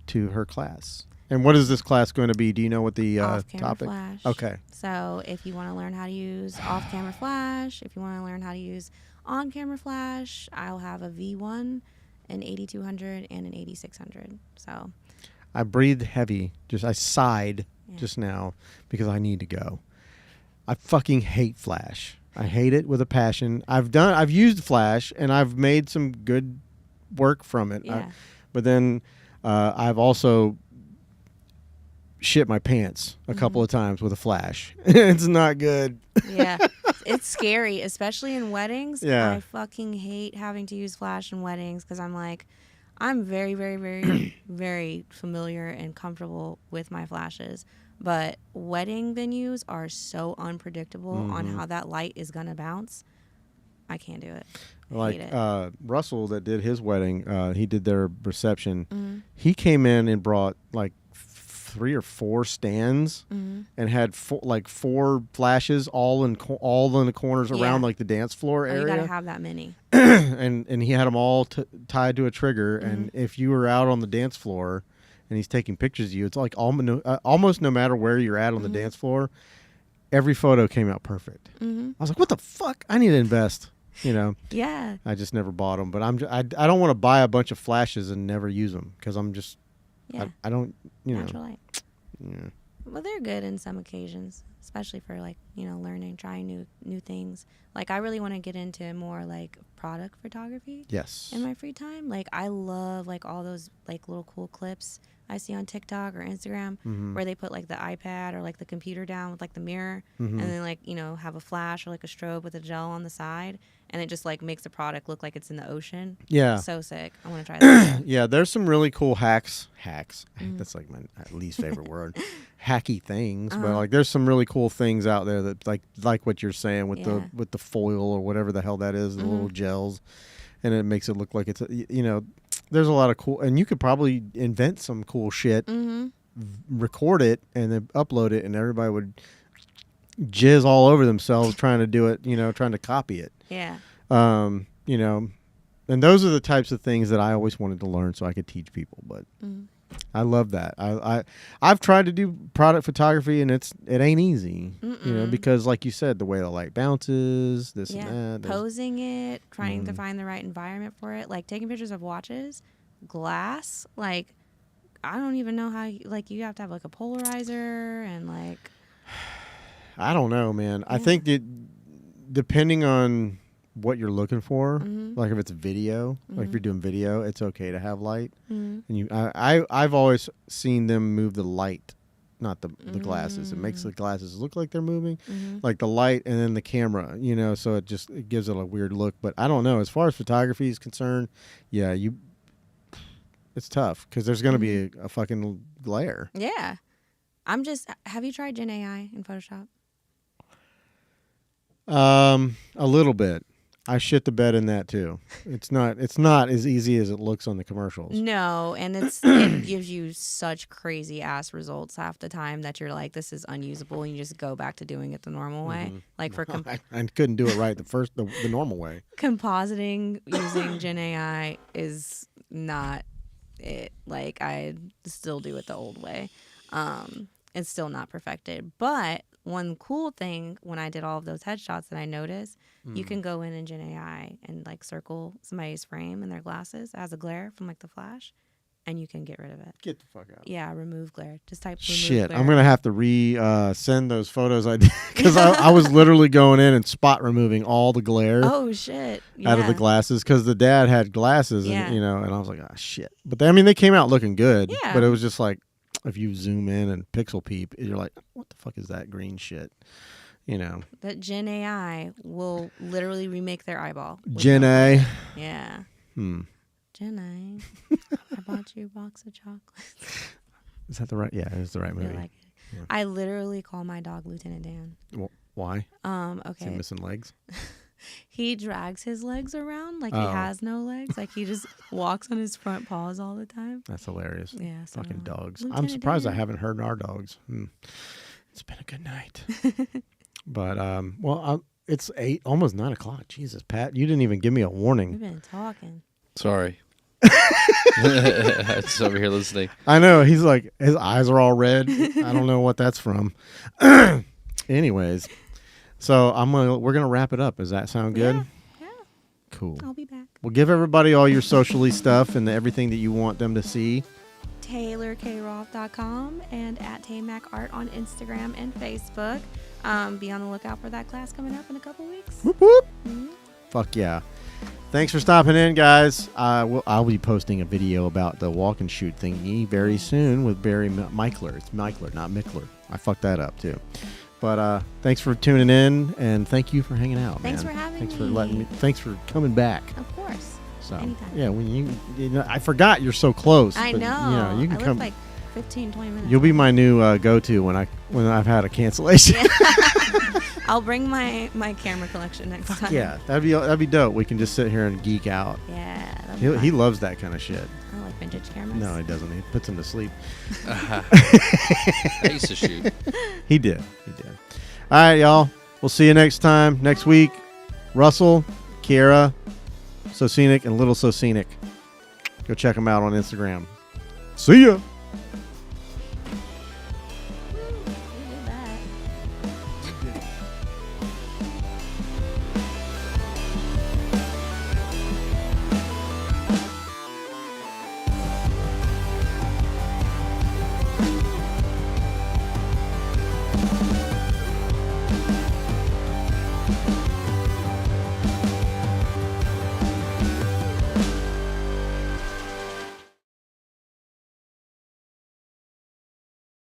S2: to her class. And what is this class going to be? Do you know what the topic?
S3: Flash.
S2: Okay.
S3: So if you want to learn how to use off-camera flash, if you want to learn how to use on-camera flash, I'll have a V1, an 8200, and an 8600. So
S2: I breathed heavy. I sighed just now because I need to go. I fucking hate Flash. I hate it with a passion. I've used Flash and I've made some good work from it.
S3: Yeah.
S2: But then I've also shit my pants a couple of times with a Flash. It's not good.
S3: Yeah. It's scary, especially in weddings.
S2: Yeah.
S3: I fucking hate having to use Flash in weddings because I'm very, very, very, very familiar and comfortable with my flashes. But wedding venues are so unpredictable on how that light is going to bounce. I can't do it.
S2: Like
S3: hate it.
S2: Russell that did his wedding, he did their reception. He came in and brought like 3 or 4 stands and had 4 flashes all in the corners around like the dance floor area.
S3: You gotta have that many.
S2: and he had them all tied to a trigger. And if you were out on the dance floor and he's taking pictures of you, it's like almost no matter where you're at on the dance floor, every photo came out perfect. I was like, what the fuck? I need to invest.
S3: Yeah.
S2: I just never bought them, but I don't want to buy a bunch of flashes and never use them because I'm just I don't
S3: Natural light.
S2: Yeah.
S3: Well, they're good in some occasions, especially for like learning, trying new things. Like I really want to get into more like product photography.
S2: Yes.
S3: In my free time, like I love like all those like little cool clips I see on TikTok or Instagram where they put like the iPad or like the computer down with like the mirror and then like have a flash or like a strobe with a gel on the side, and it just like makes the product look like it's in the ocean.
S2: Yeah.
S3: So sick. I want to try that.
S2: Yeah, there's some really cool hacks. That's like my least favorite word. Hacky things, but like there's some really cool things out there that like what you're saying with the foil or whatever the hell that is, the little gels, and it makes it look like it's there's a lot of cool, and you could probably invent some cool shit, record it, and then upload it, and everybody would jizz all over themselves trying to do it, trying to copy it.
S3: Yeah.
S2: And those are the types of things that I always wanted to learn so I could teach people. But I love that. I've tried to do product photography, and it ain't easy, because like you said, the way the light bounces, this and that.
S3: Posing it, trying to find the right environment for it, like taking pictures of watches, glass, like I don't even know how you have to have like a polarizer and like
S2: I don't know, man. I think that depending on what you're looking for, like if it's video, like if you're doing video, it's okay to have light. And I've always seen them move the light, not the glasses. It makes the glasses look like they're moving, like the light and then the camera, so it gives it a weird look. But I don't know. As far as photography is concerned, it's tough because there's going to be a fucking glare.
S3: Yeah. Have you tried Gen AI in Photoshop?
S2: A little bit. I shit the bed in that too. It's not as easy as it looks on the commercials.
S3: No, and it gives you such crazy ass results half the time that you're like, this is unusable, and you just go back to doing it the normal way. Like for
S2: I couldn't do it right the normal way.
S3: Compositing using Gen AI is not it. Like I still do it the old way. It's still not perfected, but one cool thing when I did all of those headshots that I noticed, you can go in Gen AI and like circle somebody's frame and their glasses as a glare from like the flash, and you can get rid of it.
S2: Get the fuck out.
S3: Yeah, remove glare. Just type remove
S2: Shit,
S3: glare.
S2: I'm gonna have to send those photos I did because I was literally going in and spot removing all the glare
S3: Oh shit!
S2: out of the glasses because the dad had glasses,
S3: Yeah.
S2: and and I was like, oh shit. But they came out looking good.
S3: Yeah.
S2: But it was just like if you zoom in and pixel peep, you're like, what the fuck is that green shit?
S3: That Gen AI will literally remake their eyeball. with
S2: Gen
S3: no
S2: A.
S3: glare. Yeah. Gen A. I bought you a box of chocolates.
S2: Is that the right? Yeah, it's the right
S3: I
S2: movie.
S3: like it.
S2: Yeah.
S3: I literally call my dog Lieutenant Dan.
S2: Why? Is he
S3: Okay.
S2: missing legs?
S3: He drags his legs around like
S2: Oh.
S3: he has no legs. Like he just walks on his front paws all the time.
S2: That's hilarious.
S3: Yeah. So
S2: Fucking dogs. I'm
S3: Lieutenant
S2: surprised I
S3: Dan.
S2: haven't heard our dogs. It's been a good night. But it's almost 9 o'clock. Jesus, Pat, you didn't even give me a
S3: We've
S2: warning.
S3: been talking.
S1: Sorry. Just over here listening.
S2: I know he's like his eyes are all red. I don't know what that's from. Anyways, so we're gonna wrap it up. Does that sound good?
S3: Yeah.
S2: Cool.
S3: I'll be back.
S2: Well, give everybody all your socially stuff and everything that you want them to see.
S3: TaylorKRoth.com and at TayMacArt on Instagram and Facebook. Be on the lookout for that class coming up in a couple weeks.
S2: Whoop whoop.
S3: Mhm.
S2: Fuck yeah. Thanks for stopping in, guys. I'll be posting a video about the walk and shoot thingy very soon with Barry Michler. It's Michler, not Mickler. I fucked that up too. But thanks for tuning in, and thank you for hanging out.
S3: Thanks
S2: man.
S3: for having
S2: Thanks for
S3: me.
S2: letting me. Thanks for coming back.
S3: Of course.
S2: So
S3: Anytime.
S2: yeah, when I forgot you're so close.
S3: I
S2: but,
S3: know.
S2: you can
S3: I
S2: come.
S3: live like 15, 20 minutes.
S2: You'll be my new go-to when I've had a cancellation.
S3: Yeah. I'll bring my camera collection next time.
S2: Yeah, that'd be dope. We can just sit here and geek out.
S3: Yeah. that'll be
S2: He
S3: fun.
S2: loves that kind of shit.
S3: I like vintage cameras.
S2: No, he doesn't. He puts him to sleep.
S1: I used to shoot.
S2: He did. All right, y'all. We'll see you next time. Next week, Russell, Kiera, So Scenic, and Little So Scenic. Go check them out on Instagram. See ya.